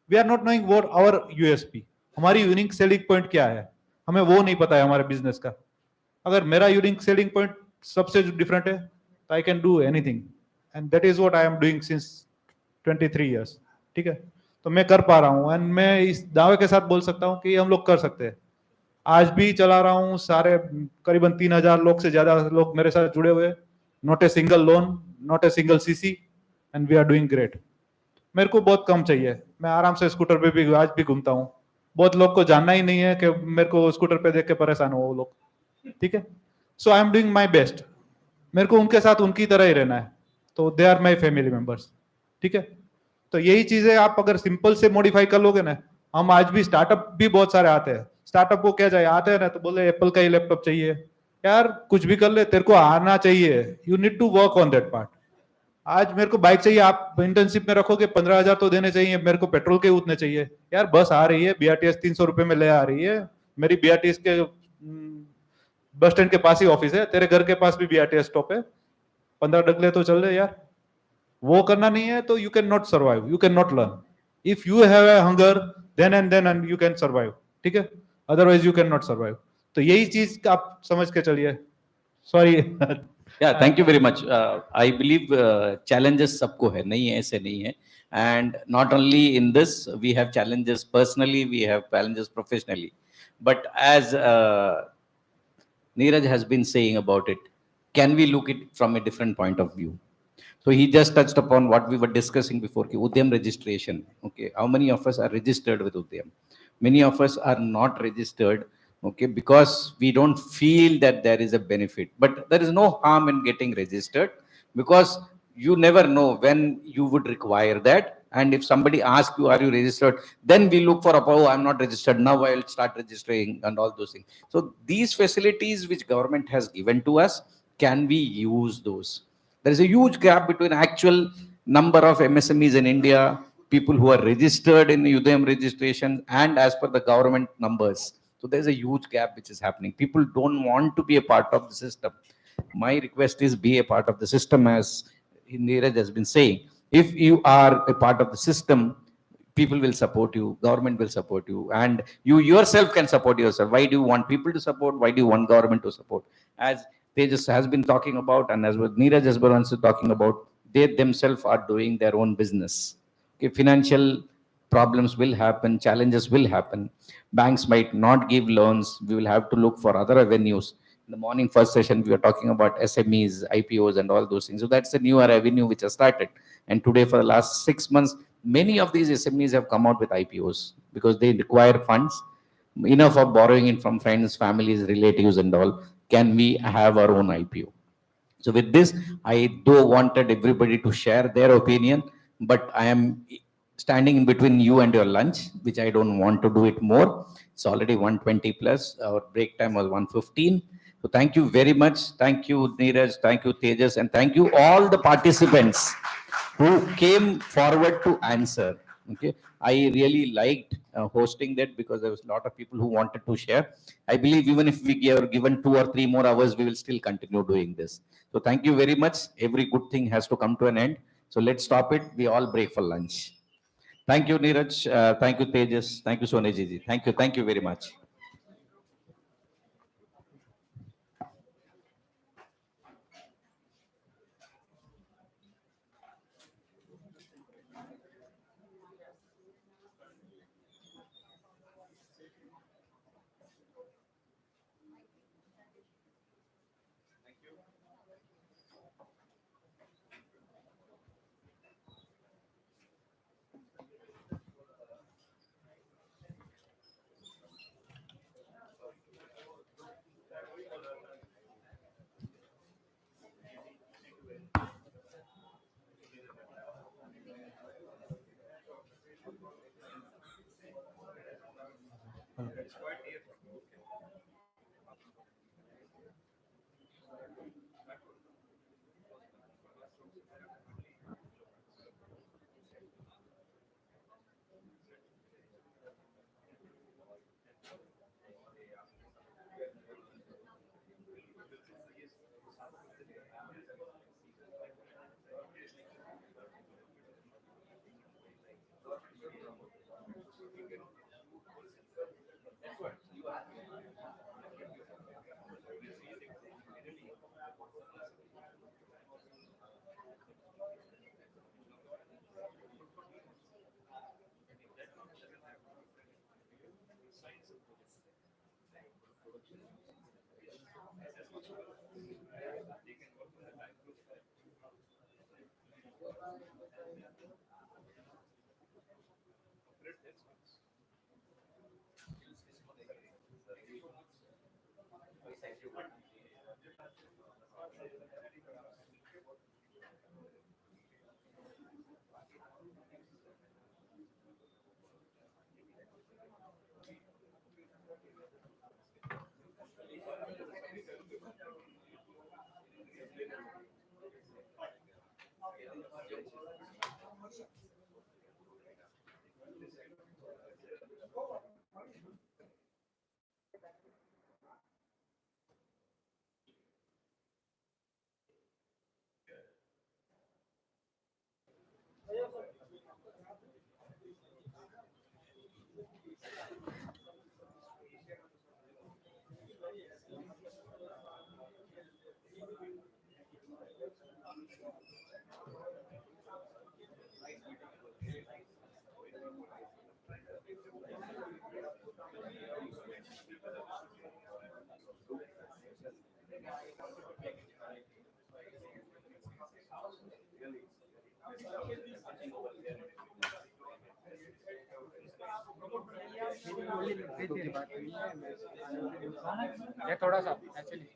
We are not knowing what our USP, हमारी यूनिक सेलिंग पॉइंट क्या है, हमें वो नहीं पता है हमारे बिजनेस का। अगर मेरा यूनिक सेलिंग पॉइंट सबसे डिफरेंट है तो I can do anything, and that is what I am doing since 23 years, ठीक है। तो मैं कर पा रहा हूँ एंड मैं इस दावे के साथ बोल सकता हूँ कि हम लोग कर सकते हैं। आज भी चला रहा हूँ, सारे करीबन 3000 लोग से ज्यादा लोग मेरे साथ जुड़े हुए, not a single loan, not a single CC, and we are doing great. मेरे को बहुत कम चाहिए, मैं आराम से स्कूटर पे भी आज भी घूमता हूँ, बहुत लोग को जानना ही नहीं है कि मेरे को स्कूटर पे देख के परेशान हो वो लोग, ठीक है। So I am doing my best, मेरे को उनके साथ उनकी तरह ही रहना है, तो they are my family members, ठीक है। तो यही चीजें आप अगर सिंपल से मॉडिफाई कर लोगे ना, हम आज भी स्टार्टअप भी बहुत सारे आते हैं, स्टार्टअप को क्या चाहिए, आते हैं ना तो बोले एप्पल का ही लैपटॉप चाहिए, यार कुछ भी कर ले, तेरे को आना चाहिए, you need to work on that part. आज मेरे को बाइक चाहिए, आप इंटर्नशिप में रखोगे 15,000 तो देने चाहिए, मेरे को पेट्रोल के उतने चाहिए, यार बस आ रही है बीआरटीएस 300 रुपए में ले आ रही है, मेरी बीआरटीएस के बस स्टैंड के पास ही ऑफिस है, तेरे घर के पास भी बीआरटीएस स्टॉप है, 15 डगले तो चल रहे यार। वो करना नहीं है तो you can not survive, you can not learn. If you have a hunger then and you can survive, ठीक है, otherwise you can not survive. तो यही चीज आप समझ के चलिए। Sorry. Yeah, thank you very much. I believe challenges सबको है, नहीं है ऐसे नहीं है. And not only in this, we have challenges personally, we have challenges professionally. But as Neeraj has been saying about it, can we look it from a different point of view? So he just touched upon what we were discussing before, ki Udyam registration. Okay, how many of us are registered with Udyam? Many of us are not registered, okay, because we don't feel that there is a benefit. But there is no harm in getting registered, because you never know when you would require that. And if somebody asks you, are you registered? Then we look for, oh, I'm not registered. Now I'll start registering and all those things. So these facilities which government has given to us, can we use those? There is a huge gap between actual number of MSMEs in India, people who are registered in Udayam registration, and as per the government numbers. So there's a huge gap which is happening. People don't want to be a part of the system. My request is be a part of the system, as Neeraj has been saying. If you are a part of the system, people will support you, government will support you, and you yourself can support yourself. Why do you want people to support? Why do you want government to support? As Tejas has been talking about, and as well Neeraj has been also talking about, they themselves are doing their own business. Okay, financial problems will happen, challenges will happen. Banks might not give loans. We will have to look for other avenues. In the morning first session, we were talking about SMEs, IPOs, and all those things. So that's a newer avenue which has started. And today, for the last 6 months, many of these SMEs have come out with IPOs because they require funds, enough of borrowing it from friends, families, relatives, and all. Can we have our own IPO? So with this, I do wanted everybody to share their opinion, but I am standing in between you and your lunch, which I don't want to do it more. It's already 1:20 plus. Our break time was 1:15. So thank you very much. Thank you, Neeraj. Thank you, Tejas. And thank you all the participants who came forward to answer. Okay, I really liked hosting that because there was a lot of people who wanted to share. I believe even if we are given 2 or 3 more hours, we will still continue doing this. So thank you very much. Every good thing has to come to an end. So let's stop it. We all break for lunch. Thank you, Neeraj. Thank you, Tejas. Thank you, Soneji ji. Thank you. Thank you very much. ये थोड़ा सा ऐसे नहीं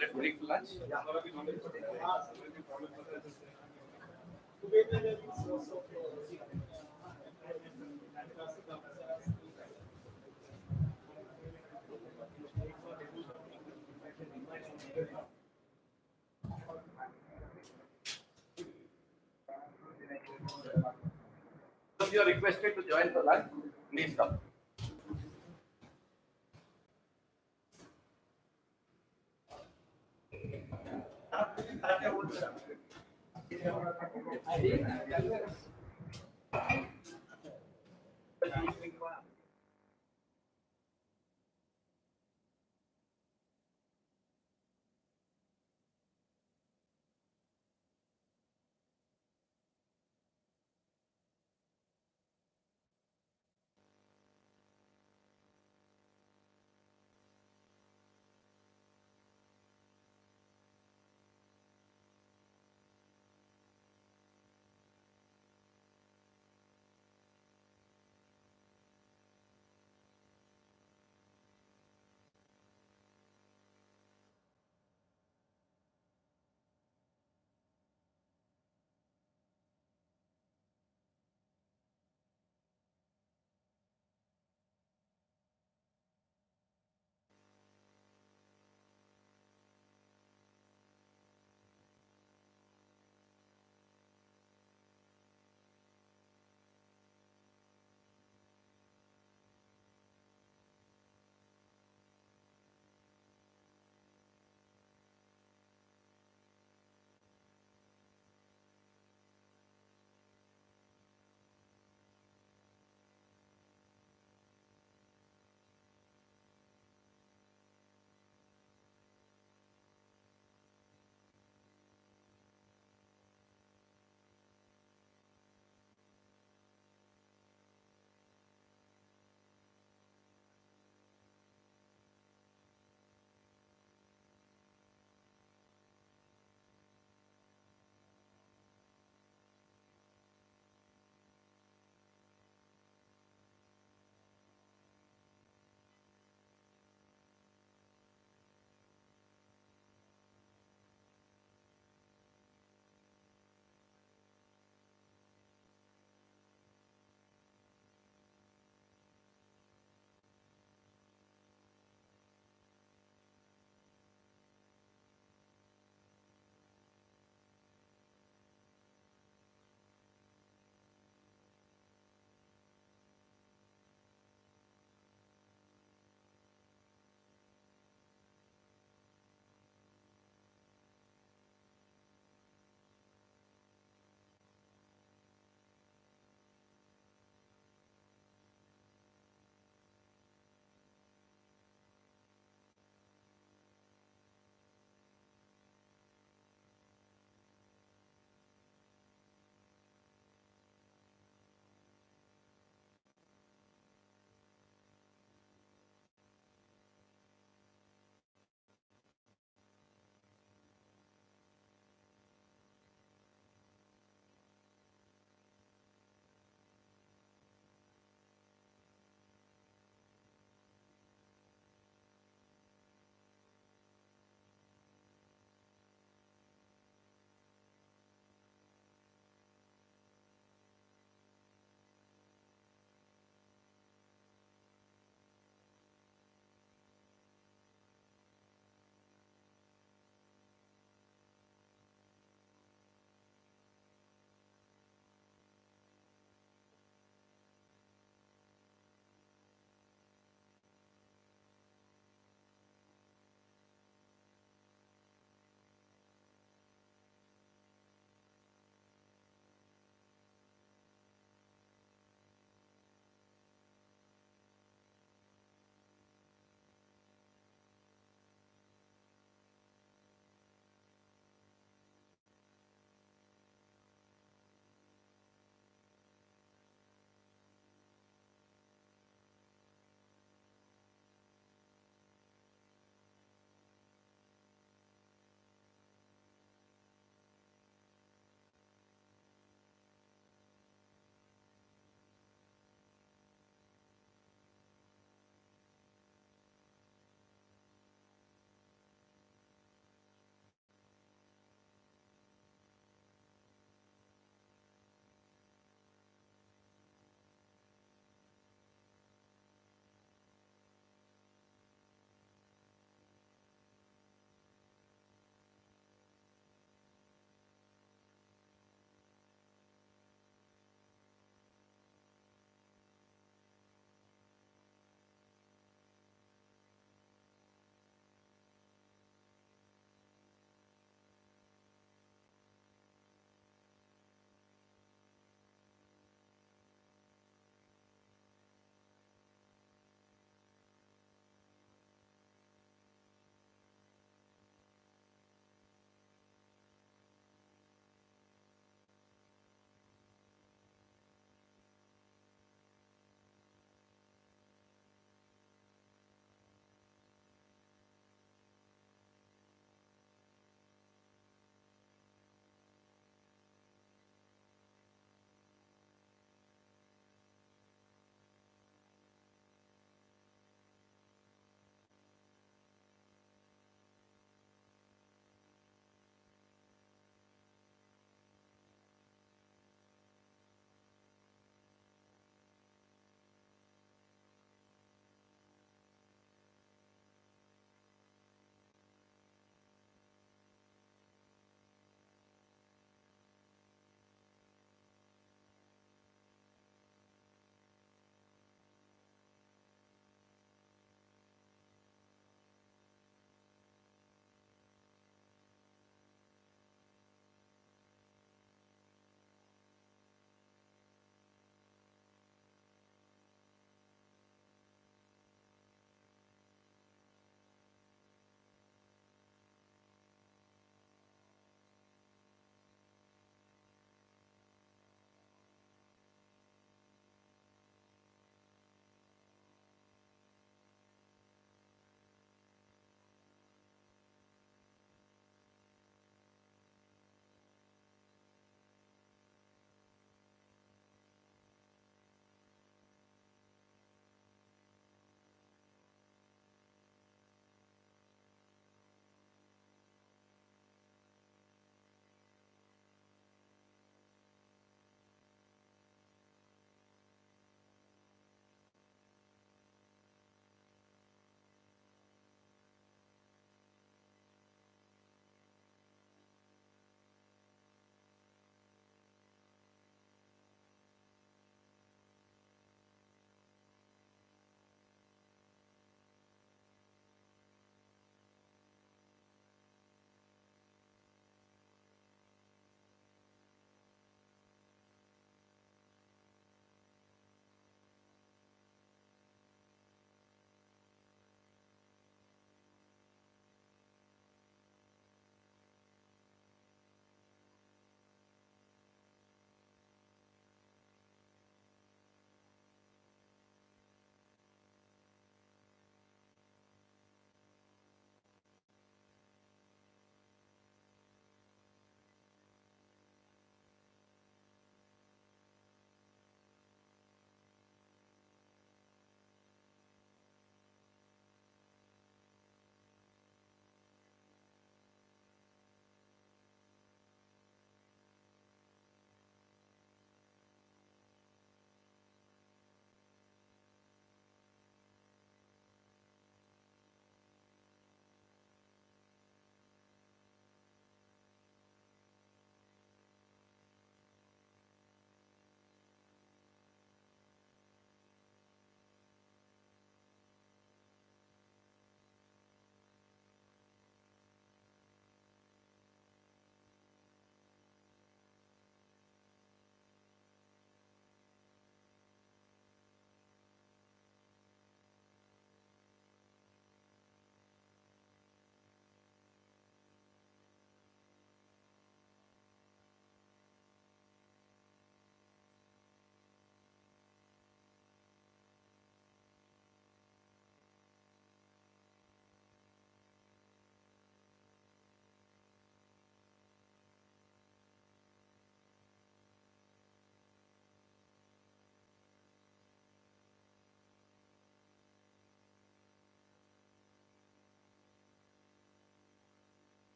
Let's break lunch. If you are requested to join the lunch, please come.